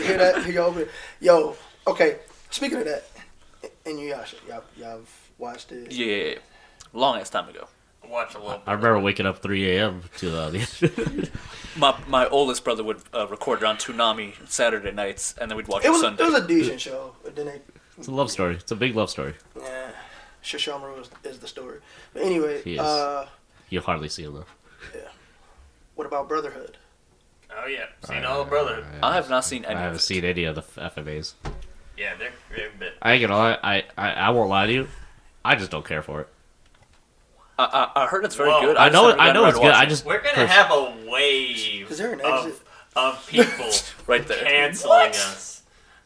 hear that? He over. Yo, okay. Speaking of that, Inuyasha, y'all watched it? Yeah. Long ass time ago. Watch a little bit. I remember waking up 3 a.m. to the My oldest brother would record it on Toonami Saturday nights, and then we'd watch It it was Sunday. a decent show, but then It's a love story. It's a big love story. yeah, Shishomaru is the story. But anyway, He is. You hardly see him though. what about Brotherhood? Oh yeah, seen all the Brotherhood. I have not seen any I of haven't it. seen any of the FMAs. Yeah, they're a bit. I ain't gonna lie. I won't lie to you. I just don't care for it. I heard it's very Whoa. good. I just know haven't gotten it's around to good. I watching just We're gonna have a wave Is there an exit? of people Right there. canceling us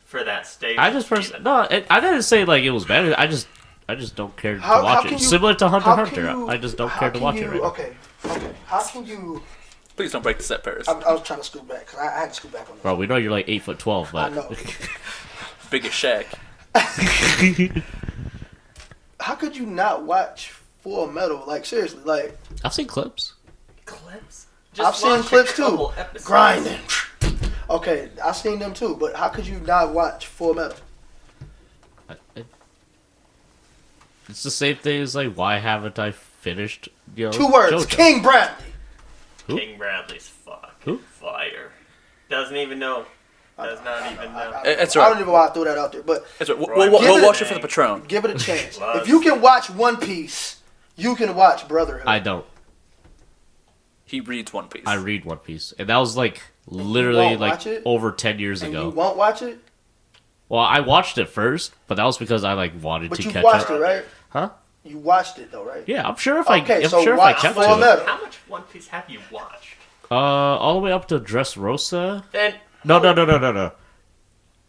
for that statement. I just I didn't say it was bad. I just don't care to watch can it. you- Similar to Hunter how x can Hunter. you- I just don't how care to can watch you- it right now. Okay. How can you? Please don't break the set, Paris. I was trying to scoot back because I had to scoot back on this. Bro, we know you're like 8'12", but I know. Biggest Shaq. How could you not watch Full Metal? Like seriously, like I've seen clips. clips. I've seen watch a clips too. couple episodes. Grinding. Okay, I've seen them too, but how could you not watch Full Metal? It's the same thing as why haven't I finished? 2 words: JoJo? King Bradley. Who? King Bradley's Who? fire. Doesn't even know. Does not even know. It's I right. don't even want to throw that out there, but It's right. Right. We'll Give watch it- it for the Patron. give it a chance. Love. If you can watch One Piece, you can watch Brotherhood. I don't. He reads One Piece. I read One Piece, and that was literally won't watch it? over 10 years and ago. you won't watch it, Well, I watched it first, but that was because I wanted but to you catch watched up. it, right? Huh? You watched it though, right? Yeah, I'm sure if Okay, I so kept watch to Full it. Metal. How much One Piece have you watched? All the way up to Dressrosa. Then No.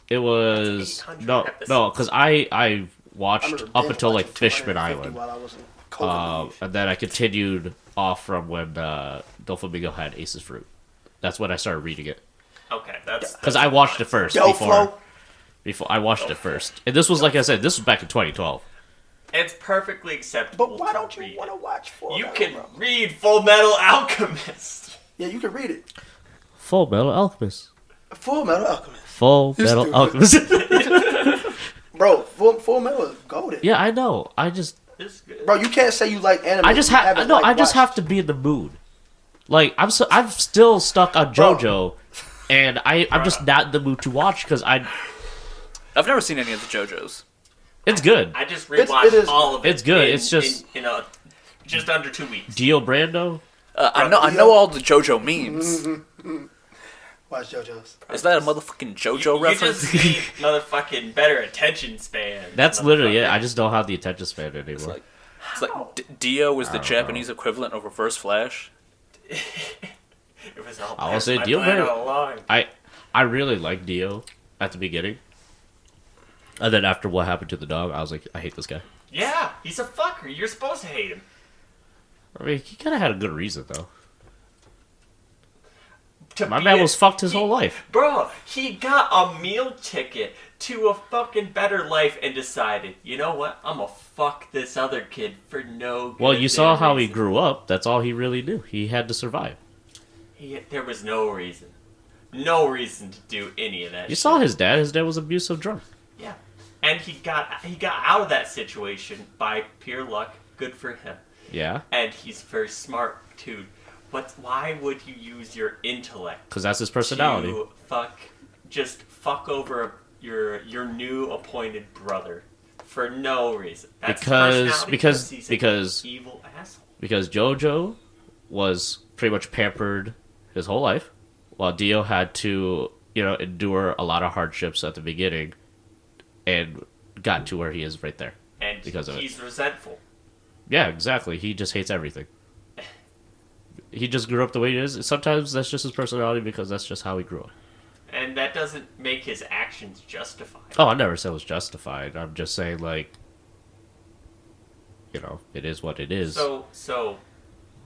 It was 800 no, episodes. because I I watched remember up binge until watching Fishman 250 Island, while I was in COVID leave. and then I continued off from when Doflamingo had Ace's Fruit. That's when I started reading it okay, that's because I watched it first Doflo. before I watched it first, and this was like I said, this was back in 2012. It's perfectly acceptable. But why don't to you read want to it. watch Full You Metal? can bro? read Full Metal Alchemist. Yeah, you can read it. Full Metal Alchemist. Full Metal Alchemist. Full You Metal stupid. Alchemist. Bro, Full Metal is golden. Yeah, I know. I just It's good. Bro, you can't say you like anime. I just you have haven't, no. like, I just watched. have to be in the mood. I'm still stuck on Bro. JoJo, and I'm just not in the mood to watch because I've never seen any of the JoJos. it's good. I just It rewatched is- all of it. It's good. In, It's just- in just under 2 weeks. Dio Brando. I know all the JoJo memes. Watch JoJo's. Is that a motherfucking JoJo You reference? just need motherfucking better attention span. That's literally it. motherfucker. I just don't have the attention span anymore. It's like Dio is the Japanese equivalent of Reverse Flash. It was all I will past say my Dio plan Brando- all along. I really like Dio at the beginning, and then after what happened to the dog, I was like, I hate this guy. Yeah, he's a fucker. You're supposed to hate him. I mean, he kind of had a good reason though. My man was fucked his whole life. Bro, he got a meal ticket to a fucking better life and decided, you know what? I'm gonna fuck this other kid for no Well, you saw goddamn how he reason. grew up. That's all he really knew. He had to survive. There was no reason. No reason to do any of that You shit. saw his dad. His dad was abusive drunk. Yeah. And he got out of that situation by pure luck. Good for him. Yeah, And he's very smart too. Why would you use your intellect because that's his personality. to fuck over your new appointed brother for no reason? That's his personality Because he's an evil asshole. Because JoJo was pretty much pampered his whole life, while Dio had to, endure a lot of hardships at the beginning, and got to where he is right there. And because of he's resentful. Yeah, exactly. He just hates everything. He just grew up the way he is. Sometimes that's just his personality because that's just how he grew up. And that doesn't make his actions justified. Oh, I never said it was justified. I'm just saying, it is what it is. So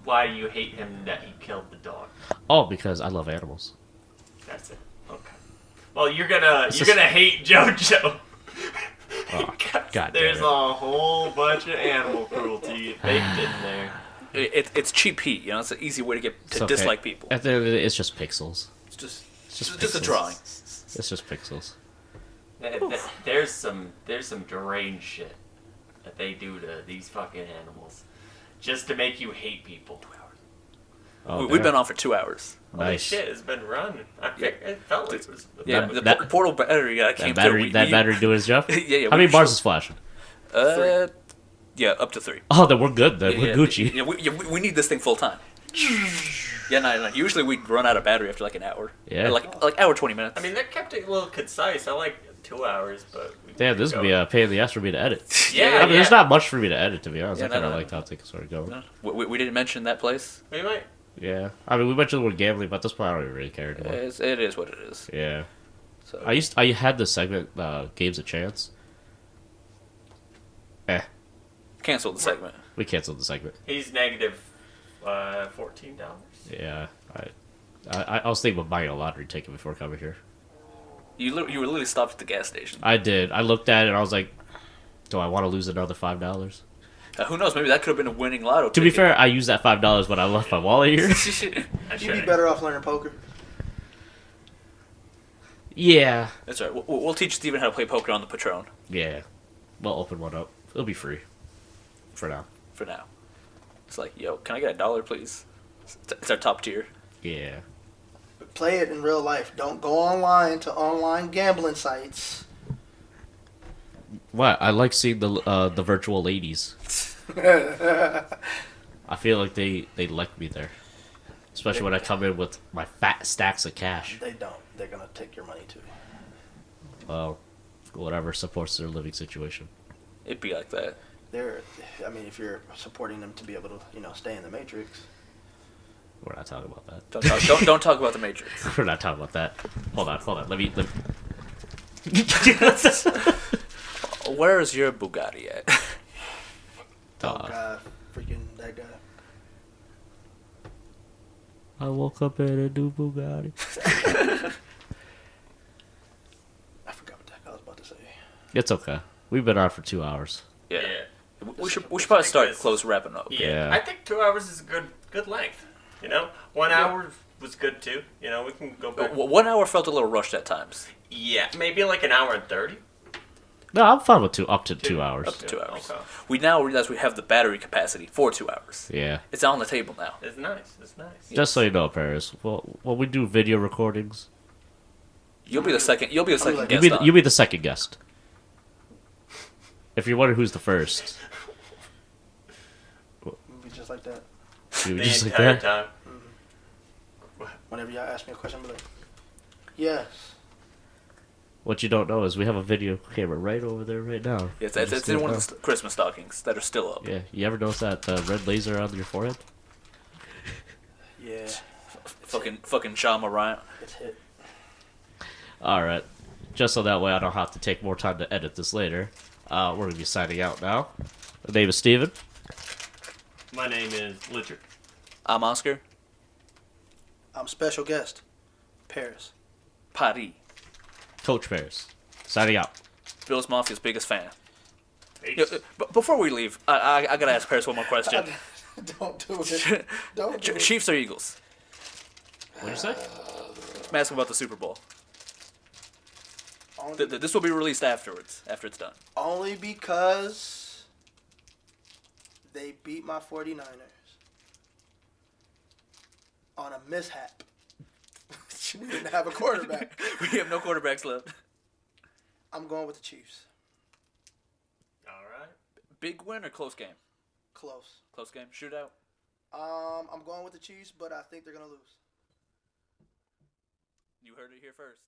why do you hate him that he killed the dog? Oh, because I love animals. That's it. Okay. Well, you're gonna hate JoJo. Oh, God damn There's it. a whole bunch of animal cruelty baked in there. It's cheap heat, It's an easy way to get It's to okay. dislike people. At the end of the day, it's just pixels. It's just just a pixels. drawing. It's just pixels. There's some deranged shit that they do to these fucking animals, just to make you hate people. Oh, We've been on for 2 hours. Holy Nice. shit has been running. It felt like it was. Yeah, That- the that- portal battery came That through. battery doing his job? Yeah. How many bars is flashing? Yeah, up to 3. Oh, then we're good. Then we're Yeah, Gucci. Yeah, we need this thing full time. Yeah, no. Usually we run out of battery after like an hour. Yeah. Or like hour 20 minutes. I mean, that kept it a little concise. I like 2 hours, but Damn, this would be a pain in the ass for me to edit. Yeah, I mean, there's not much for me to edit, to be honest. Yeah, I kind of no. liked how things started going. No, we didn't mention that place. We might. Yeah. I mean, we mentioned the word gambling, but at this point, I don't even really care anymore. It is what it is. Yeah. So I had this segment, Games a Chance. cancel the segment. We canceled the segment. He's negative $14. Yeah. I was thinking of buying a lottery ticket before coming here. You were literally stopped at the gas station. I did. I looked at it and I was like, do I want to lose another $5? Who knows? Maybe that could have been a winning lotto. To be fair, I used that $5 when I left my wallet here. You'd be better off learning poker. Yeah. That's all right. We'll teach Steven how to play poker on the Patron Yeah. We'll open one up. It'll be free. For now. for now. It's like, yo, can I get $1, please? It's our top tier. Yeah. Play it in real life. Don't go online to online gambling sites. What? I like seeing the virtual ladies. I feel like they like me there. Especially when I come in with my fat stacks of cash. They don't. They're gonna take your money too. Well, whatever supports their living situation. It'd be like that. If you're supporting them to be able to, stay in the Matrix. We're not talking about that. Don't talk about the Matrix. We're not talking about that. Hold on. Let me. Where's your Bugatti at? Freaking that guy. I woke up in a new Bugatti. I forgot what the heck I was about to say. It's okay. We've been on for 2 hours. Yeah. We should probably start close wrapping up. Yeah. I think 2 hours is a good length. 1 hour was good too. We can go back. 1 hour felt a little rushed at times. Yeah, maybe like an hour and 30. No, I'm fine with up to 2 hours. Up to 2 hours. Okay. We now realize we have the battery capacity for 2 hours. Yeah. It's on the table now. It's nice. Just so you know, Paris. Well, when we do video recordings, You'll be the second. You'll be the second like- guest. you'll be the second guest. If you're wondering who's the first, Be just like that. you The just like entire that. time. Whenever y'all ask me a question, I'll be like, yes. What you don't know is we have a video camera right over there right now. Yes, You it's just in don't one know. of the Christmas stockings that are still up. Yeah, you ever notice that red laser on your forehead? Yeah. Fucking Sean Mariah. It's hit. All right, just so that way I don't have to take more time to edit this later. We're gonna be signing out now. My name is Steven. My name is Lichard. I'm Oscar. I'm special guest. Paris. Paris. Coach Paris. Signing out. Bills Mafia's biggest fan. Peace. But before we leave, I gotta ask Paris one more question. Don't do it. Don't do it. Chiefs or Eagles? What'd you say? I'm asking about the Super Bowl. This will be released afterwards, after it's done. Only because they beat my 49ers on a mishap. We didn't have a quarterback. We have no quarterbacks left. I'm going with the Chiefs. All right. Big win or close game? Close. Close game? Shootout? I'm going with the Chiefs, but I think they're going to lose. You heard it here first.